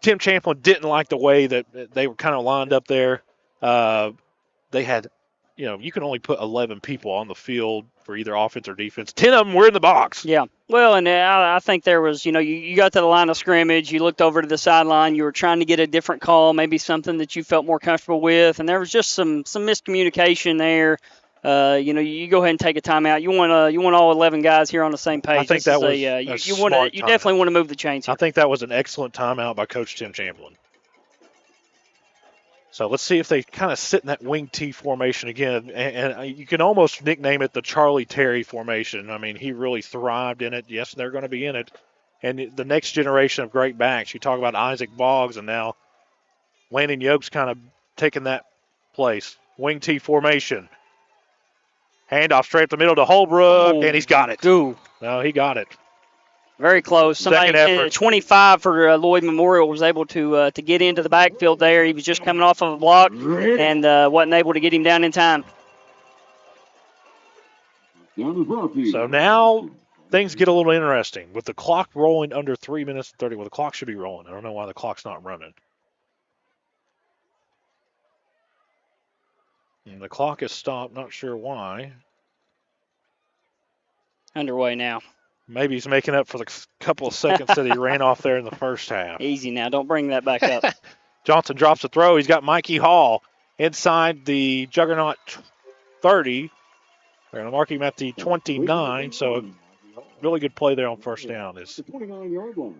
Speaker 2: Tim Champlin didn't like the way that they were kind of lined up there. They had, you can only put 11 people on the field for either offense or defense. 10 of them were in the box.
Speaker 10: Yeah. Well, and I think there was, you got to the line of scrimmage, you looked over to the sideline, you were trying to get a different call, maybe something that you felt more comfortable with, and there was just some miscommunication there. You go ahead and take a timeout. You want all 11 guys here on the same page.
Speaker 2: I think that was
Speaker 10: you definitely want to move the chains here.
Speaker 2: I think that was an excellent timeout by Coach Tim Champlin. So let's see if they kind of sit in that wing T formation again. And you can almost nickname it the Charlie Terry formation. I mean, he really thrived in it. Yes, they're going to be in it. And the next generation of great backs, you talk about Isaac Boggs, and now Landon Yoke's kind of taking that place. Wing T formation. Handoff straight up the middle to Holbrook, and he's got it.
Speaker 10: Ooh.
Speaker 2: No, he got it.
Speaker 10: Very close.
Speaker 2: Second effort.
Speaker 10: 25 for Lloyd Memorial was able to get into the backfield there. He was just coming off of a block and wasn't able to get him down in time.
Speaker 2: So now things get a little interesting. With the clock rolling under 3 minutes and 30. Well, the clock should be rolling. I don't know why the clock's not running. And the clock is stopped. Not sure why.
Speaker 10: Underway now.
Speaker 2: Maybe he's making up for the couple of seconds that he ran off there in the first half.
Speaker 10: Easy now. Don't bring that back up.
Speaker 2: Johnson drops the throw. He's got Mikey Hall inside the Juggernaut 30. They're going to mark him at the 29. So a really good play there on first down.
Speaker 12: The 29-yard line.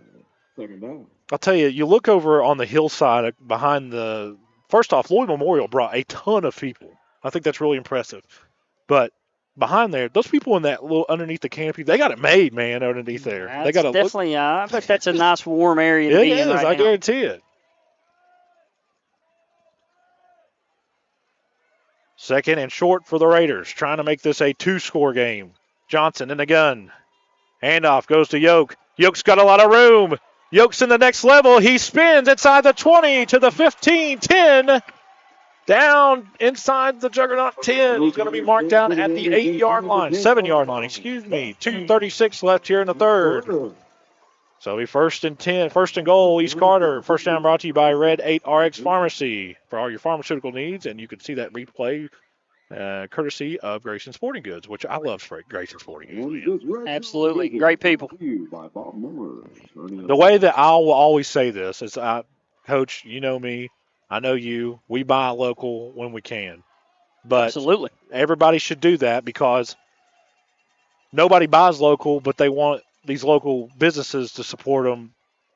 Speaker 12: Second down.
Speaker 2: I'll tell you, you look over on the hillside behind the – first off, Lloyd Memorial brought a ton of people. I think that's really impressive. But behind there, those people in that little underneath the canopy, they got it made, man, underneath there.
Speaker 10: That's
Speaker 2: they got
Speaker 10: definitely, I bet that's a nice warm area to be in right
Speaker 2: I
Speaker 10: now.
Speaker 2: guarantee it. Second and short for the Raiders, trying to make this a two-score game. Johnson in the gun. Handoff goes to Yoke. Yoke's got a lot of room. Yoke's in the next level. He spins inside the 20 to the 15, 10. Down inside the Juggernaut 10. He's going to be marked down at the 8-yard line, 7-yard line, excuse me. 2:36 left here in the third. So it'll be first and 10, first and goal, East Carter. First down brought to you by Red 8 RX Pharmacy for all your pharmaceutical needs. And you can see that replay courtesy of Grayson Sporting Goods, which I love Grayson Sporting Goods.
Speaker 10: Absolutely. Great people.
Speaker 2: The way that I will always say this is, Coach, you know me. I know you. We buy local when we can. But
Speaker 10: absolutely,
Speaker 2: everybody should do that because nobody buys local, but they want these local businesses to support them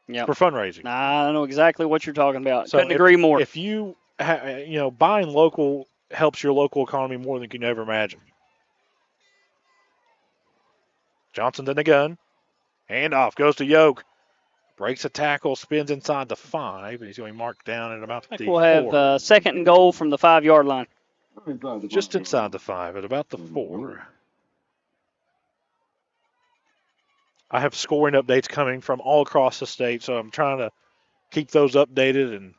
Speaker 2: for fundraising.
Speaker 10: I know exactly what you're talking about.
Speaker 2: So
Speaker 10: Couldn't agree more.
Speaker 2: If you, buying local helps your local economy more than you can ever imagine. Johnson in the gun. Handoff goes to Yoke. Breaks a tackle, spins inside the 5, and he's going to be marked down at about the 4.
Speaker 10: We'll have second and goal from the 5-yard line.
Speaker 2: Just inside the 5 at about the 4. I have scoring updates coming from all across the state, so I'm trying to keep those updated. And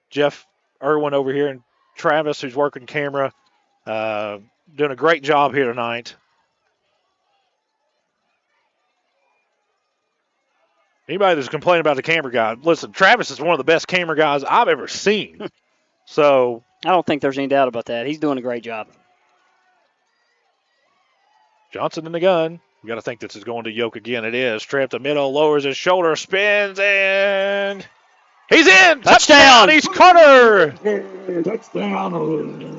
Speaker 2: Jeff Irwin over here and Travis, who's working camera, doing a great job here tonight. Anybody that's complaining about the camera guy, listen, Travis is one of the best camera guys I've ever seen. So
Speaker 10: I don't think there's any doubt about that. He's doing a great job.
Speaker 2: Johnson in the gun. We got to think this is going to Yoke again. It is. Straight up the middle, lowers his shoulder, spins, and he's in.
Speaker 10: Touchdown.
Speaker 2: East Carter.
Speaker 12: Touchdown.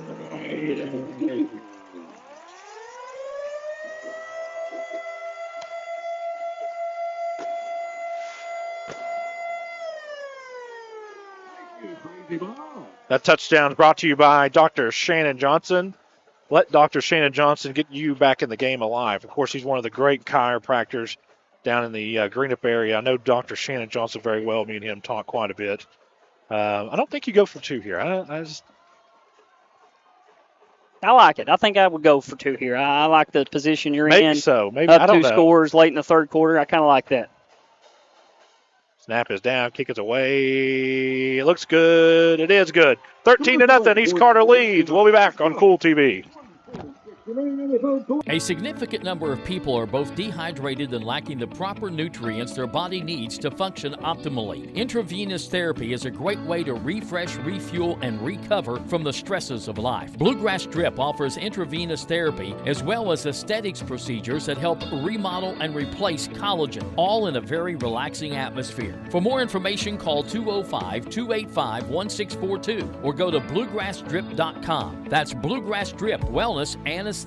Speaker 2: That touchdown is brought to you by Dr. Shannon Johnson. Let Dr. Shannon Johnson get you back in the game alive. Of course, he's one of the great chiropractors down in the Greenup area. I know Dr. Shannon Johnson very well. Me and him talk quite a bit. I don't think you go for 2 here.
Speaker 10: I like it. I think I would go for 2 here. I like the position you're in.
Speaker 2: Maybe so. Maybe
Speaker 10: up
Speaker 2: I don't
Speaker 10: 2
Speaker 2: know.
Speaker 10: scores late in the third quarter. I kind of like that.
Speaker 2: Snap is down. Kick is away. It looks good. It is good. 13-0. East Carter leads. We'll be back on Kool TV.
Speaker 13: A significant number of people are both dehydrated and lacking the proper nutrients their body needs to function optimally. Intravenous therapy is a great way to refresh, refuel, and recover from the stresses of life. Bluegrass Drip offers intravenous therapy as well as aesthetics procedures that help remodel and replace collagen, all in a very relaxing atmosphere. For more information, call 205-285-1642 or go to bluegrassdrip.com. That's Bluegrass Drip Wellness and Aesthetics.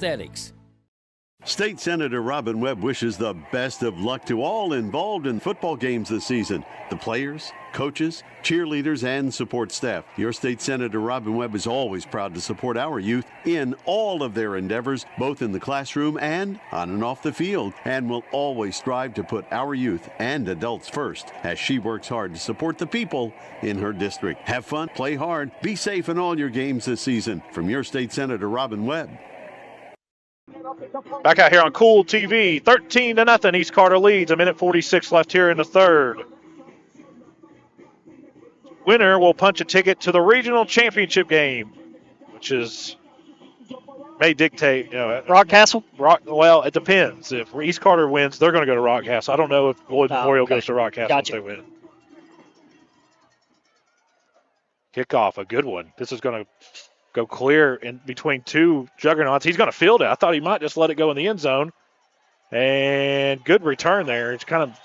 Speaker 7: State Senator Robin Webb wishes the best of luck to all involved in football games this season. The players, coaches, cheerleaders, and support staff. Your State Senator Robin Webb is always proud to support our youth in all of their endeavors, both in the classroom and on and off the field, and will always strive to put our youth and adults first as she works hard to support the people in her district. Have fun, play hard, be safe in all your games this season. From your State Senator Robin Webb.
Speaker 2: Back out here on Kool TV. 13-0. East Carter leads. 1:46 left here in the third. Winner will punch a ticket to the regional championship game, which may dictate,
Speaker 10: Rock Castle?
Speaker 2: Well, it depends. If East Carter wins, they're going to go to Rock Castle. I don't know if Lloyd Memorial goes to Rock Castle if they win. Kickoff, a good one. This is going to go clear in between 2 juggernauts. He's going to field it. I thought he might just let it go in the end zone. And good return there. It's kind of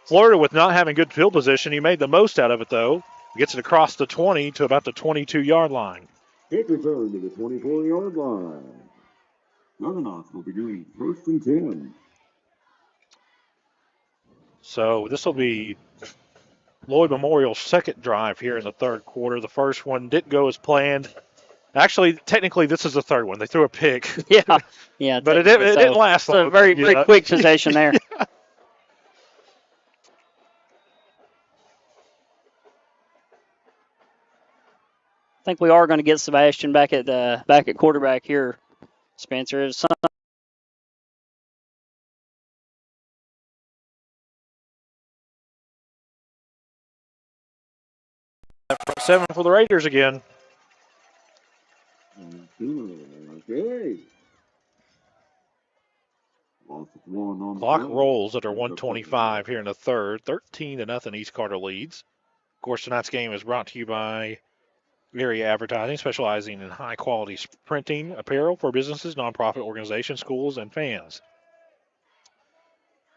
Speaker 2: flirted with not having good field position. He made the most out of it, though. Gets it across the 20 to about the 22-yard line.
Speaker 12: Kick return to the 24-yard line. Juggernauts will be doing 1st and 10.
Speaker 2: So this will be Lloyd Memorial's second drive here in the third quarter. The first one didn't go as planned. Actually, technically, this is the third one. They threw a pick.
Speaker 10: Yeah.
Speaker 2: But it didn't last long.
Speaker 10: It's a very, very quick possession there.
Speaker 2: Yeah.
Speaker 10: I think we are going to get Sebastian back at quarterback here, Spencer. It's
Speaker 2: 7 for the Raiders again.
Speaker 12: Okay.
Speaker 2: Clock rolls under 125 here in the third. 13-0 East Carter leads. Of course, tonight's game is brought to you by Area Advertising, specializing in high-quality printing, apparel for businesses, nonprofit organizations, schools, and fans.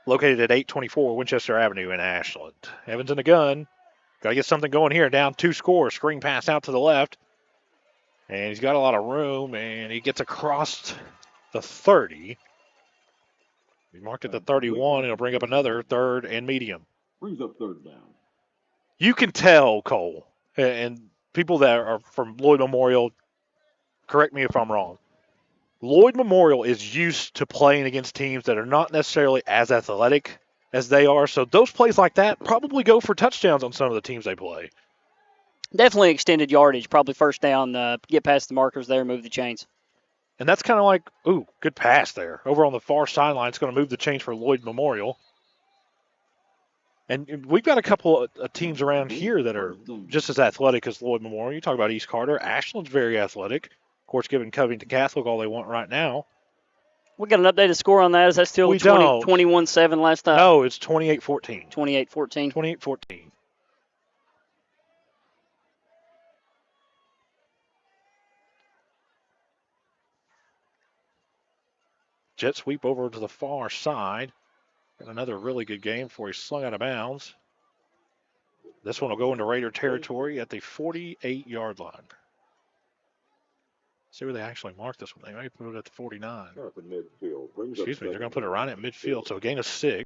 Speaker 2: Located at 824 Winchester Avenue in Ashland. Evans in the gun. Got to get something going here. Down 2 scores. Screen pass out to the left. And he's got a lot of room, and he gets across the 30. He marked at the 31. It'll bring up another 3rd and medium.
Speaker 12: Brings up 3rd down.
Speaker 2: You can tell, Cole, and people that are from Lloyd Memorial, correct me if I'm wrong. Lloyd Memorial is used to playing against teams that are not necessarily as athletic as they are. So those plays like that probably go for touchdowns on some of the teams they play.
Speaker 10: definitely extended yardage, probably first down, get past the markers there, move the chains.
Speaker 2: And that's kind of like, ooh, good pass there. Over on the far sideline, it's going to move the chains for Lloyd Memorial. And we've got a couple of teams around here that are just as athletic as Lloyd Memorial. You talk about East Carter. Ashland's very athletic. Of course, giving Covington Catholic all they want right now.
Speaker 10: We got an updated score on that. Is that still 21-7 last time?
Speaker 2: No, it's 28-14.
Speaker 10: 28-14.
Speaker 2: 28-14. Jet sweep over to the far side. And another really good game before he slung out of bounds. This one will go into Raider territory at the 48-yard line. See where they actually marked this one. They may put it at the 49. Excuse me, they're going to put it right at midfield. So a gain of 6.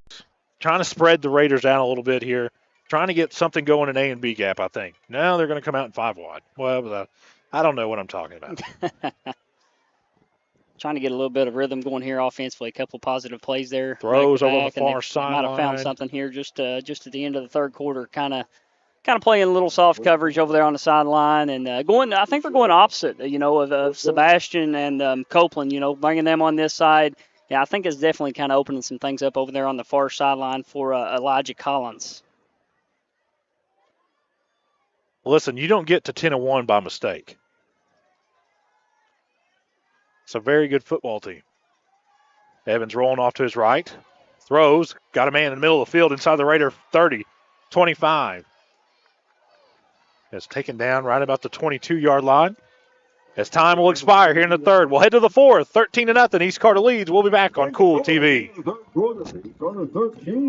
Speaker 2: Trying to spread the Raiders out a little bit here. Trying to get something going in A and B gap, I think. Now they're going to come out in 5 wide. Well, I don't know what I'm talking about.
Speaker 10: Trying to get a little bit of rhythm going here offensively. A couple positive plays there.
Speaker 2: Throws over the far side.
Speaker 10: Might have found something here just at the end of the third quarter. Kind of kind of playing a little soft coverage over there on the sideline and I think they're going opposite, of Sebastian and Copeland, bringing them on this side. Yeah, I think it's definitely kind of opening some things up over there on the far sideline for Elijah Collins.
Speaker 2: Listen, you don't get to 10-1 by mistake. It's a very good football team. Evans rolling off to his right. Throws. Got a man in the middle of the field inside the Raider 30. 25. It's taken down right about the 22-yard line. As time will expire here in the third. We'll head to the fourth. 13-0. East Carter leads. We'll be back on Kool TV.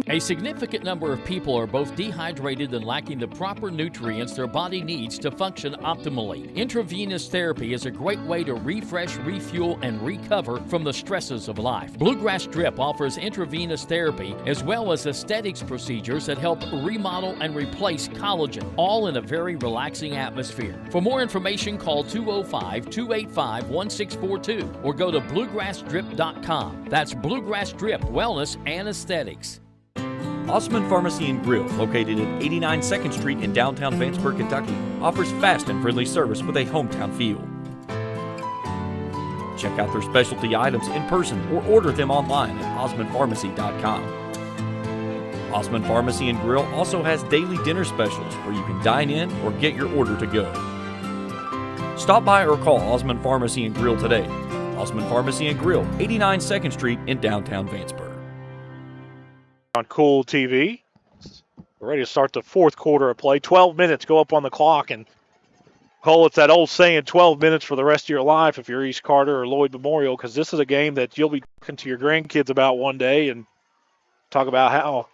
Speaker 13: A significant number of people are both dehydrated and lacking the proper nutrients their body needs to function optimally. Intravenous therapy is a great way to refresh, refuel, and recover from the stresses of life. Bluegrass Drip offers intravenous therapy as well as aesthetics procedures that help remodel and replace collagen, all in a very relaxing atmosphere. For more information, call 205-285-1642 or go to bluegrassdrip.com. That's Bluegrass Drip Wellness and Aesthetics.
Speaker 6: Osman Pharmacy and Grill, located at 89 2nd Street in downtown Vanceburg, Kentucky, offers fast and friendly service with a hometown feel. Check out their specialty items in person or order them online at osmanpharmacy.com. Osman Pharmacy and Grill also has daily dinner specials where you can dine in or get your order to go. Stop by or call Osman Pharmacy and Grill today. Osman Pharmacy and Grill, 89 2nd Street in downtown Vanceburg.
Speaker 2: On Kool TV, we're ready to start the fourth quarter of play. 12 minutes go up on the clock, and Cole, it's that old saying, 12 minutes for the rest of your life if you're East Carter or Lloyd Memorial, because this is a game that you'll be talking to your grandkids about one day and talk about how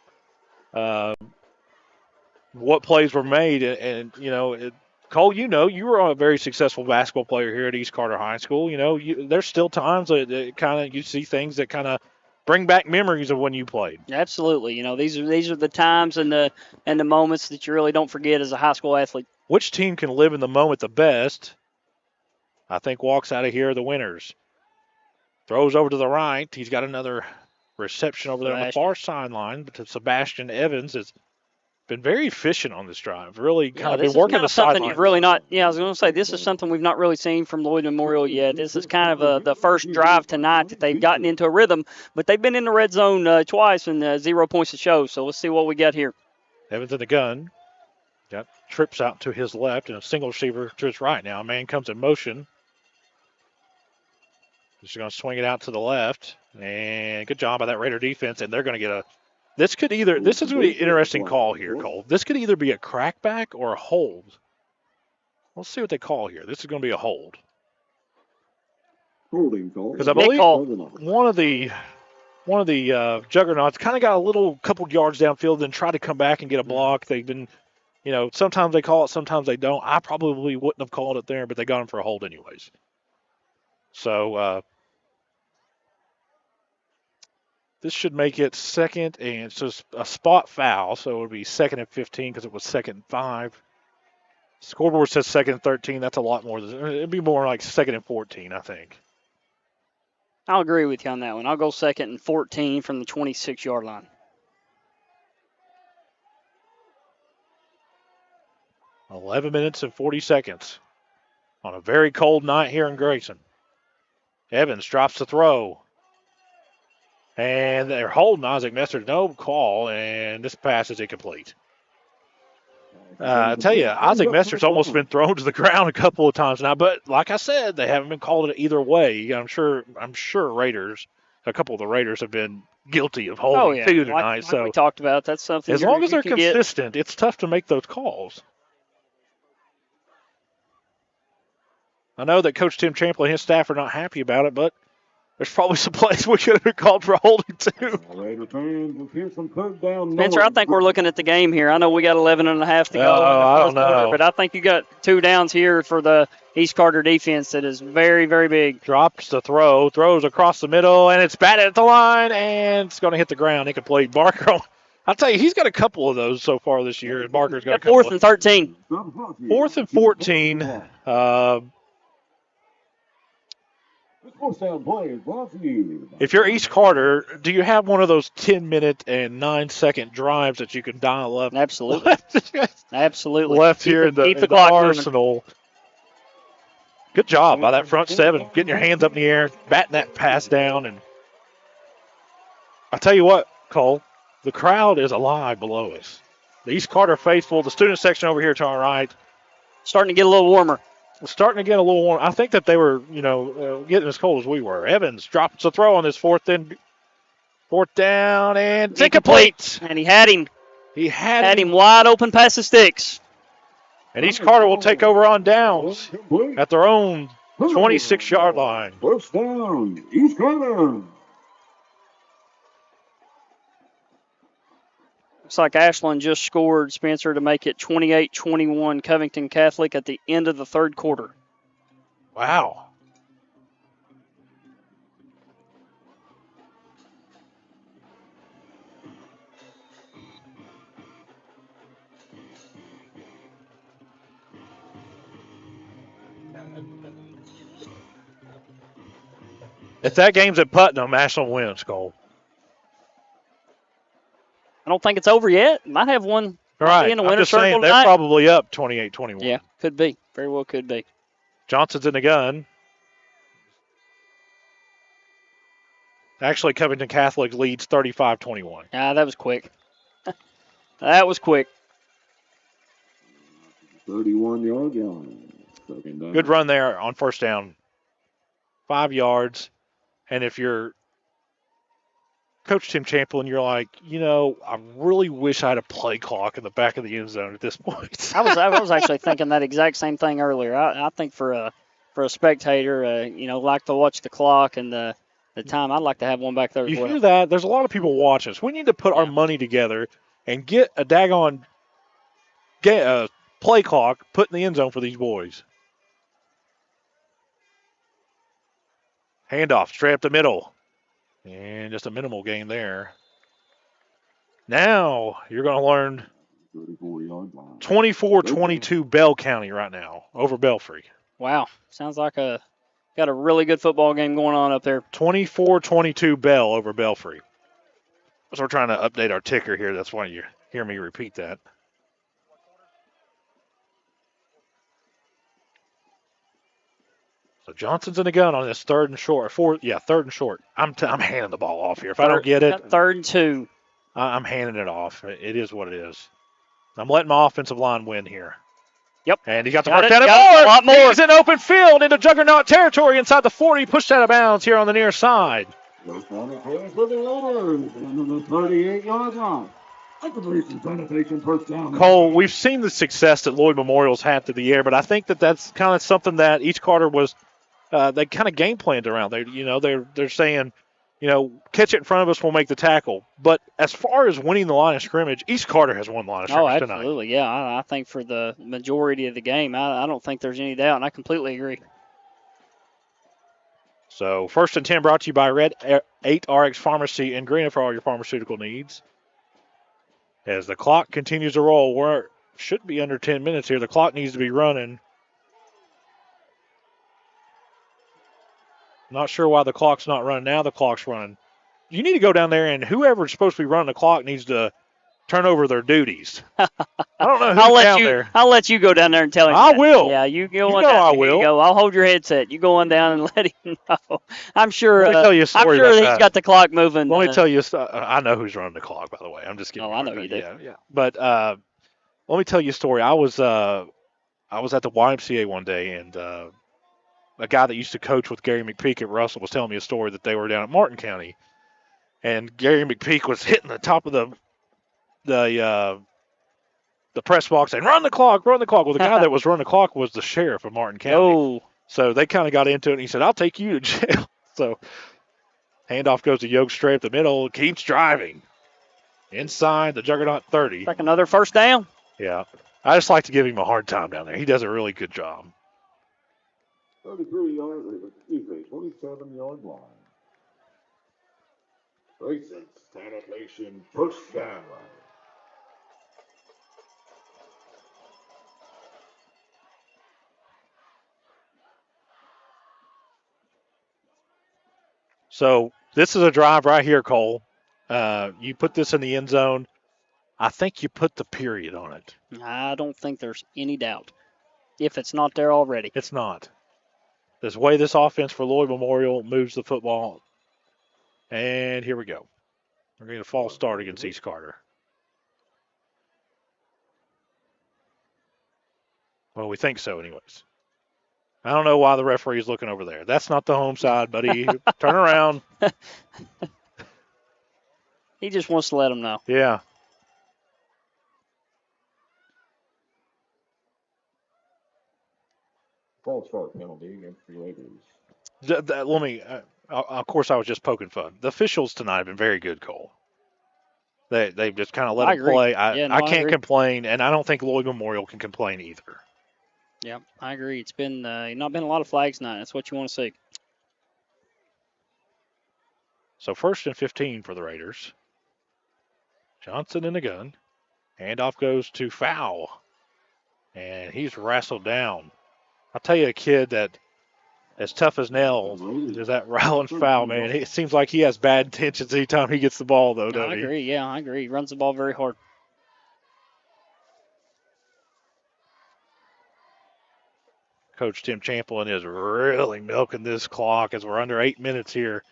Speaker 2: what plays were made. And Cole, you were a very successful basketball player here at East Carter High School. There's still times that kind of you see things that kind of bring back memories of when you played.
Speaker 10: Absolutely. These are the times and the moments that you really don't forget as a high school athlete.
Speaker 2: Which team can live in the moment the best, I think, walks out of here the winners. Throws over to the right. He's got another reception over there on the far sideline to Sebastian Evans. Has been very efficient on this drive. Really kind of been working the sideline.
Speaker 10: You've really not. Yeah, I was going to say this is something we've not really seen from Lloyd Memorial yet. This is kind of the first drive tonight that they've gotten into a rhythm, but they've been in the red zone twice and 0 points to show. So let's see what we got here.
Speaker 2: Evans in the gun. Got trips out to his left and a single receiver to his right. Now a man comes in motion. He's going to swing it out to the left, and good job by that Raider defense. And they're going to get a. This is going to be an interesting call here, Cole. This could either be a crackback or a hold. Let's see what they call here. This is going to be a hold.
Speaker 12: Holding call.
Speaker 2: Because I believe one of the juggernauts kind of got a little couple yards downfield, then tried to come back and get a block. They've been, sometimes they call it, sometimes they don't. I probably wouldn't have called it there, but they got him for a hold anyways. So this should make it second, and it's just a spot foul, so it would be 2nd and 15 because it was 2nd and 5. Scoreboard says 2nd and 13. That's a lot more. It'd be more like 2nd and 14, I think.
Speaker 10: I'll agree with you on that one. I'll go 2nd and 14 from the 26-yard line.
Speaker 2: $11 minutes and 40 seconds on a very cold night here in Grayson. Evans drops the throw. And they're holding Isaac Messer. No call, and this pass is incomplete. I tell you, Isaac Mester's almost been thrown to the ground a couple of times now, but like I said, they haven't been called it either way. I'm sure Raiders, a couple of the Raiders have been guilty of holding too tonight.
Speaker 10: Like we talked about, that's something.
Speaker 2: As long as they're consistent, it's tough to make those calls. I know that Coach Tim Champlin and his staff are not happy about it, but there's probably some plays we could have been called for holding too.
Speaker 10: Spencer, I think we're looking at the game here. I know we got 11 and a half to go.
Speaker 2: I don't know.
Speaker 10: But I think you got 2 downs here for the East Carter defense that is very, very big.
Speaker 2: Drops the throw, throws across the middle, and it's batted at the line, and it's going to hit the ground. Incomplete. Barker, I'll tell you, he's got a couple of those so far this year. Barker's got a couple.
Speaker 10: 4th and 13.
Speaker 2: 4th and 14.
Speaker 12: This first down play is brought to you.
Speaker 2: If you're East Carter, do you have one of those 10-minute and 9-second drives that you can dial up?
Speaker 10: Absolutely. Absolutely.
Speaker 2: Left here in the,
Speaker 10: keep the
Speaker 2: in the
Speaker 10: clock moving.
Speaker 2: arsenal. Good job by that front seven, getting your hands up in the air, batting that pass down. And I tell you what, Cole, the crowd is alive below us. The East Carter faithful, the student section over here to our right.
Speaker 10: Starting to get a little warmer.
Speaker 2: Starting to get a little warm. I think that they were, getting as cold as we were. Evans drops a throw on this fourth down and it's incomplete.
Speaker 10: And he had him.
Speaker 2: He had
Speaker 10: him wide open past the sticks.
Speaker 2: And East Carter will take over on downs at their own 26-yard line.
Speaker 12: First down, East Carter.
Speaker 10: Looks like Ashland just scored, Spencer, to make it 28-21 Covington Catholic at the end of the third quarter.
Speaker 2: Wow. If that game's at Putnam, Ashland wins, Cole.
Speaker 10: I don't think it's over yet. Might have one.
Speaker 2: Right.
Speaker 10: In the
Speaker 2: I'm
Speaker 10: winner's
Speaker 2: just saying
Speaker 10: circle
Speaker 2: they're
Speaker 10: tonight.
Speaker 2: probably up 28-21.
Speaker 10: Yeah, could be. Very well could be.
Speaker 2: Johnson's in the gun. Actually, Covington Catholic leads 35-21.
Speaker 10: Ah, that was quick. That was quick.
Speaker 12: 31-yard line. Second down.
Speaker 2: Good run there on first down. 5 yards. And if you're Coach Tim Champlin, you're like, I really wish I had a play clock in the back of the end zone at this point.
Speaker 10: I was actually thinking that exact same thing earlier. I think for a spectator, like to watch the clock and the time, I'd like to have one back there as
Speaker 2: You
Speaker 10: well.
Speaker 2: hear that? There's a lot of people watching us. We need to put our money together and get a daggone play clock put in the end zone for these boys. Handoff straight up the middle. And just a minimal gain there. Now you're going to learn
Speaker 12: 34-yard line.
Speaker 2: 24-22 Bell County right now over Belfry.
Speaker 10: Wow. Sounds like got a really good football game going on up there.
Speaker 2: 24-22 Bell over Belfry. So we're trying to update our ticker here. That's why you hear me repeat that. So Johnson's in the gun on this third and short. Third and short. I'm handing the ball off here. If I don't get it,
Speaker 10: third and 2.
Speaker 2: I'm handing it off. It is what it is. I'm letting my offensive line win here.
Speaker 10: Yep.
Speaker 2: And he got the
Speaker 10: Got
Speaker 2: first
Speaker 10: it,
Speaker 2: down
Speaker 10: got
Speaker 2: and
Speaker 10: it, a lot more.
Speaker 2: He's in open field into juggernaut territory inside the 40. Pushed out of bounds here on the near side.
Speaker 12: First down and 10 for the Raiders. And the 38-yard line. First down.
Speaker 2: Cole, we've seen the success that Lloyd Memorial's had through the air, but I think that's kind of something that East Carter was they kind of game planned around. They're saying, catch it in front of us, we'll make the tackle. But as far as winning the line of scrimmage, East Carter has won the line of scrimmage tonight.
Speaker 10: Absolutely, yeah. I think for the majority of the game, I don't think there's any doubt, and I completely agree.
Speaker 2: So 1st and 10 brought to you by Red 8 RX Pharmacy in Greena for all your pharmaceutical needs. As the clock continues to roll, we're should be under 10 minutes here. The clock needs to be running. Not sure why the clock's not running. Now the clock's running. You need to go down there, and whoever's supposed to be running the clock needs to turn over their duties. I don't know who's down there.
Speaker 10: I'll let you go down there and tell him.
Speaker 2: I
Speaker 10: that.
Speaker 2: will.
Speaker 10: Yeah, you go
Speaker 2: You
Speaker 10: on
Speaker 2: know
Speaker 10: down.
Speaker 2: I
Speaker 10: Here
Speaker 2: will.
Speaker 10: you go. I'll hold your headset. You go on down and let him know. I'm sure.
Speaker 2: Let me tell you a story
Speaker 10: I'm sure
Speaker 2: about
Speaker 10: he's
Speaker 2: that.
Speaker 10: got the clock moving.
Speaker 2: Let me tell you, I know who's running the clock, by the way. I'm just kidding.
Speaker 10: Oh, I know you do.
Speaker 2: Yeah. But let me tell you a story. I was at the YMCA one day, and a guy that used to coach with Gary McPeak at Russell was telling me a story that they were down at Martin County, and Gary McPeak was hitting the top of the press box saying, run the clock. Well, the guy that was running the clock was the sheriff of Martin County.
Speaker 10: Oh.
Speaker 2: So they kind of got into it, and he said, I'll take you to jail. So handoff goes to Yoke straight up the middle, keeps driving. Inside the Juggernaut 30.
Speaker 10: Like another first down.
Speaker 2: Yeah. I just like to give him a hard time down there. He does a really good job.
Speaker 12: 27-yard line. Racing sanitation first down.
Speaker 2: So this is a drive right here, Cole. You put this in the end zone. I think you put the period on it.
Speaker 10: I don't think there's any doubt. If it's not there already.
Speaker 2: It's not. This way this offense for Lloyd Memorial moves the football. And here we go. We're going to false start against East Carter. Well, we think so anyways. I don't know why the referee is looking over there. That's not the home side, buddy. Turn around.
Speaker 10: He just wants to let them know.
Speaker 2: Yeah.
Speaker 12: False start penalty against the Raiders.
Speaker 2: Let me, of course, I was just poking fun. The officials tonight have been very good, Cole. They've just kind of let them play. I can't complain, and I don't think Lloyd Memorial can complain either.
Speaker 10: Yeah, I agree. It's been not been a lot of flags tonight. That's what you want to see.
Speaker 2: So 1st and 15 for the Raiders. Johnson in the gun. Handoff goes to Fowl. And he's wrestled down. I'll tell you, a kid that as tough as nails is that Ryland Fowl, man. It seems like he has bad intentions anytime he gets the ball, though, doesn't he?
Speaker 10: I agree. Yeah, I agree. He runs the ball very hard.
Speaker 2: Coach Tim Champlin is really milking this clock as we're under 8 minutes here.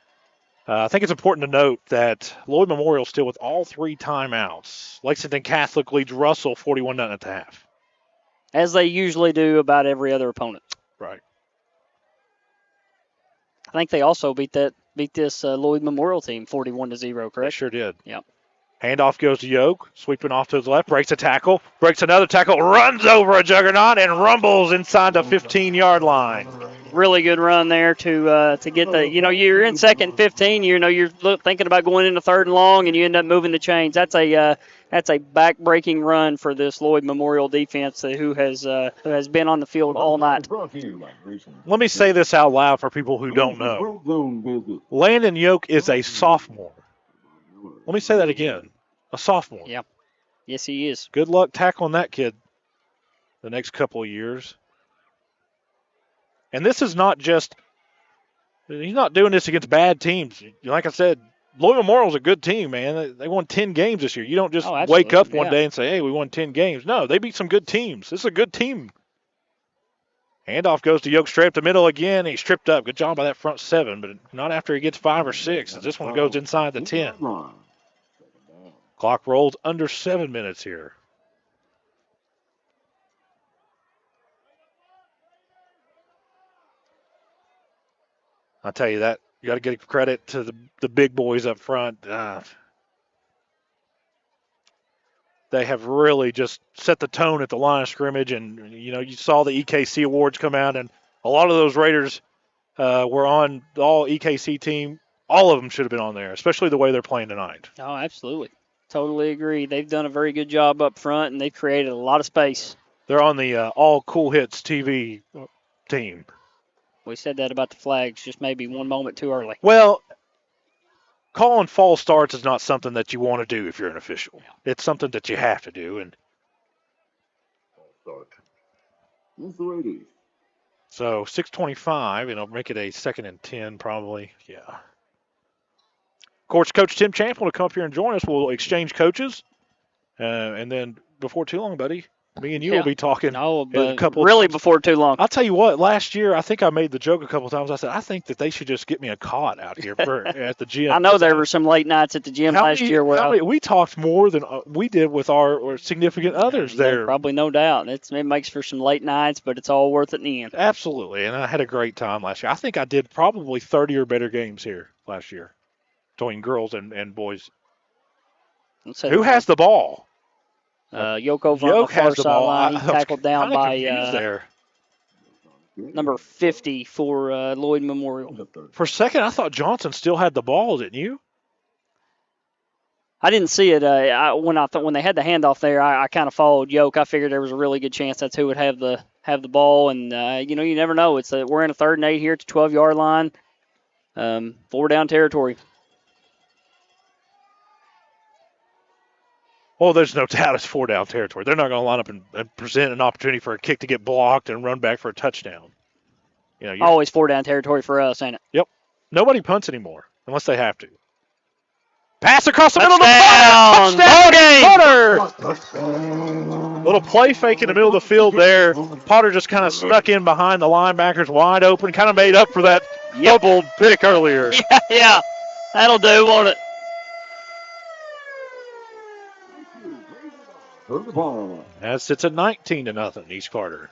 Speaker 2: I think it's important to note that Lloyd Memorial still with all 3 timeouts. Lexington Catholic leads Russell 41-0 at the half.
Speaker 10: As they usually do about every other opponent.
Speaker 2: Right.
Speaker 10: I think they also beat this Lloyd Memorial team 41-0, correct?
Speaker 2: They sure did.
Speaker 10: Yep.
Speaker 2: Handoff goes to Yoke, sweeping off to his left, breaks a tackle, breaks another tackle, runs over a juggernaut, and rumbles inside the 15-yard line.
Speaker 10: Really good run there to get the, you're in 2nd and 15, you're thinking about going into 3rd and long, and you end up moving the chains. That's a back-breaking run for this Lloyd Memorial defense who has been on the field all night.
Speaker 2: Let me say this out loud for people who don't know. Landon Yoke is a sophomore. Let me say that again. A sophomore.
Speaker 10: Yep. Yes, he is.
Speaker 2: Good luck tackling that kid the next couple of years. And this is not just, he's not doing this against bad teams. Like I said, Lloyd Memorial's a good team, man. They won 10 games this year. You don't just wake up one day and say, hey, we won 10 games. No, they beat some good teams. This is a good team. Handoff goes to Yoke straight up the middle again. He's tripped up. Good job by that front 7, but not after he gets 5 or 6. This one goes inside the 10. Clock rolls under 7 minutes here. I'll tell you that. You got to give credit to the big boys up front. They have really just set the tone at the line of scrimmage, and you saw the EKC awards come out, and a lot of those Raiders were on the all EKC team. All of them should have been on there, especially the way they're playing tonight.
Speaker 10: Oh, absolutely. Totally agree. They've done a very good job up front, and they've created a lot of space.
Speaker 2: They're on the All Cool Hits TV team.
Speaker 10: We said that about the flags just maybe one moment too early.
Speaker 2: Well, calling false starts is not something that you want to do if you're an official. It's something that you have to do. And so 6:25, and it'll make it a 2nd and 10 probably. Yeah. Of course, Coach Tim Champlin will come up here and join us. We'll exchange coaches. And then before too long, buddy, me and you will be talking.
Speaker 10: No, but really before too long.
Speaker 2: I'll tell you what, last year, I think I made the joke a couple of times. I said, I think that they should just get me a cot out here at the gym.
Speaker 10: I know there were some late nights at the gym last year.
Speaker 2: We talked more than we did with our significant others there.
Speaker 10: Probably no doubt. It makes for some late nights, but it's all worth it in the end.
Speaker 2: Absolutely, and I had a great time last year. I think I did probably 30 or better games here last year between girls and boys. Who has the ball?
Speaker 10: Yoke over on the far sideline. He tackled down by number 50 for Lloyd Memorial.
Speaker 2: For a second, I thought Johnson still had the ball, didn't you?
Speaker 10: I didn't see it. When they had the handoff there, I kind of followed Yoke. I figured there was a really good chance that's who would have the ball, and you never know. We're in a 3rd and 8 here at the 12-yard line, 4 down territory.
Speaker 2: Well, there's no doubt it's 4 down territory. They're not going to line up and present an opportunity for a kick to get blocked and run back for a touchdown.
Speaker 10: Always 4 down territory for us, ain't it?
Speaker 2: Yep. Nobody punts anymore unless they have to. Pass across the middle of the
Speaker 10: Touchdown!
Speaker 2: Potter! Little play fake in the middle of the field there. Potter just kind of snuck in behind the linebackers, wide open, kind of made up for that double pick earlier.
Speaker 10: Yeah. That'll do, won't it?
Speaker 2: That sits at 19-0, East Carter.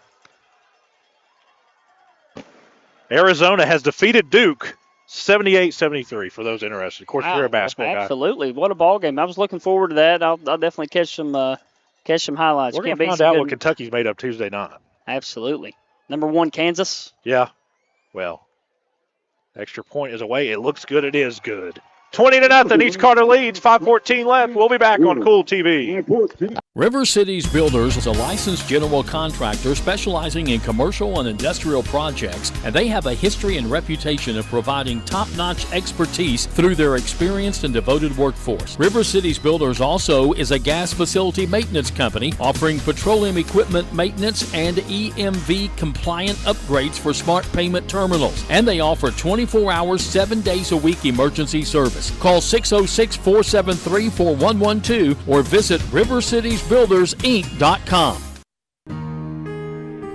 Speaker 2: Arizona has defeated Duke 78-73 for those interested. Of course,
Speaker 10: Wow,
Speaker 2: you're a basketball guy.
Speaker 10: absolutely. What a ball game. I was looking forward to that. I'll definitely catch some highlights.
Speaker 2: We're going
Speaker 10: Can't
Speaker 2: to
Speaker 10: beat
Speaker 2: find out
Speaker 10: some
Speaker 2: what
Speaker 10: good-
Speaker 2: Kentucky's made up Tuesday night.
Speaker 10: Absolutely. Number 1, Kansas.
Speaker 2: Yeah. Well, extra point is away. It looks good. It is good. 20-0. East Carter leads. 5:14 left. We'll be back on Kool TV.
Speaker 13: River Cities Builders is a licensed general contractor specializing in commercial and industrial projects, and they have a history and reputation of providing top-notch expertise through their experienced and devoted workforce. River Cities Builders also is a gas facility maintenance company offering petroleum equipment maintenance and EMV compliant upgrades for smart payment terminals, and they offer 24 hours, 7 days a week emergency service. Call 606-473-4112 or visit rivercitiesbuildersinc.com.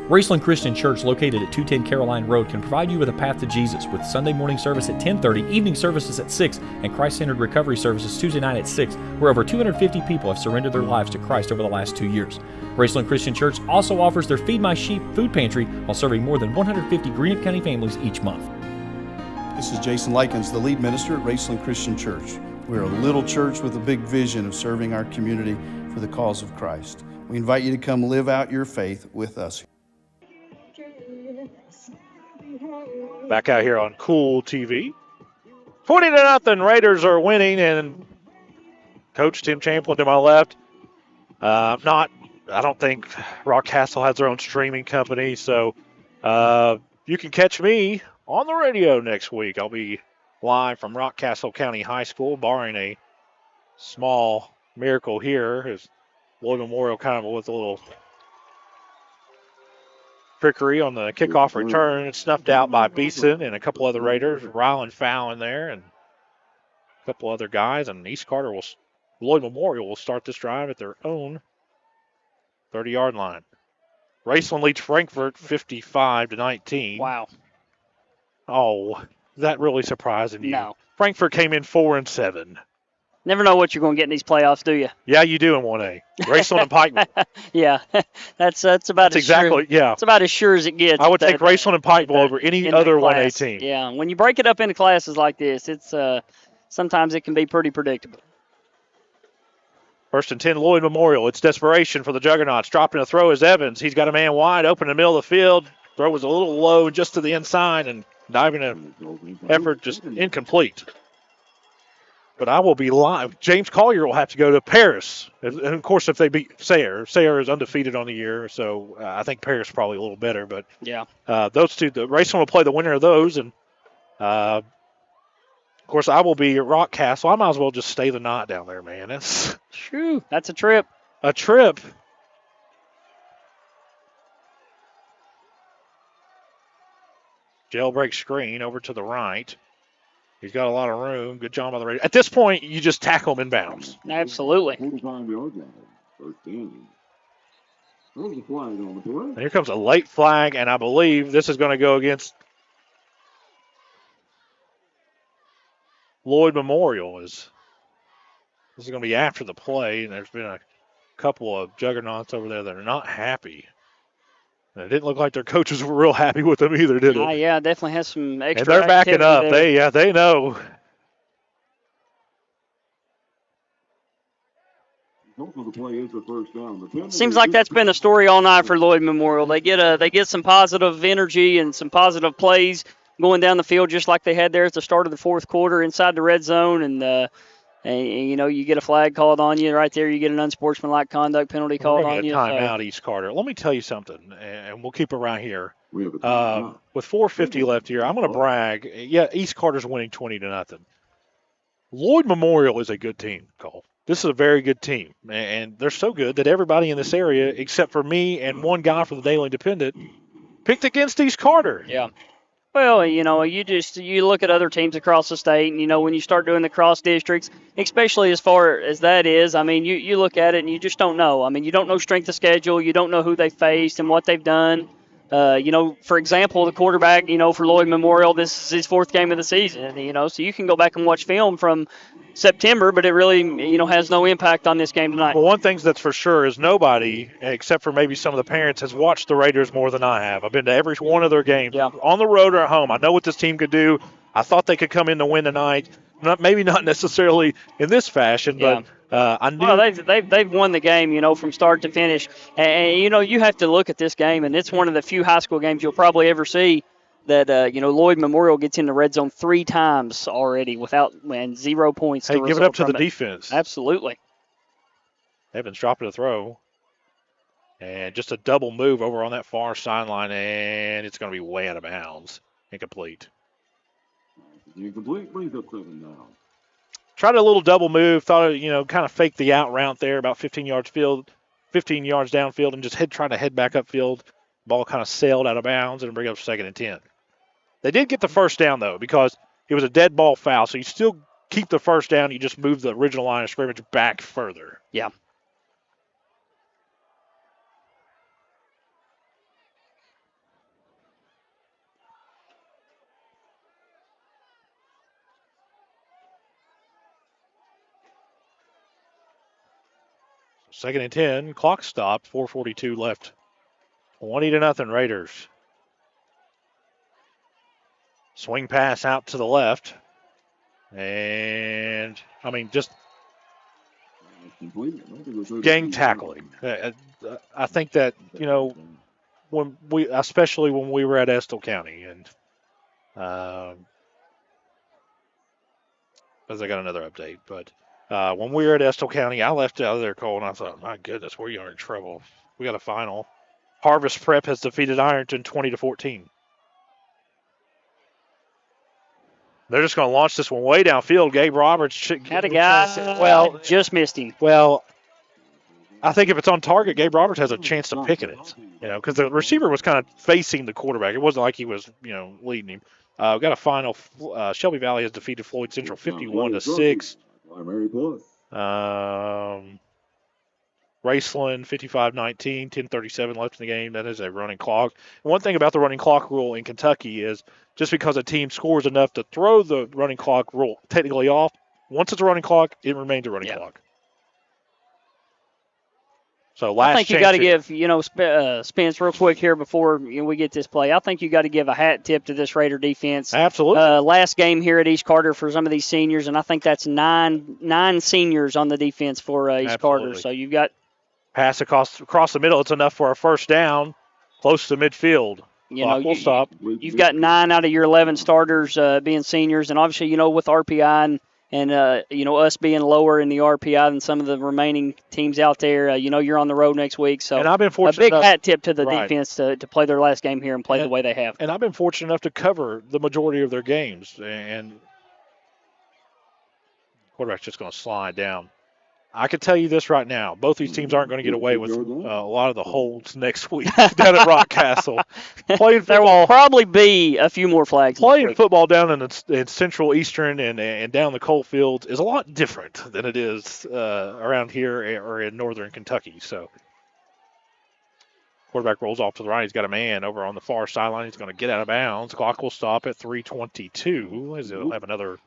Speaker 1: Raceland Christian Church, located at 210 Caroline Road, can provide you with a path to Jesus with Sunday morning service at 10:30, evening services at 6, and Christ-centered recovery services Tuesday night at 6, where over 250 people have surrendered their lives to Christ over the last 2 years. Raceland Christian Church also offers their Feed My Sheep food pantry while serving more than 150 Greenup County families each month.
Speaker 15: This is Jason Likens, the lead minister at Raceland Christian Church. We're a little church with a big vision of serving our community for the cause of Christ. We invite you to come live out your faith with us.
Speaker 2: Back out here on Kool TV. 20-0. Raiders are winning, and Coach Tim Champlin to my left. I don't think Rock Castle has their own streaming company, so you can catch me on the radio next week. I'll be live from Rock Castle County High School, barring a small miracle here, as Lloyd Memorial kind of with a little trickery on the kickoff return. It's snuffed out by Beeson and a couple other Raiders. Ryland Fowl in there and a couple other guys. And Lloyd Memorial will start this drive at their own 30-yard line. Raceland leads Frankfort 55-19.
Speaker 10: Wow.
Speaker 2: Oh, is that really surprising you?
Speaker 10: No.
Speaker 2: Frankfort came in 4-7.
Speaker 10: Never know what you're going to get in these playoffs, do you?
Speaker 2: Yeah, you do in 1A. Raceland and Pikeville.
Speaker 10: Yeah, that's about
Speaker 2: exactly, yeah.
Speaker 10: It's about as sure as it gets.
Speaker 2: I would take Raceland and Pikeville over any other 1A team.
Speaker 10: Yeah, when you break it up into classes like this, it's sometimes it can be pretty predictable.
Speaker 2: 1st and 10, Lloyd Memorial. It's desperation for the Juggernauts. Dropping a throw is Evans. He's got a man wide open in the middle of the field. Throw was a little low just to the inside, and diving effort just incomplete. But I will be live. James Collier will have to go to Paris. And, of course, if they beat Sayre is undefeated on the year, so I think Paris is probably a little better. But
Speaker 10: yeah,
Speaker 2: those two, the Raceland will play the winner of those. And, of course, I will be at Rock Castle. I might as well just stay the night down there, man. That's
Speaker 10: a trip.
Speaker 2: A trip. Jailbreak screen over to the right. He's got a lot of room. Good job by the Raiders. At this point, you just tackle him in bounds.
Speaker 10: Absolutely.
Speaker 2: And here comes a late flag, and I believe this is going to go against Lloyd Memorial. This is going to be after the play, and there's been a couple of Juggernauts over there that are not happy. And it didn't look like their coaches were real happy with them either, did it?
Speaker 10: Yeah, definitely has some extra.
Speaker 2: And they're backing up.
Speaker 10: There.
Speaker 2: They know.
Speaker 10: Seems like that's been a story all night for Lloyd Memorial. They get some positive energy and some positive plays going down the field, just like they had there at the start of the fourth quarter inside the red zone, and you know, you get a flag called on you right there. You get an unsportsmanlike conduct penalty called on you.
Speaker 2: Timeout, East Carter. Let me tell you something, and we'll keep it right here. With 4:50 left here, I'm going to brag. Yeah, East Carter's winning 20-0. Lloyd Memorial is a good team, Cole. This is a very good team, and they're so good that everybody in this area, except for me and one guy from the Daily Independent, picked against East Carter.
Speaker 10: Yeah. Well, you look at other teams across the state, and, when you start doing the cross districts, especially as far as that is, you look at it and you just don't know. You don't know strength of schedule. You don't know who they faced and what they've done. For example, the quarterback, for Lloyd Memorial, this is his 4th game of the season, so you can go back and watch film from September, but it really, has no impact on this game tonight.
Speaker 2: Well, one thing that's for sure is nobody, except for maybe some of the parents, has watched the Raiders more than I have. I've been to every one of their games, on the road or at home. I know what this team could do. I thought they could come in to win tonight. Maybe not necessarily in this fashion, but I knew.
Speaker 10: Well, they've won the game, from start to finish. And you have to look at this game, and it's one of the few high school games you'll probably ever see that, Lloyd Memorial gets in the red zone 3 times already and 0 points.
Speaker 2: Hey, give it up to the defense.
Speaker 10: Absolutely.
Speaker 2: Evans dropping a throw. And just a double move over on that far sideline, and it's going to be way out of bounds. Incomplete.
Speaker 12: Incomplete, brings up 7 now.
Speaker 2: Tried a little double move, thought, kind of faked the out route there, about 15 yards downfield, and just tried to head back upfield. Ball kind of sailed out of bounds and bring up 2nd and 10. They did get the first down, though, because it was a dead ball foul, so you still keep the first down. You just move the original line of scrimmage back further.
Speaker 10: Yeah.
Speaker 2: Second and 10, clock stopped, 4:42 left. 20-0 Raiders. Swing pass out to the left. And, just gang tackling. I think that, especially when we were at Estill County, and as I got another update, but when we were at Estill County, I left out of there, Cole, and I thought, my goodness, we are in trouble. We got a final. Harvest Prep has defeated Ironton 20-14. They're just going to launch this one way downfield. Gabe Roberts
Speaker 10: had a guy. Just missed him.
Speaker 2: Well, I think if it's on target, Gabe Roberts has a chance to pick it. Because the receiver was kind of facing the quarterback. It wasn't like he was, leading him. We've got a final. Shelby Valley has defeated Floyd Central 51-6. Raceland 55-19, 10:37 left in the game. That is a running clock. And one thing about the running clock rule in Kentucky is just because a team scores enough to throw the running clock rule technically off, once it's a running clock, it remains a running clock. So
Speaker 10: I think you got to give, Spence, real quick here before we get this play. I think you got to give a hat tip to this Raider defense.
Speaker 2: Absolutely.
Speaker 10: Last game here at East Carter for some of these seniors, and I think that's nine seniors on the defense for East Carter. So you've got
Speaker 2: pass across the middle. It's enough for a first down, close to midfield. We'll stop.
Speaker 10: You've got 9 out of your 11 starters being seniors, and obviously, with RPI and us being lower in the RPI than some of the remaining teams out there, you're on the road next week. So
Speaker 2: and I've been fortunate
Speaker 10: a big hat tip to the defense to play their last game here and play the way they have.
Speaker 2: And I've been fortunate enough to cover the majority of their games. And quarterback's just going to slide down. I can tell you this right now. Both these teams aren't going to get away with a lot of the holds next week down at Rock Castle.
Speaker 10: There will probably be a few more flags.
Speaker 2: Playing football down in Central Eastern and down the coal fields is a lot different than it is around here or in Northern Kentucky. So quarterback rolls off to the right. He's got a man over on the far sideline. He's going to get out of bounds. Clock will stop at 3:22 as he'll have another,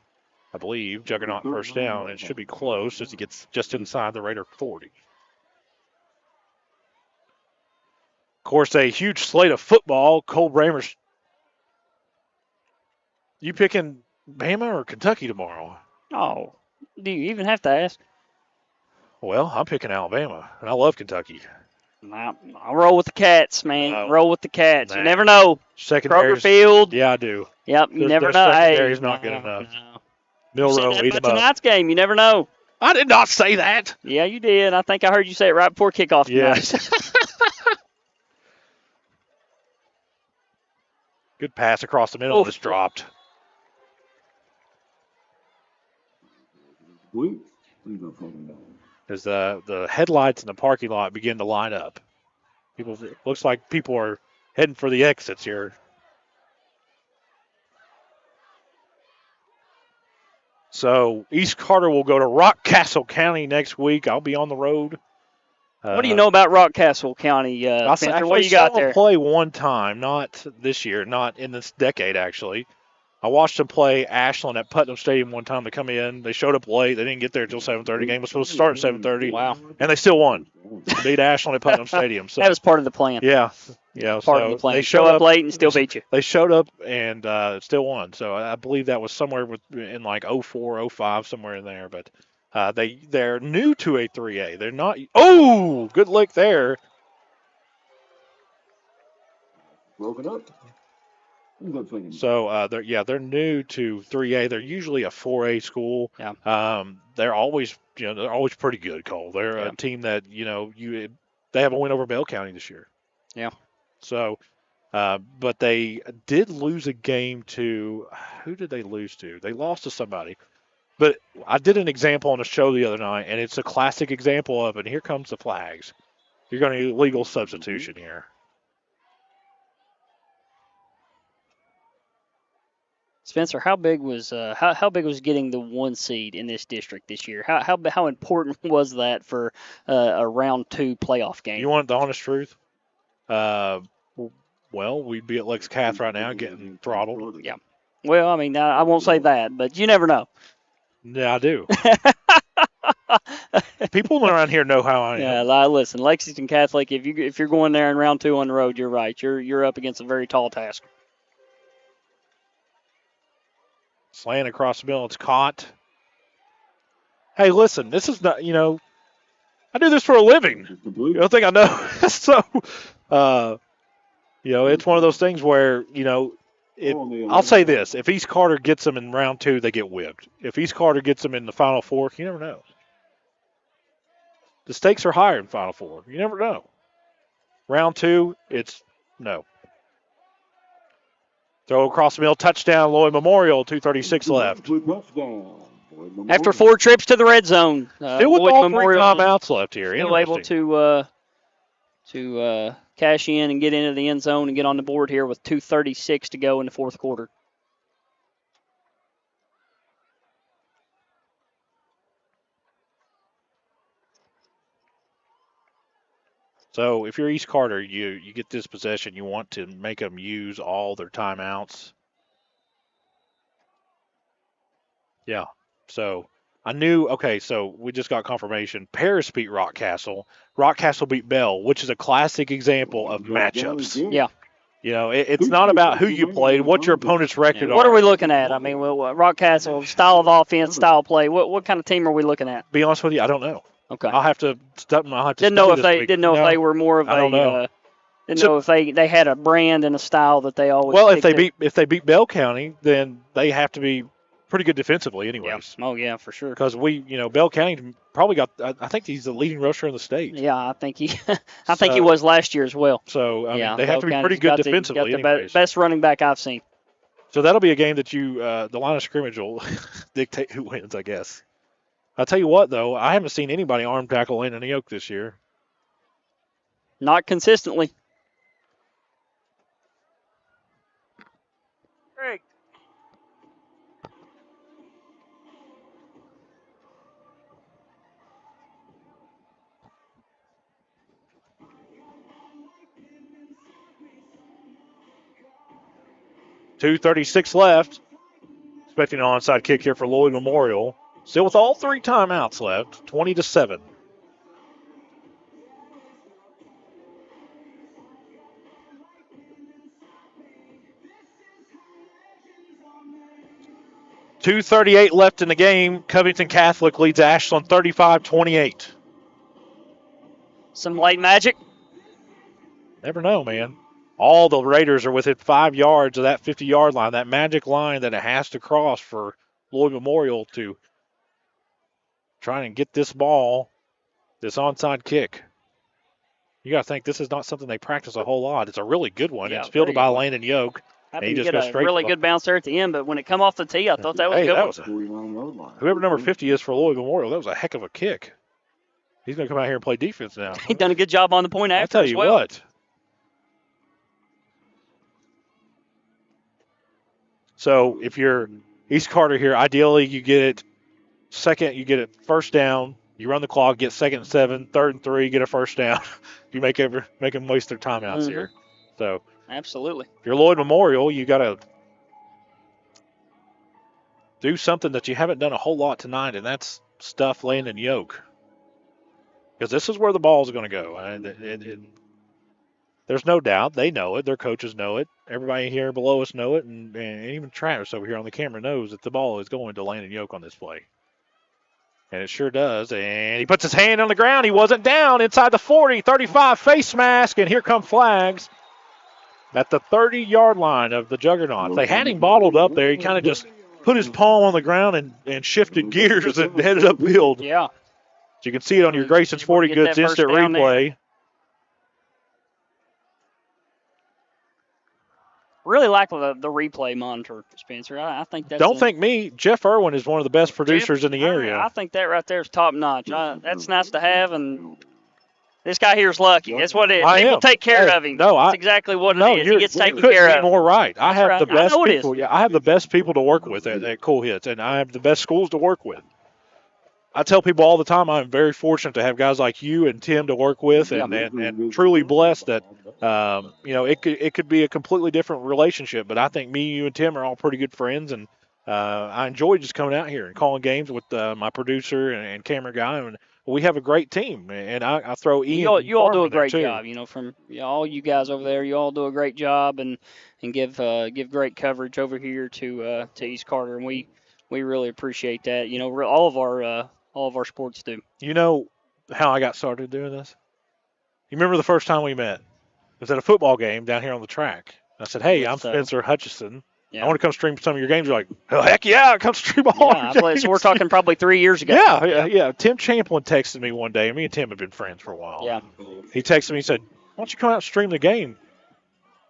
Speaker 2: I believe, juggernaut first down. It should be close as he gets just inside the Raider 40. Of course, a huge slate of football. Cole Bramers. You picking Bama or Kentucky tomorrow?
Speaker 10: Oh, do you even have to ask?
Speaker 2: Well, I'm picking Alabama, and I love Kentucky.
Speaker 10: I'll roll with the Cats, man. Roll with the Cats. You never know.
Speaker 2: Secondary
Speaker 10: Field.
Speaker 2: Yeah, I do.
Speaker 10: Yep, you never know.
Speaker 2: Secondary's not good enough. Milrow, eat him up.
Speaker 10: Tonight's game, you never know.
Speaker 2: I did not say that.
Speaker 10: Yeah, you did. I think I heard you say it right before kickoff tonight.
Speaker 2: Yes. Good pass across the middle. It's dropped. As the headlights in the parking lot begin to line up. Looks like people are heading for the exits here. So East Carter will go to Rockcastle County next week. I'll be on the road.
Speaker 10: What do you know about Rockcastle County, Spencer? What do you got there?
Speaker 2: I saw them play one time, not this year, not in this decade, actually. I watched them play Ashland at Putnam Stadium one time. They come in. They showed up late. They didn't get there until 7:30. The game was supposed to start at 7:30.
Speaker 10: Wow.
Speaker 2: And they still won. They beat Ashland at Putnam Stadium. So,
Speaker 10: that was part of the plan.
Speaker 2: Yeah.
Speaker 10: Part of the plan. They show up late and still beat you.
Speaker 2: They showed up and still won. So I believe that was somewhere in like 04, 05, somewhere in there. But they're new to a 3A. They're not. Oh, good lick there.
Speaker 12: Broken up.
Speaker 2: So they're new to 3A. They're usually a 4A school.
Speaker 10: Yeah.
Speaker 2: They're always pretty good, Cole. They're a team that they have a win over Bell County this year.
Speaker 10: Yeah.
Speaker 2: So, but they did lose a game to who did they lose to? They lost to somebody. But I did an example on the show the other night, and it's a classic example of it. Here comes the flags. You're going to need legal substitution here.
Speaker 10: Spencer, how big was getting the 1 seed in this district this year? How important was that for a round 2 playoff game?
Speaker 2: You want the honest truth? Well, we'd be at Lex Cath right now getting throttled.
Speaker 10: Yeah. Well, I mean, I won't say that, but you never know.
Speaker 2: Yeah, I do. People around here know how I am.
Speaker 10: Yeah, listen, Lexington Catholic. If you're going there in round 2 on the road, you're right. You're up against a very tall task.
Speaker 2: Slant across the middle. It's caught. Hey, listen, this is not, I do this for a living. You don't think I know? So, it's one of those things where, I'll say this. If East Carter gets them in round 2, they get whipped. If East Carter gets them in the Final Four, you never know. The stakes are higher in Final Four. You never know. Round 2, it's no. Throw across the middle, touchdown, Lloyd Memorial, 2:36 left.
Speaker 10: After 4 trips to the red zone.
Speaker 2: Still with
Speaker 10: Lloyd
Speaker 2: all
Speaker 10: Memorial
Speaker 2: 3 timeouts left here.
Speaker 10: Still able to cash in and get into the end zone and get on the board here with 2:36 to go in the fourth quarter.
Speaker 2: So if you're East Carter, you get this possession, you want to make them use all their timeouts. Yeah. So I knew, so we just got confirmation. Paris beat Rockcastle. Rockcastle beat Bell, which is a classic example of matchups.
Speaker 10: Yeah.
Speaker 2: It's not about who you played, what your opponent's record
Speaker 10: What are we looking at? I mean, Rockcastle, style of offense, style of play. What kind of team are we looking at?
Speaker 2: Be honest with you, I don't know.
Speaker 10: Okay.
Speaker 2: I'll have to
Speaker 10: Didn't know if they were more of a. Didn't know if they had a brand and a style that they always.
Speaker 2: Well, if they beat Bell County, then they have to be pretty good defensively, anyways.
Speaker 10: Yeah. Oh yeah, for sure.
Speaker 2: Because Bell County probably got. I think he's the leading rusher in the state.
Speaker 10: Yeah, I think he was last year as well.
Speaker 2: So they have to be pretty good defensively.
Speaker 10: Got the best running back I've seen.
Speaker 2: So that'll be a game that the line of scrimmage will dictate who wins, I guess. I'll tell you what, though, I haven't seen anybody arm tackle Landon Yoke this year.
Speaker 10: Not consistently.
Speaker 2: Great. .236 left. Expecting an onside kick here for Lloyd Memorial. Still with all 3 timeouts left, 20-7. .238 left in the game. Covington Catholic leads Ashland 35-28.
Speaker 10: Some late magic?
Speaker 2: Never know, man. All the Raiders are within 5 yards of that 50-yard line, that magic line that it has to cross for Lloyd Memorial to try and get this ball, this onside kick. You got to think this is not something they practice a whole lot. It's a really good one. It's fielded by Landon Yoke.
Speaker 10: I didn't get a really good bounce there at the end, but when it come off the tee, I thought that was a good one.
Speaker 2: Whoever number 50 is for Lloyd Memorial, that was a heck of a kick. He's going to come out here and play defense now.
Speaker 10: He done a good job on the point after.
Speaker 2: I tell you what. So if you're East Carter here, ideally you get it first down. You run the clock, get 2nd and 7, 3rd and 3, get a first down. You make them waste their timeouts here. So
Speaker 10: absolutely.
Speaker 2: If you're Lloyd Memorial, you got to do something that you haven't done a whole lot tonight, and that's stuff Landon Yoke. Because this is where the ball is going to go. There's no doubt. They know it. Their coaches know it. Everybody here below us know it. And even Travis over here on the camera knows that the ball is going to Landon Yoke on this play. And it sure does. And he puts his hand on the ground. He wasn't down inside the 40, 35 face mask. And here come flags at the 30-yard line of the Juggernaut. They had him bottled up there. He kind of just put his palm on the ground and shifted gears and headed upfield.
Speaker 10: Yeah.
Speaker 2: You can see it on your Grayson's 40 Goods instant replay.
Speaker 10: Really like the replay monitor, Spencer. I think that's.
Speaker 2: Don't think me. Jeff Irwin is one of the best producers in the area.
Speaker 10: I think that right there is top notch. That's nice to have, and this guy here is lucky. That's what it is. People take care of him. That's exactly what it is. He gets taken care of.
Speaker 2: Be more right. I have the best
Speaker 10: people.
Speaker 2: Yeah, I have the best people to work with at Kool Hits, and I have the best schools to work with. I tell people all the time I'm very fortunate to have guys like you and Tim to work with, and truly blessed that it could be a completely different relationship. But I think me, you, and Tim are all pretty good friends, and I enjoy just coming out here and calling games with my producer and camera guy, and we have a great team. And I throw Ian.
Speaker 10: You all do a great job. From all you guys over there, you all do a great job and give great coverage over here to East Carter, and we really appreciate that. All of our sports do.
Speaker 2: You know how I got started doing this? You remember the first time we met? It was at a football game down here on the track. I said, hey, I'm Spencer Hutchison. Yeah. I want to come stream some of your games. You're like, oh, heck yeah, come stream all your games.
Speaker 10: So we're talking probably 3 years ago.
Speaker 2: Yeah. Tim Champlin texted me one day, and me and Tim have been friends for a while.
Speaker 10: Yeah.
Speaker 2: He texted me and said, why don't you come out and stream the game?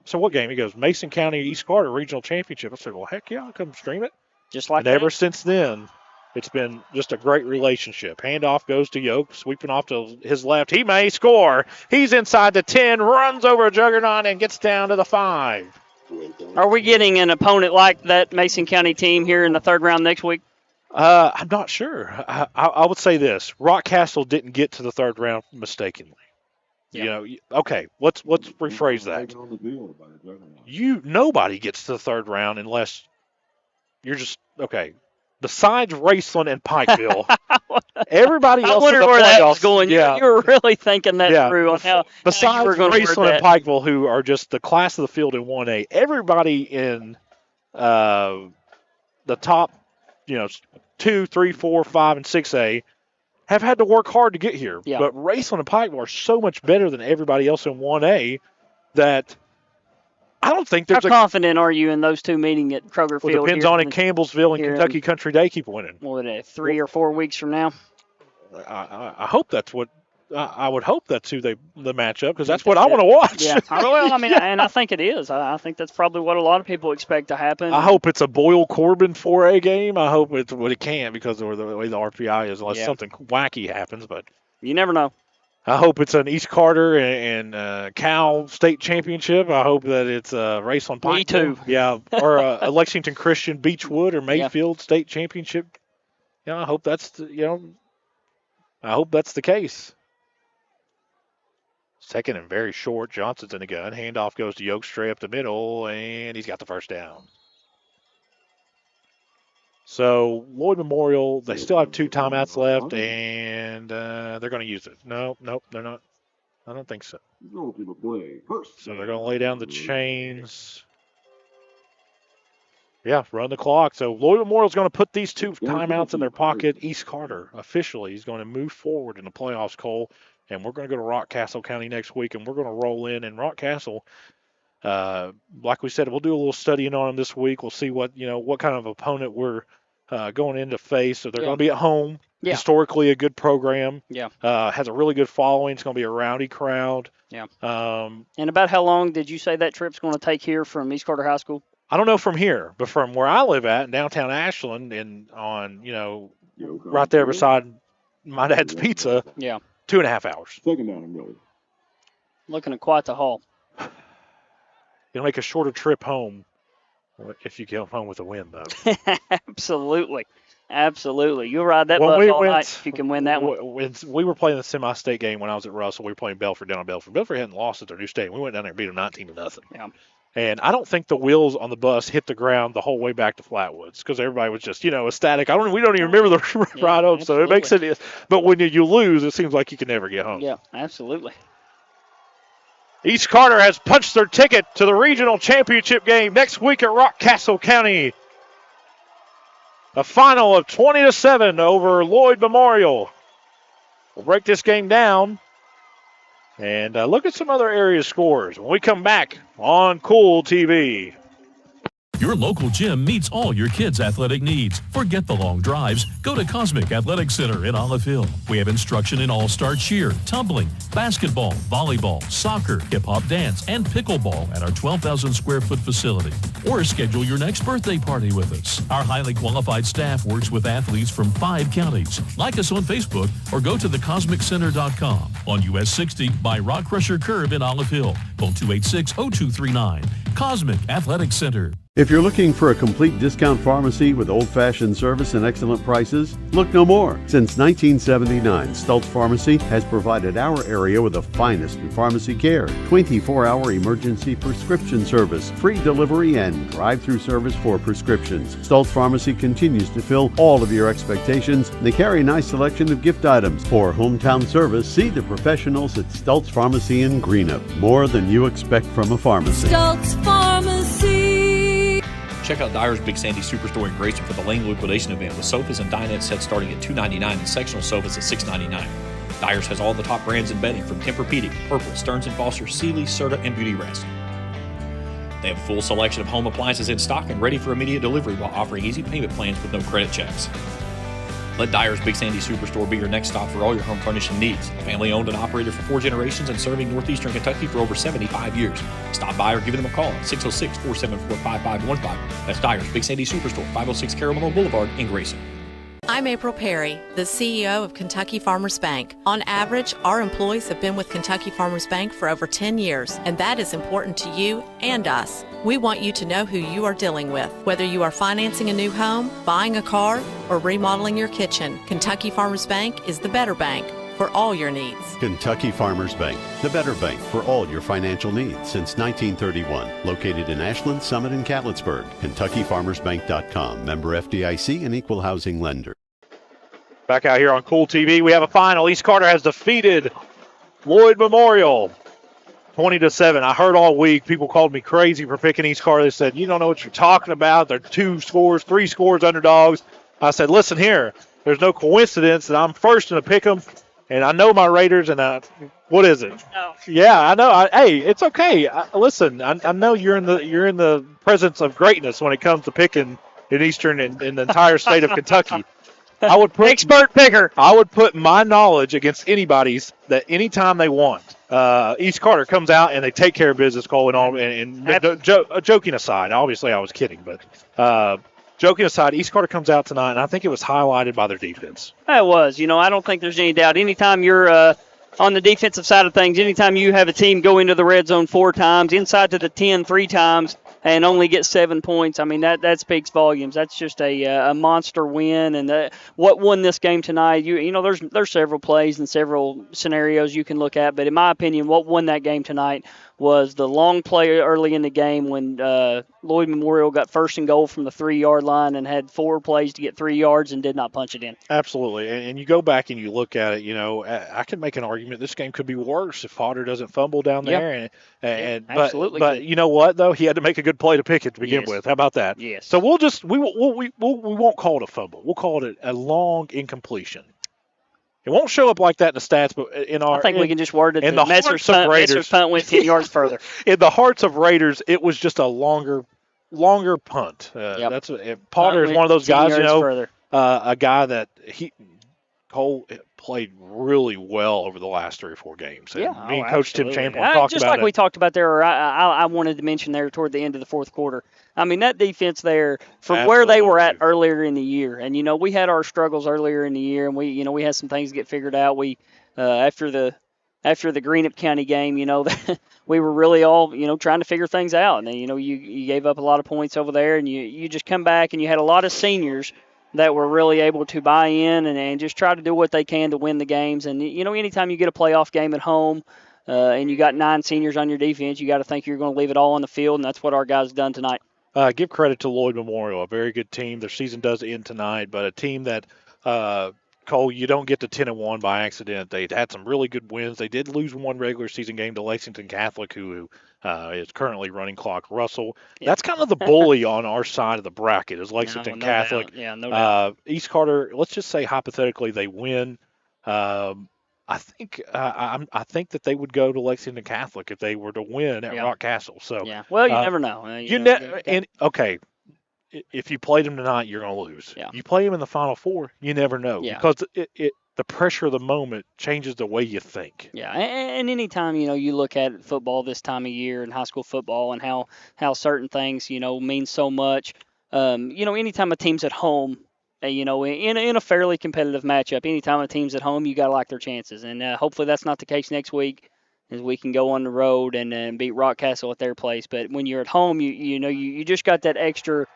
Speaker 2: So what game? He goes, Mason County East Carter Regional Championship. I said, well, heck yeah, I'll come stream it.
Speaker 10: Just like
Speaker 2: that. And ever since then, it's been just a great relationship. Handoff goes to Yoke, sweeping off to his left. He may score. He's inside the 10, runs over a Juggernaut, and gets down to the 5.
Speaker 10: Are we getting an opponent like that Mason County team here in the 3rd round next week?
Speaker 2: I'm not sure. I would say this. Rockcastle didn't get to the 3rd round mistakenly. Yeah. Okay, let's rephrase that. Nobody gets to the 3rd round unless you're just, okay. Besides Raceland and Pikeville, everybody else in the playoffs. I wonder where that was
Speaker 10: going. Yeah. You were really thinking that through on how
Speaker 2: besides
Speaker 10: you were going
Speaker 2: Raceland and Pikeville, who are just the class of the field in 1A, everybody in the top, 2, 3, 4, 5, and 6A have had to work hard to get here.
Speaker 10: Yeah.
Speaker 2: But Raceland and Pikeville are so much better than everybody else in 1A that I don't think there's
Speaker 10: How confident are you in those two meeting at Kroger Field?
Speaker 2: Well, it depends on in Campbellsville and Kentucky Country Day keep winning.
Speaker 10: What, 3 or 4 weeks from now?
Speaker 2: I hope that's what I would hope that's who the matchup, because that's what I want to watch.
Speaker 10: Yeah, and I think it is. I think that's probably what a lot of people expect to happen.
Speaker 2: I hope it's a Boyle Corbin 4A game. I hope it's what it can't because of the way the RPI is, unless something wacky happens. But
Speaker 10: you never know.
Speaker 2: I hope it's an East Carter and Cal state championship. I hope that it's a race on Pikeville.
Speaker 10: Me too.
Speaker 2: Yeah, or a Lexington Christian Beechwood or Mayfield state championship. I hope that's I hope that's the case. 2nd and very short. Johnson's in the gun. Handoff goes to Yoke straight up the middle, and he's got the first down. So Lloyd Memorial, they still have 2 timeouts left, and they're going to use it. No, they're not. I don't think so. So they're going to lay down the chains. Yeah, run the clock. So Lloyd Memorial's going to put these 2 timeouts in their pocket. East Carter officially is going to move forward in the playoffs, Cole, and we're going to go to Rockcastle County next week, and we're going to roll in. And Rockcastle, like we said, we'll do a little studying on them this week. We'll see what kind of opponent we're going in to face. So they're going to be at home. Yeah. Historically, a good program.
Speaker 10: Yeah.
Speaker 2: Has a really good following. It's going to be a rowdy crowd.
Speaker 10: Yeah. And about how long did you say that trip's going to take here from East Carter High School?
Speaker 2: I don't know from here, but from where I live at in downtown Ashland and on, right there beside my dad's pizza.
Speaker 10: Yeah.
Speaker 2: 2.5 hours.
Speaker 10: Looking at quite the haul.
Speaker 2: It'll make a shorter trip home If you get home with a win, though.
Speaker 10: Absolutely. Absolutely. You'll ride that bus all night if you can win that one.
Speaker 2: When we were playing the semi-state game when I was at Russell, we were playing Belford down in Belford. Belford hadn't lost at their new stadium. We went down there and beat them 19-0.
Speaker 10: Yeah.
Speaker 2: And I don't think the wheels on the bus hit the ground the whole way back to Flatwoods because everybody was just, ecstatic. We don't even remember the ride home, so it makes it. But when you lose, it seems like you can never get home.
Speaker 10: Yeah, absolutely.
Speaker 2: East Carter has punched their ticket to the regional championship game next week at Rockcastle County. A final of 20-7 over Lloyd Memorial. We'll break this game down and look at some other area scores when we come back on Kool TV.
Speaker 21: Your local gym meets all your kids' athletic needs. Forget the long drives. Go to Cosmic Athletic Center in Olive Hill. We have instruction in all-star cheer, tumbling, basketball, volleyball, soccer, hip-hop dance, and pickleball at our 12,000 square foot facility. Or schedule your next birthday party with us. Our highly qualified staff works with athletes from 5 counties. Like us on Facebook or go to thecosmiccenter.com on US 60 by Rock Crusher Curve in Olive Hill. Phone 286-0239. Cosmic Athletic Center.
Speaker 7: If you're looking for a complete discount pharmacy with old-fashioned service and excellent prices, look no more. Since 1979, Stultz Pharmacy has provided our area with the finest in pharmacy care, 24-hour emergency prescription service, free delivery, and drive-through service for prescriptions. Stultz Pharmacy continues to fill all of your expectations. They carry a nice selection of gift items. For hometown service, see the professionals at Stultz Pharmacy in Greenup. More than you expect from a pharmacy.
Speaker 8: Stultz Pharmacy.
Speaker 1: Check out Dyer's Big Sandy Superstore in Grayson for the Lane liquidation event with sofas and dinette sets starting at $299 and sectional sofas at $699. Dyer's has all the top brands in bedding from Tempur-Pedic, Purple, Stearns & Foster, Sealy, Serta, and Beauty Rest. They have a full selection of home appliances in stock and ready for immediate delivery while offering easy payment plans with no credit checks. Let Dyer's Big Sandy Superstore be your next stop for all your home furnishing needs. Family owned and operated for 4 generations and serving northeastern Kentucky for over 75 years. Stop by or give them a call at 606-474-5515. That's Dyer's Big Sandy Superstore, 506 Caramel Boulevard in Grayson.
Speaker 11: I'm April Perry, the CEO of Kentucky Farmers Bank. On average, our employees have been with Kentucky Farmers Bank for over 10 years, and that is important to you and us. We want you to know who you are dealing with. Whether you are financing a new home, buying a car, or remodeling your kitchen, Kentucky Farmers Bank is the better bank for all your needs.
Speaker 7: Kentucky Farmers Bank, the better bank for all your financial needs since 1931. Located in Ashland, Summit, and Catlettsburg. KentuckyFarmersBank.com. Member FDIC and Equal Housing Lender.
Speaker 2: Back out here on Kool TV, we have a final. East Carter has defeated Lloyd Memorial 20-7. I heard all week people called me crazy for picking East Carter. They said, you don't know what you're talking about. They're 2 scores, 3 scores underdogs. I said, listen here, there's no coincidence that I'm first in a pick 'em. And I know my Raiders, and what is it?
Speaker 10: Oh.
Speaker 2: Yeah, I know. Hey, it's okay. Listen, I know you're in the presence of greatness when it comes to picking in Eastern and in the entire state of Kentucky. I would put
Speaker 10: expert picker.
Speaker 2: I would put my knowledge against anybody's that anytime they want. East Carter comes out and they take care of business going on. And joking aside, obviously I was kidding, but. Joking aside, East Carter comes out tonight, and I think it was highlighted by their defense.
Speaker 10: It was. I don't think there's any doubt. Anytime you're on the defensive side of things, anytime you have a team go into the red zone 4 times, inside to the 10 3 times, and only get 7 points, I mean, that speaks volumes. That's just a monster win. And what won this game tonight, there's several plays and several scenarios you can look at, but in my opinion, what won that game tonight was the long play early in the game when Lloyd Memorial got 1st and goal from the 3-yard line and had 4 plays to get 3 yards and did not punch it in.
Speaker 2: Absolutely. And you go back and you look at it, I could make an argument this game could be worse if Potter doesn't fumble down there.
Speaker 10: Absolutely.
Speaker 2: But you know what, though? He had to make a good play to pick it to begin with. How about that?
Speaker 10: Yes.
Speaker 2: So we won't call it a fumble. We'll call it a long incompletion. It won't show up like that in the stats, but
Speaker 10: I think we can just word it
Speaker 2: in the
Speaker 10: Messer's
Speaker 2: Raiders,
Speaker 10: punt went 10 yards further.
Speaker 2: In the hearts of Raiders, it was just a longer punt. That's Potter is one of those guys, a guy that Cole played really well over the last 3 or 4 games. And me and Coach Tim Champlin talked
Speaker 10: just
Speaker 2: about
Speaker 10: like we talked about there, I wanted to mention there toward the end of the 4th quarter. I mean, that defense there, from where they were at earlier in the year, and, we had our struggles earlier in the year, and we had some things get figured out. We after after the Greenup County game, we were really all, trying to figure things out. And then, you gave up a lot of points over there, and you just come back, and you had a lot of seniors that were really able to buy in and just try to do what they can to win the games. And, anytime you get a playoff game at home and you got 9 seniors on your defense, you got to think you're going to leave it all on the field, and that's what our guys done tonight.
Speaker 2: Give credit to Lloyd Memorial, a very good team. Their season does end tonight, but a team that, Cole, you don't get to 10-1 by accident. They had some really good wins. They did lose one regular season game to Lexington Catholic, who is currently running clock. Russell, that's kind of the bully on our side of the bracket is Lexington Catholic.
Speaker 10: Yeah, no doubt.
Speaker 2: East Carter, let's just say hypothetically they win. I think that they would go to Lexington Catholic if they were to win at Rock Castle. So
Speaker 10: well, you never know.
Speaker 2: Okay. If you played them tonight, you're going to lose.
Speaker 10: Yeah.
Speaker 2: You play them in the Final Four, you never know because the pressure of the moment changes the way you think.
Speaker 10: Yeah, and anytime, you look at football this time of year and high school football and how certain things, mean so much, anytime a team's at home, in a fairly competitive matchup, anytime a team's at home, you got to like their chances. And hopefully that's not the case next week, as we can go on the road and beat Rock Castle at their place. But when you're at home, you just got that extra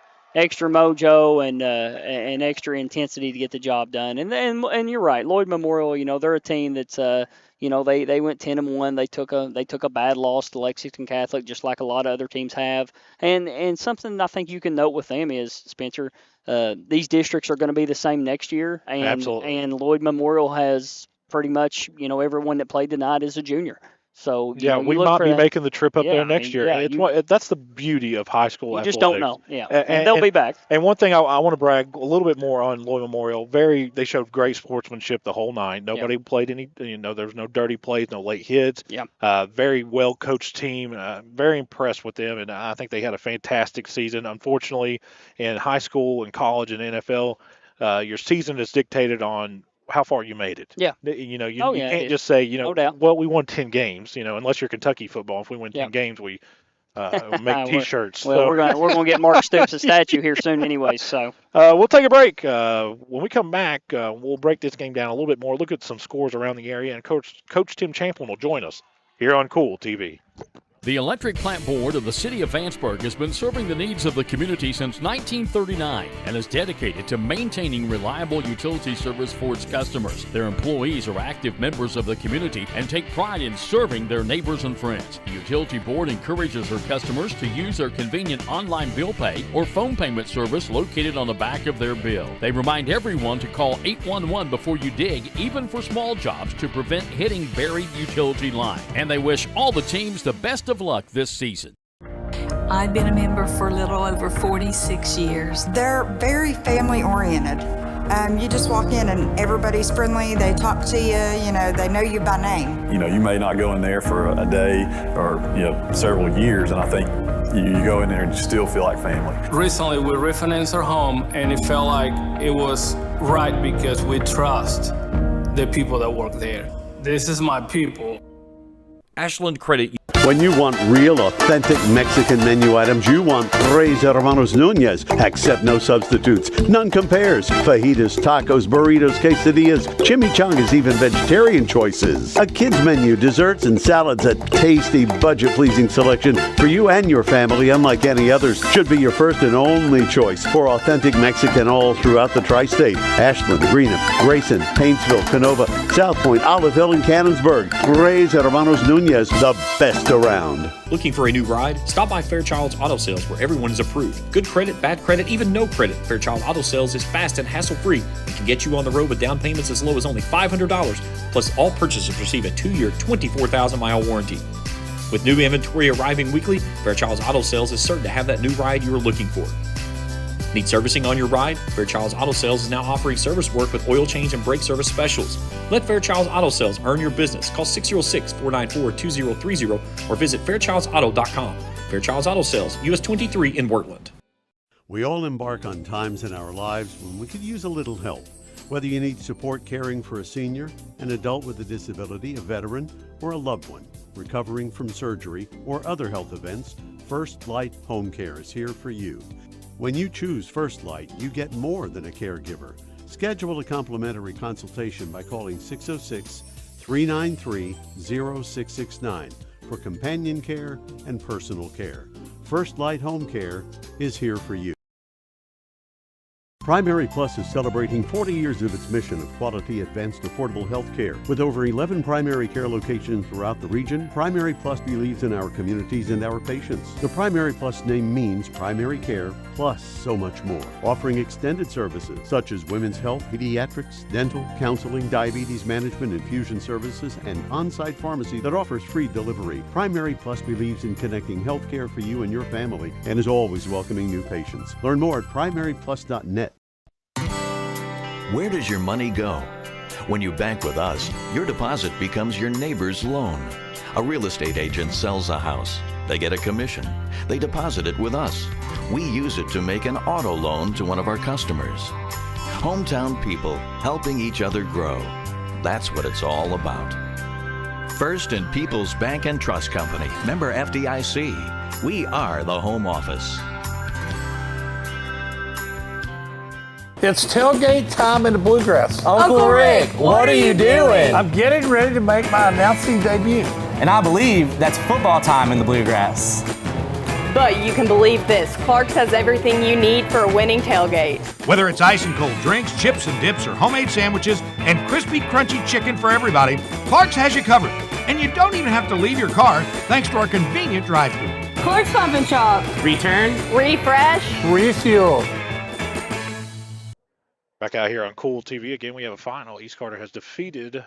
Speaker 10: mojo and extra intensity to get the job done. And you're right, Lloyd Memorial, they're a team that's they went 10-1. They took a bad loss to Lexington Catholic, just like a lot of other teams have. And something I think you can note with them is, Spencer, these districts are going to be the same next year. And,
Speaker 2: absolutely.
Speaker 10: And Lloyd Memorial has pretty much everyone that played tonight is a junior. So
Speaker 2: we might be making the trip up there next year. That's the beauty of high school athletics.
Speaker 10: You just don't know. Yeah, and they'll be back.
Speaker 2: And one thing I want to brag a little bit more on Lloyd Memorial. They showed great sportsmanship the whole night. Nobody played any. There was no dirty plays, no late hits.
Speaker 10: Yeah.
Speaker 2: Very well coached team. Very impressed with them, and I think they had a fantastic season. Unfortunately, in high school and college and NFL, your season is dictated on how far you made it.
Speaker 10: Yeah.
Speaker 2: You can't just say,
Speaker 10: no doubt.
Speaker 2: well, we won 10 games, unless you're Kentucky football. If we win 10 games, we make T-shirts.
Speaker 10: Well, we're going to get Mark Stoops a statue here soon anyway. So
Speaker 2: we'll take a break. When we come back, we'll break this game down a little bit more, look at some scores around the area, and Coach Tim Champlin will join us here on Kool TV.
Speaker 13: The Electric Plant Board of the City of Vanceburg has been serving the needs of the community since 1939 and is dedicated to maintaining reliable utility service for its customers. Their employees are active members of the community and take pride in serving their neighbors and friends. The Utility Board encourages their customers to use their convenient online bill pay or phone payment service located on the back of their bill. They remind everyone to call 811 before you dig, even for small jobs, to prevent hitting buried utility line. And they wish all the teams the best of luck this season.
Speaker 16: I've been a member for a little over 46 years.
Speaker 17: They're very family oriented. You just walk in and everybody's friendly. They talk to you, they know you by name.
Speaker 18: You may not go in there for a day or several years, and I think you go in there and you still feel like family.
Speaker 19: Recently we refinanced our home and it felt like it was right because we trust the people that work there. This is my people.
Speaker 6: Ashland Credit.
Speaker 7: When you want real, authentic Mexican menu items, you want Tres Hermanos Nunez. Accept no substitutes. None compares. Fajitas, tacos, burritos, quesadillas, chimichangas, even vegetarian choices. A kids menu, desserts and salads, a tasty, budget-pleasing selection for you and your family, unlike any others. Should be your first and only choice for authentic Mexican all throughout the tri-state. Ashland, Greenup, Grayson, Paintsville, Canova, South Point, Olive Hill, and Cannonsburg. Tres Hermanos Nunez, the best around.
Speaker 1: Looking for a new ride? Stop by Fairchild's Auto Sales, where everyone is approved. Good credit, bad credit, even no credit. Fairchild Auto Sales is fast and hassle-free and can get you on the road with down payments as low as only $500. Plus, all purchases receive a 2-year, 24,000-mile warranty. With new inventory arriving weekly, Fairchild's Auto Sales is certain to have that new ride you are looking for. Need servicing on your ride? Fairchild's Auto Sales is now offering service work with oil change and brake service specials. Let Fairchild's Auto Sales earn your business. Call 606-494-2030 or visit fairchildsauto.com. Fairchild's Auto Sales, US 23 in Wortland.
Speaker 7: We all embark on times in our lives when we could use a little help. Whether you need support caring for a senior, an adult with a disability, a veteran, or a loved one recovering from surgery or other health events, First Light Home Care is here for you. When you choose First Light, you get more than a caregiver. Schedule a complimentary consultation by calling 393-0669 for companion care and personal care. First Light Home Care is here for you. Primary Plus is celebrating 40 years of its mission of quality, advanced, affordable health care. With over 11 primary care locations throughout the region, Primary Plus believes in our communities and our patients. The Primary Plus name means primary care plus so much more, offering extended services such as women's health, pediatrics, dental, counseling, diabetes management, infusion services, and on-site pharmacy that offers free delivery. Primary Plus believes in connecting health care for you and your family and is always welcoming new patients. Learn more at primaryplus.net.
Speaker 14: Where does your money go? When you bank with us, your deposit becomes your neighbor's loan. A real estate agent sells a house. They get a commission. They deposit it with us. We use it to make an auto loan to one of our customers. Hometown people helping each other grow. That's what it's all about. First and People's Bank and Trust Company, member FDIC. We are the home office.
Speaker 4: It's tailgate time in the Bluegrass.
Speaker 5: Uncle Rick, what are you doing?
Speaker 4: I'm getting ready to make my announcing debut.
Speaker 5: And I believe that's football time in the Bluegrass.
Speaker 3: But you can believe this, Clark's has everything you need for a winning tailgate.
Speaker 20: Whether it's ice and cold drinks, chips and dips, or homemade sandwiches, and crispy, crunchy chicken for everybody, Clark's has you covered. And you don't even have to leave your car thanks to our convenient drive-thru.
Speaker 3: Clark's Pump and Shop.
Speaker 5: Return,
Speaker 3: refresh,
Speaker 4: refuel.
Speaker 2: Back out here on Kool TV again, we have a final. East Carter has defeated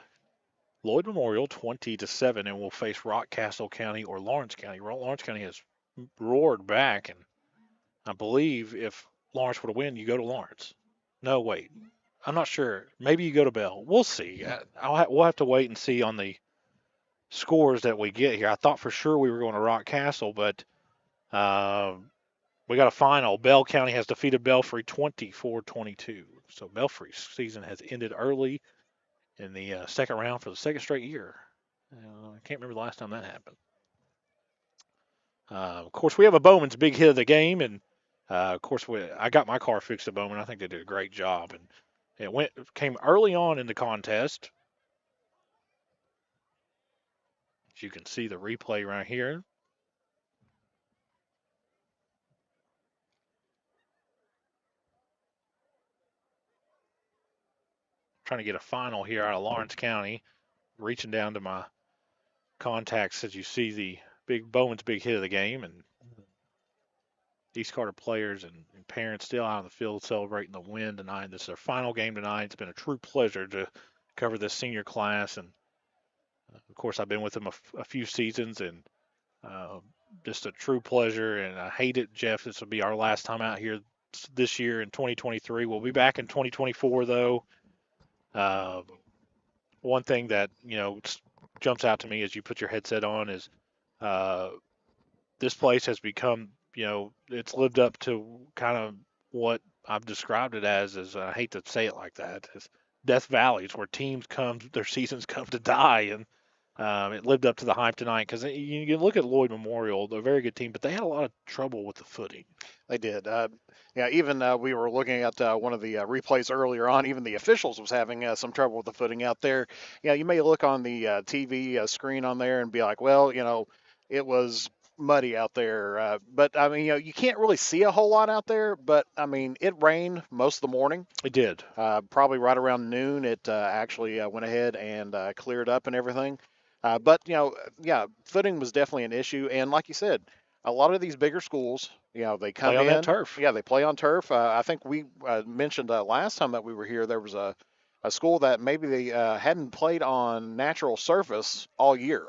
Speaker 2: Lloyd Memorial 20-7 and will face Rockcastle County or Lawrence County. Lawrence County has roared back, and I believe if Lawrence were to win, you go to Lawrence. No, wait. I'm not sure. Maybe you go to Bell. We'll see. We'll have to wait and see on the scores that we get here. I thought for sure we were going to Rockcastle, but we got a final. Bell County has defeated Belfry 24-22. So Belfry's season has ended early in the second round for the second straight year. I can't remember the last time that happened. Of course, we have a Bowman's big hit of the game, and of course, I got my car fixed at Bowman. I think they did a great job, and it came early on in the contest. As you can see the replay right here. Trying to get a final here out of Lawrence County. Reaching down to my contacts as you see the Bowman's big hit of the game, and East Carter players and parents still out on the field celebrating the win tonight. This is their final game tonight. It's been a true pleasure to cover this senior class, and of course I've been with them a few seasons, and just a true pleasure. And I hate it, Jeff. This will be our last time out here this year in 2023. We'll be back in 2024 though. One thing that, jumps out to me as you put your headset on is this place has become, it's lived up to kind of what I've described it as I hate to say it like that, as Death Valleys, where teams their seasons come to die. And it lived up to the hype tonight, because you look at Lloyd Memorial, they're a very good team, but they had a lot of trouble with the footing.
Speaker 22: They did. Even we were looking at one of the replays earlier on. Even the officials was having some trouble with the footing out there. You may look on the TV screen on there and be like, well, it was muddy out there. But, you can't really see a whole lot out there. But, it rained most of the morning.
Speaker 2: It did.
Speaker 22: Probably right around noon, it actually went ahead and cleared up and everything. But, footing was definitely an issue. And like you said, a lot of these bigger schools, they come
Speaker 2: play on that turf.
Speaker 22: Yeah, they play on turf. I think we mentioned last time that we were here, there was a school that maybe they hadn't played on natural surface all year.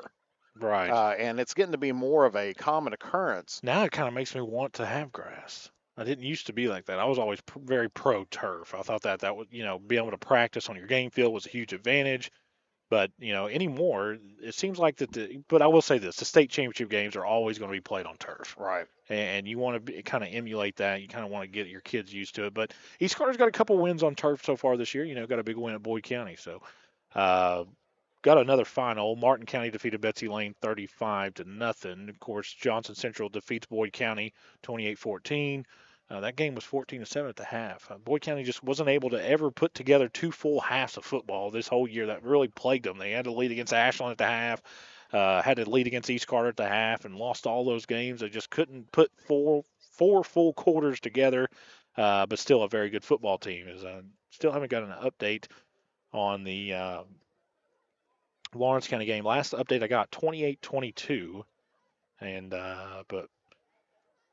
Speaker 2: Right.
Speaker 22: And it's getting to be more of a common occurrence.
Speaker 2: Now it kind of makes me want to have grass. I didn't used to be like that. I was always very pro turf. I thought that would, being able to practice on your game field was a huge advantage. But, anymore, it seems like but I will say this, the state championship games are always going to be played on turf.
Speaker 22: Right.
Speaker 2: And you want to kind of emulate that. You kind of want to get your kids used to it. But East Carter's got a couple wins on turf so far this year. Got a big win at Boyd County. So, got another final. Martin County defeated Betsy Lane 35-0. Of course, Johnson Central defeats Boyd County 28-14. That game was 14-7 at the half. Boyd County just wasn't able to ever put together 2 full halves of football this whole year. That really plagued them. They had to lead against Ashland at the half, had to lead against East Carter at the half, and lost all those games. They just couldn't put four full quarters together, but still a very good football team. Still haven't got an update on the Lawrence County game. Last update I got 28-22, but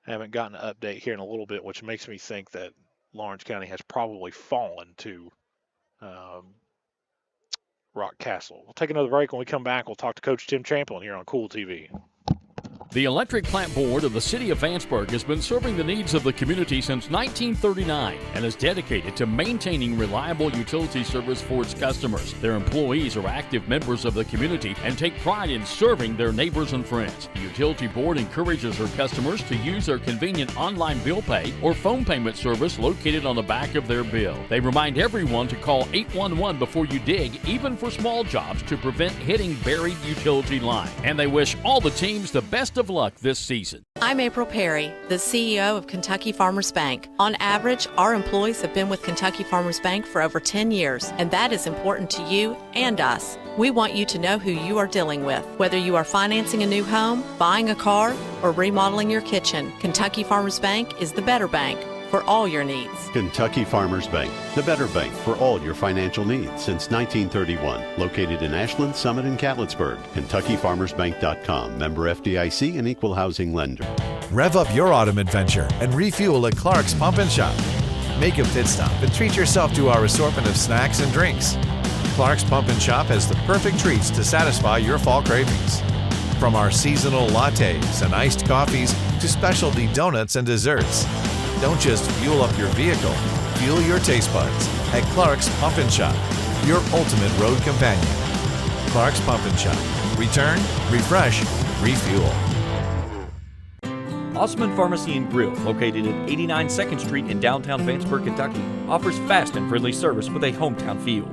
Speaker 2: I haven't gotten an update here in a little bit, which makes me think that Lawrence County has probably fallen to Rock Castle. We'll take another break. When we come back, we'll talk to Coach Tim Champlin here on Kool TV.
Speaker 13: The Electric Plant Board of the City of Vanceburg has been serving the needs of the community since 1939 and is dedicated to maintaining reliable utility service for its customers. Their employees are active members of the community and take pride in serving their neighbors and friends. The Utility Board encourages their customers to use their convenient online bill pay or phone payment service located on the back of their bill. They remind everyone to call 811 before you dig, even for small jobs, to prevent hitting buried utility line. And they wish all the teams the best of luck this season.
Speaker 11: I'm April Perry, the CEO of Kentucky Farmers Bank. On average, our employees have been with Kentucky Farmers Bank for over 10 years, and that is important to you and us. We want you to know who you are dealing with. Whether you are financing a new home, buying a car, or remodeling your kitchen, Kentucky Farmers Bank is the better bank for all your needs.
Speaker 7: Kentucky Farmers Bank, the better bank for all your financial needs since 1931. Located in Ashland, Summit, and Catlettsburg. KentuckyFarmersBank.com. Member FDIC and equal housing lender.
Speaker 9: Rev up your autumn adventure and refuel at Clark's Pump and Shop. Make a pit stop and treat yourself to our assortment of snacks and drinks. Clark's Pump and Shop has the perfect treats to satisfy your fall cravings. From our seasonal lattes and iced coffees to specialty donuts and desserts. Don't just fuel up your vehicle, fuel your taste buds at Clark's Pump and Shop, your ultimate road companion. Clark's Pump and Shop. Return, refresh, refuel.
Speaker 6: Osman Pharmacy and Grill, located at 89 2nd Street in downtown Vanceburg, Kentucky, offers fast and friendly service with a hometown feel.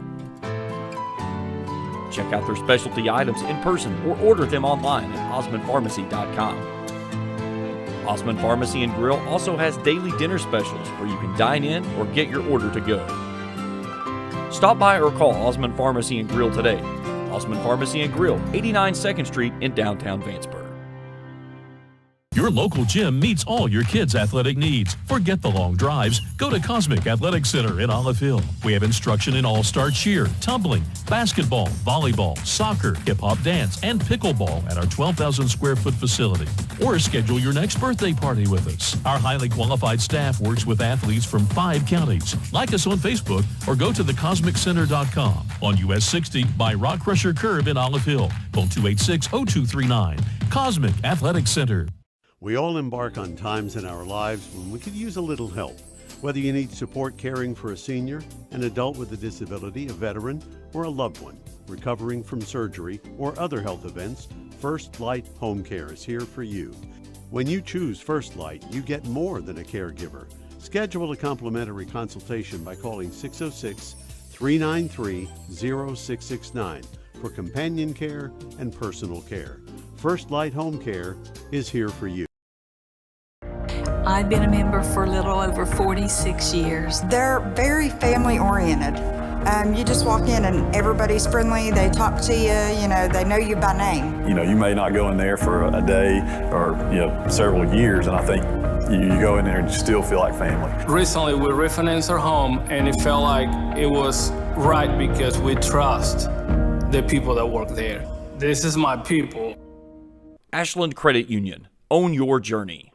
Speaker 6: Check out their specialty items in person or order them online at osmanpharmacy.com. Osman Pharmacy and Grill also has daily dinner specials where you can dine in or get your order to go. Stop by or call Osman Pharmacy and Grill today. Osman Pharmacy and Grill, 89 2nd Street in downtown Vanceburg.
Speaker 21: Your local gym meets all your kids' athletic needs. Forget the long drives. Go to Cosmic Athletic Center in Olive Hill. We have instruction in all-star cheer, tumbling, basketball, volleyball, soccer, hip-hop dance, and pickleball at our 12,000 square foot facility. Or schedule your next birthday party with us. Our highly qualified staff works with athletes from 5 counties. Like us on Facebook or go to thecosmiccenter.com on US 60 by Rock Crusher Curve in Olive Hill. Phone 286-0239. Cosmic Athletic Center.
Speaker 7: We all embark on times in our lives when we could use a little help. Whether you need support caring for a senior, an adult with a disability, a veteran, or a loved one recovering from surgery or other health events, First Light Home Care is here for you. When you choose First Light, you get more than a caregiver. Schedule a complimentary consultation by calling 606-393-0669 for companion care and personal care. First Light Home Care is here for you.
Speaker 16: I've been a member for a little over 46 years.
Speaker 17: They're very family oriented. You just walk in and everybody's friendly. They talk to you, they know you by name.
Speaker 18: You may not go in there for a day or, several years, and I think you go in there and you still feel like family.
Speaker 19: Recently, we refinanced our home, and it felt like it was right because we trust the people that work there. This is my people.
Speaker 6: Ashland Credit Union. Own your journey.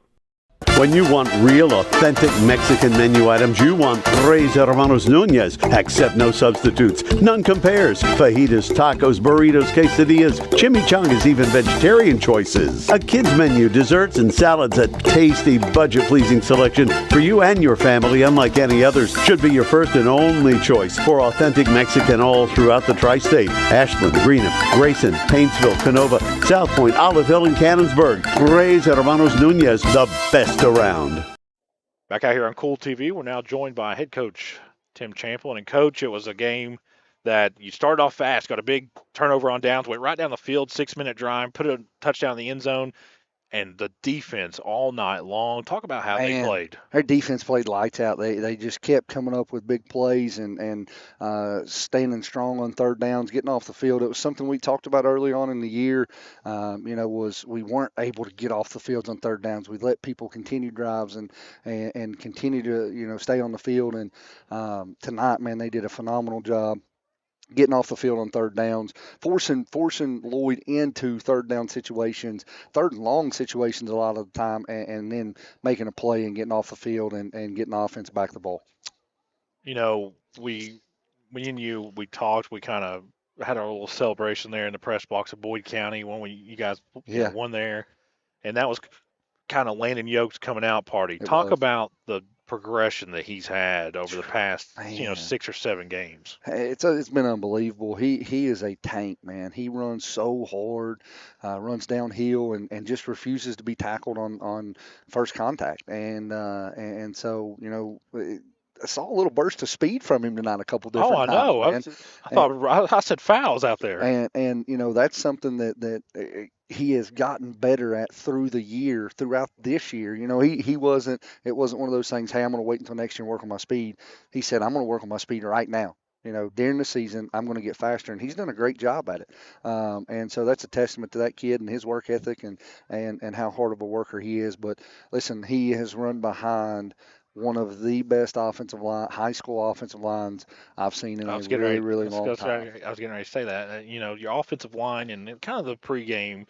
Speaker 7: When you want real, authentic Mexican menu items, you want Tres Hermanos Nunez. Accept no substitutes. None compares. Fajitas, tacos, burritos, quesadillas, chimichangas, even vegetarian choices. A kids menu, desserts and salads, a tasty, budget-pleasing selection for you and your family, unlike any others. Should be your first and only choice for authentic Mexican all throughout the tri-state. Ashland, Greenham, Grayson, Paintsville, Canova, South Point, Olive Hill, and Cannonsburg. Tres Hermanos Nunez, the best around.
Speaker 2: Back out here on Kool TV, we're now joined by head coach Tim Champlin. And coach, it was a game that you started off fast, got a big turnover on downs, went right down the field, 6-minute drive, put a touchdown in the end zone. and the defense all night long. Talk about how they played.
Speaker 12: Their defense played lights out. They just kept coming up with big plays and standing strong on third downs, getting off the field. It was something we talked about early on in the year. Was we weren't able to get off the fields on third downs. We let people continue drives and continue to stay on the field. And tonight, man, they did a phenomenal job getting off the field on third downs, forcing Lloyd into third down situations, third and long situations a lot of the time, and then making a play and getting off the field and getting the offense back the ball.
Speaker 2: Me and you, we talked, we kind of had our little celebration there in the press box of Boyd County when you guys won there, and that was kind of Landon Yoke's coming out party. Talk about the progression that he's had over the past 6 or 7 games.
Speaker 12: It's been unbelievable. He is a tank, man. He runs so hard, runs downhill and just refuses to be tackled on first contact. And so I saw a little burst of speed from him tonight a couple different times.
Speaker 2: Oh, I know. I said fouls out there.
Speaker 12: And that's something that he has gotten better at throughout this year. It wasn't one of those things, hey, I'm going to wait until next year and work on my speed. He said, I'm going to work on my speed right now. During the season, I'm going to get faster, and he's done a great job at it. And so that's a testament to that kid and his work ethic and how hard of a worker he is. But listen, he has run behind one of the best high school offensive lines I've seen in a really, really long time.
Speaker 2: I was getting ready to say that. Your offensive line and kind of the pregame,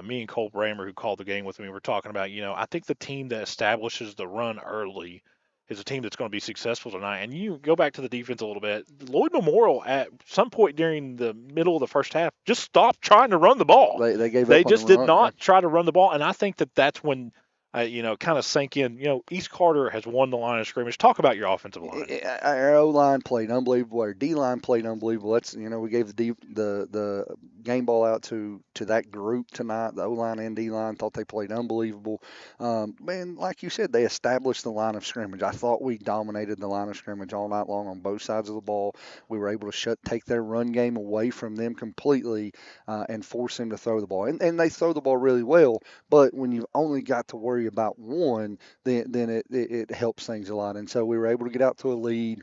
Speaker 2: me and Cole Bramer, who called the game with me, were talking about, I think the team that establishes the run early is a team that's going to be successful tonight. And you go back to the defense a little bit. Lloyd Memorial, at some point during the middle of the first half, just stopped trying to run the ball.
Speaker 12: They
Speaker 2: just did not try to run the ball. And I think that's when kind of sank in. East Carter has won the line of scrimmage. Talk about your offensive line.
Speaker 12: Our O-line played unbelievable. Our D-line played unbelievable. That's we gave the game ball out to that group tonight. The O-line and D-line thought they played unbelievable. Man, like you said, they established the line of scrimmage. I thought we dominated the line of scrimmage all night long on both sides of the ball. We were able to take their run game away from them completely and force them to throw the ball. And they throw the ball really well, but when you've only got to worry about one, then it helps things a lot. And so we were able to get out to a lead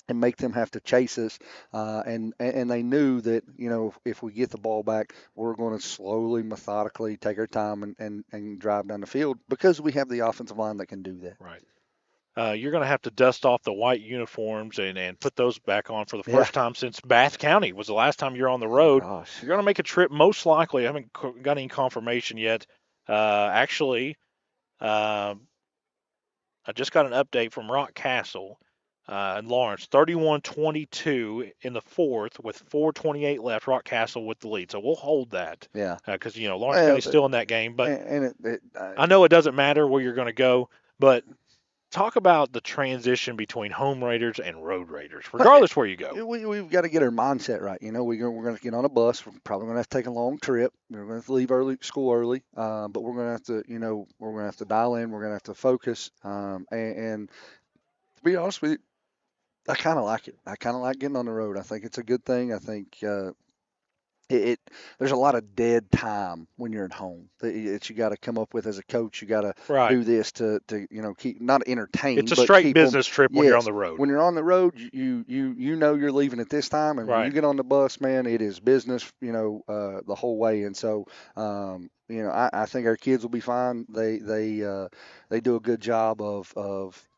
Speaker 12: and make them have to chase us. And they knew that, if we get the ball back, we're going to slowly, methodically take our time and drive down the field because we have the offensive line that can do that.
Speaker 2: Right. You're going to have to dust off the white uniforms and put those back on for the first time since Bath County was the last time you're on the road. You're going to make a trip most likely. I haven't got any confirmation yet. Actually, I just got an update from Rock Castle and Lawrence, 31-22 in the fourth with 4:28 left. Rock Castle with the lead, so we'll hold that.
Speaker 12: Yeah,
Speaker 2: because Lawrence County's still in that game, but I know it doesn't matter where you're going to go. But talk about the transition between home Raiders and road Raiders, regardless where you go.
Speaker 12: We've got to get our mindset right. We're going to get on a bus. We're probably going to have to take a long trip. We're going to have to leave school early, but we're going to have to, we're going to have to dial in. We're going to have to focus. And to be honest with you, I kind of like it. I kind of like getting on the road. I think it's a good thing. I think there's a lot of dead time when you're at home that you got to come up with as a coach. You got to do this to keep not entertain.
Speaker 2: It's a straight business trip when you're on the road.
Speaker 12: When you're on the road, you you're leaving at this time, and when you get on the bus, man, it is business. The whole way. And so I think our kids will be fine. They do a good job of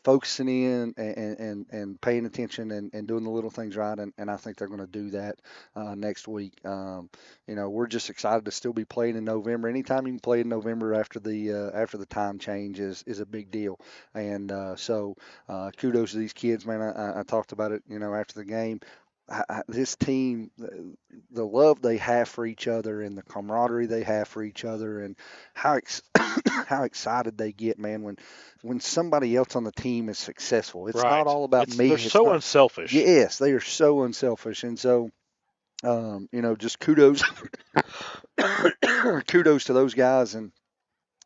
Speaker 12: focusing in and paying attention and doing the little things right, and I think they're going to do that next week. We're just excited to still be playing in November. Anytime you can play in November after the time change is a big deal. And so kudos to these kids, man. I talked about it, after the game. This team, the love they have for each other and the camaraderie they have for each other, and how excited they get, man, when somebody else on the team is successful. It's not all about me.
Speaker 2: They're so unselfish.
Speaker 12: Yes, they are so unselfish. And so, just kudos to those guys. And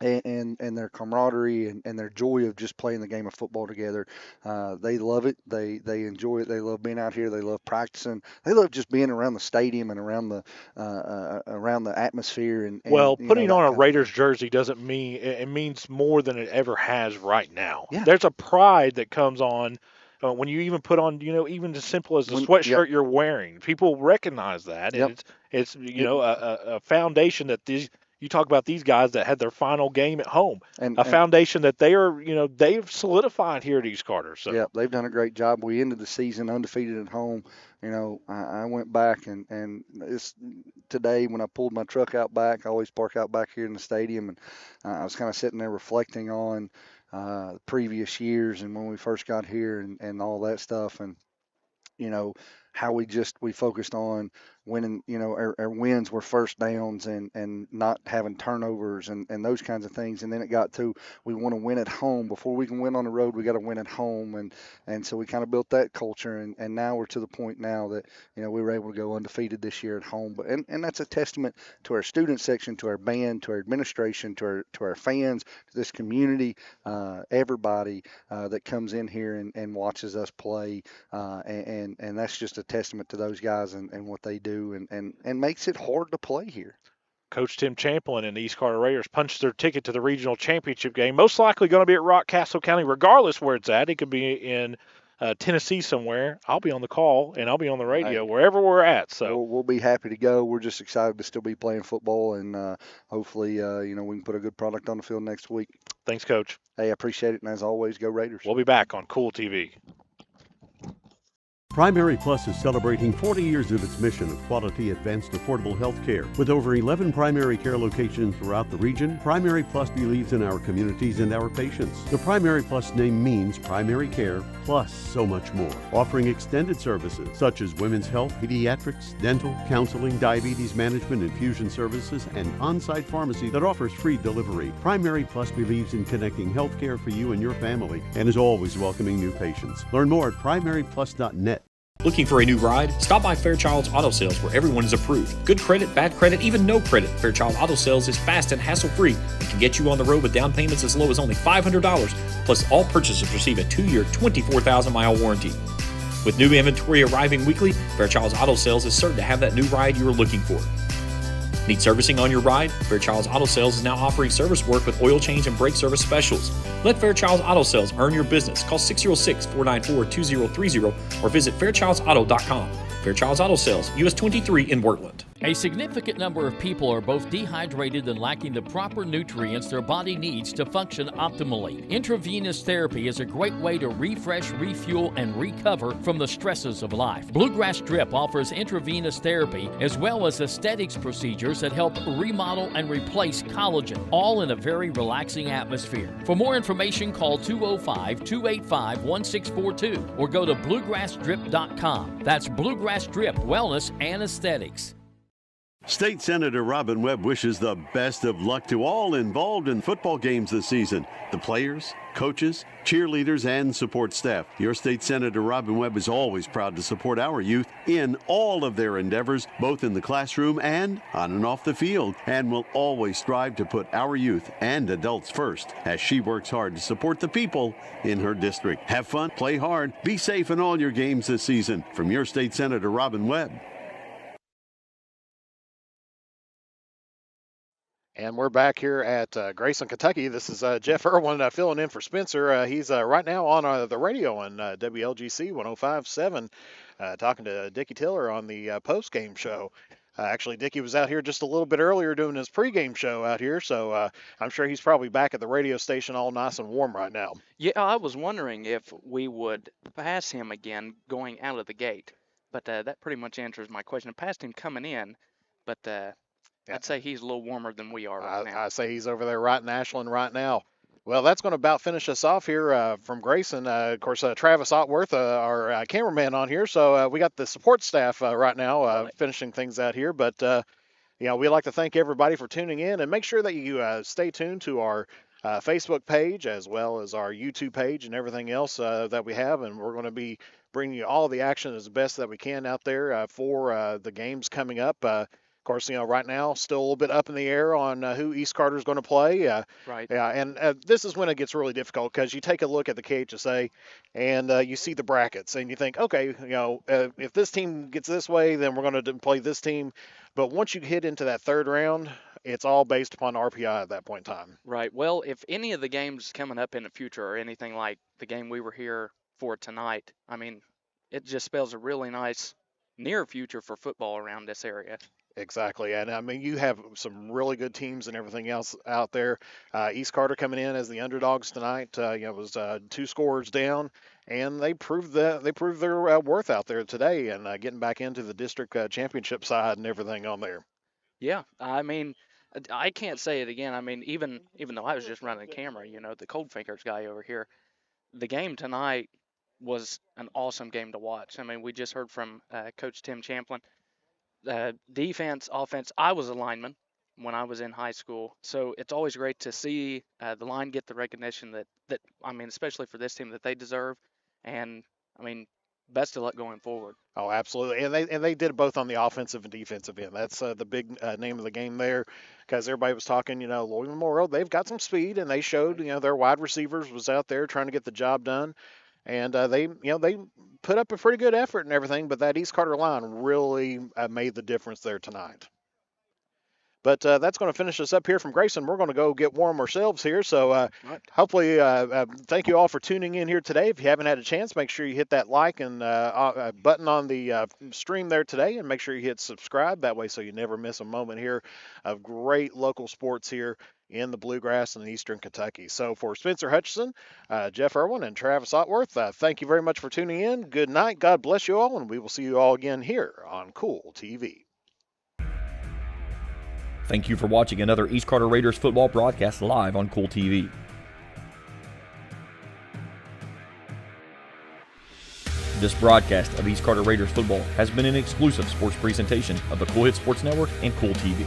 Speaker 12: and their camaraderie and their joy of just playing the game of football together. They love it. They enjoy it. They love being out here. They love practicing. They love just being around the stadium and around the atmosphere. And
Speaker 2: Well,
Speaker 12: you know,
Speaker 2: putting
Speaker 12: that
Speaker 2: on a
Speaker 12: kind of
Speaker 2: Raiders jersey doesn't mean it means more than it ever has right now.
Speaker 12: Yeah.
Speaker 2: There's a pride that comes on when you even put on, even as simple as the sweatshirt you're wearing. People recognize that, and
Speaker 12: Yep.
Speaker 2: it's a foundation that these. You talk about these guys that had their final game at home,
Speaker 12: and
Speaker 2: foundation that they are, they've solidified here at East Carter. So
Speaker 12: yeah, they've done a great job. We ended the season undefeated at home. I went back and it's today when I pulled my truck out back. I always park out back here in the stadium, and I was kind of sitting there reflecting on previous years and when we first got here and all that stuff, and how we focused on winning. Our wins were first downs and not having turnovers and those kinds of things. And then it got to, we want to win at home. Before we can win on the road, we got to win at home. And so we kind of built that culture. And now we're to the point now that, we were able to go undefeated this year at home. But and that's a testament to our student section, to our band, to our administration, to our fans, to this community, everybody that comes in here and watches us play. And that's just a testament to those guys and what they do and makes it hard to play here.
Speaker 2: Coach Tim Champlin and the East Carter Raiders punched their ticket to the regional championship game. Most likely going to be at Rockcastle County, regardless where it's at. It could be in Tennessee somewhere. I'll be on the call and I'll be on the radio wherever we're at. So
Speaker 12: we'll be happy to go. We're just excited to still be playing football, and hopefully, we can put a good product on the field next week.
Speaker 2: Thanks, Coach.
Speaker 12: Hey, I appreciate it, and as always, go Raiders.
Speaker 2: We'll be back on Kool TV.
Speaker 7: Primary Plus is celebrating 40 years of its mission of quality, advanced, affordable health care. With over 11 primary care locations throughout the region, Primary Plus believes in our communities and our patients. The Primary Plus name means primary care plus so much more. Offering extended services such as women's health, pediatrics, dental, counseling, diabetes management, infusion services, and on-site pharmacy that offers free delivery. Primary Plus believes in connecting health care for you and your family and is always welcoming new patients. Learn more at primaryplus.net.
Speaker 1: Looking for a new ride? Stop by Fairchild's Auto Sales where everyone is approved. Good credit, bad credit, even no credit. Fairchild Auto Sales is fast and hassle-free and can get you on the road with down payments as low as only $500. Plus, all purchasers receive a 2-year, 24,000-mile warranty. With new inventory arriving weekly, Fairchild's Auto Sales is certain to have that new ride you are looking for. Need servicing on your ride? Fairchild's Auto Sales is now offering service work with oil change and brake service specials. Let Fairchild's Auto Sales earn your business. Call 606-494-2030 or visit fairchildsauto.com. Fairchild's Auto Sales, US 23 in Wortland.
Speaker 13: A significant number of people are both dehydrated and lacking the proper nutrients their body needs to function optimally. Intravenous therapy is a great way to refresh, refuel, and recover from the stresses of life. Bluegrass Drip offers intravenous therapy as well as aesthetics procedures that help remodel and replace collagen, all in a very relaxing atmosphere. For more information, call 205-285-1642 or go to bluegrassdrip.com. That's Bluegrass Drip Wellness and Aesthetics.
Speaker 7: State Senator Robin Webb wishes the best of luck to all involved in football games this season. The players, coaches, cheerleaders, and support staff. Your State Senator Robin Webb is always proud to support our youth in all of their endeavors, both in the classroom and on and off the field, and will always strive to put our youth and adults first as she works hard to support the people in her district. Have fun, play hard, be safe in all your games this season. From your State Senator Robin Webb.
Speaker 22: And we're back here at Grayson, Kentucky. This is Jeff Irwin filling in for Spencer. He's right now on the radio on WLGC 105.7, talking to Dickie Tiller on the post-game show. Actually, Dickie was out here just a little bit earlier doing his pregame show out here, so I'm sure he's probably back at the radio station all nice and warm right now.
Speaker 8: Yeah, I was wondering if we would pass him again going out of the gate, but that pretty much answers my question. I passed him coming in, but I'd say he's a little warmer than we are right now.
Speaker 22: I say he's over there right in Ashland right now. Well, that's going to about finish us off here from Grayson. Of course, Travis Otworth, our cameraman on here. So we got the support staff right now finishing things out here. But, we'd like to thank everybody for tuning in. And make sure that you stay tuned to our Facebook page as well as our YouTube page and everything else that we have. And we're going to be bringing you all the action as best that we can out there for the games coming up. course, right now, still a little bit up in the air on who East Carter's going to play.
Speaker 8: Right.
Speaker 22: Yeah, and this is when it gets really difficult because you take a look at the KHSA and you see the brackets and you think, okay, if this team gets this way, then we're going to play this team. But once you hit into that third round, it's all based upon RPI at that point in time.
Speaker 8: Right. Well, if any of the games coming up in the future or anything like the game we were here for tonight, I mean, it just spells a really nice near future for football around this area.
Speaker 22: Exactly, and I mean you have some really good teams and everything else out there. East Carter coming in as the underdogs tonight. It was 2 scores down, and they proved their worth out there today, and getting back into the district championship side and everything on there.
Speaker 8: Yeah, I mean, I can't say it again. I mean, even though I was just running the camera, the Cold Fingers guy over here, the game tonight was an awesome game to watch. I mean, we just heard from Coach Tim Champlin. Defense, offense. I was a lineman when I was in high school, so it's always great to see the line get the recognition that I mean, especially for this team, that they deserve. And I mean, best of luck going forward.
Speaker 22: Oh, absolutely, and they did it both on the offensive and defensive end. That's the big name of the game there, because everybody was talking. Lloyd Memorial, they've got some speed, and they showed. Their wide receivers was out there trying to get the job done. And they put up a pretty good effort and everything, but that East Carter line really made the difference there tonight. But that's going to finish us up here from Grayson. We're going to go get warm ourselves here. So hopefully, thank you all for tuning in here today. If you haven't had a chance, make sure you hit that like and button on the stream there today, and make sure you hit subscribe. That way, so you never miss a moment here of great local sports here in the Bluegrass and Eastern Kentucky. So for Spencer Hutchison, Jeff Irwin, and Travis Otworth, thank you very much for tuning in. Good night. God bless you all, and we will see you all again here on Kool TV.
Speaker 6: Thank you for watching another East Carter Raiders football broadcast live on Kool TV. This broadcast of East Carter Raiders football has been an exclusive sports presentation of the Kool Hit Sports Network and Kool TV.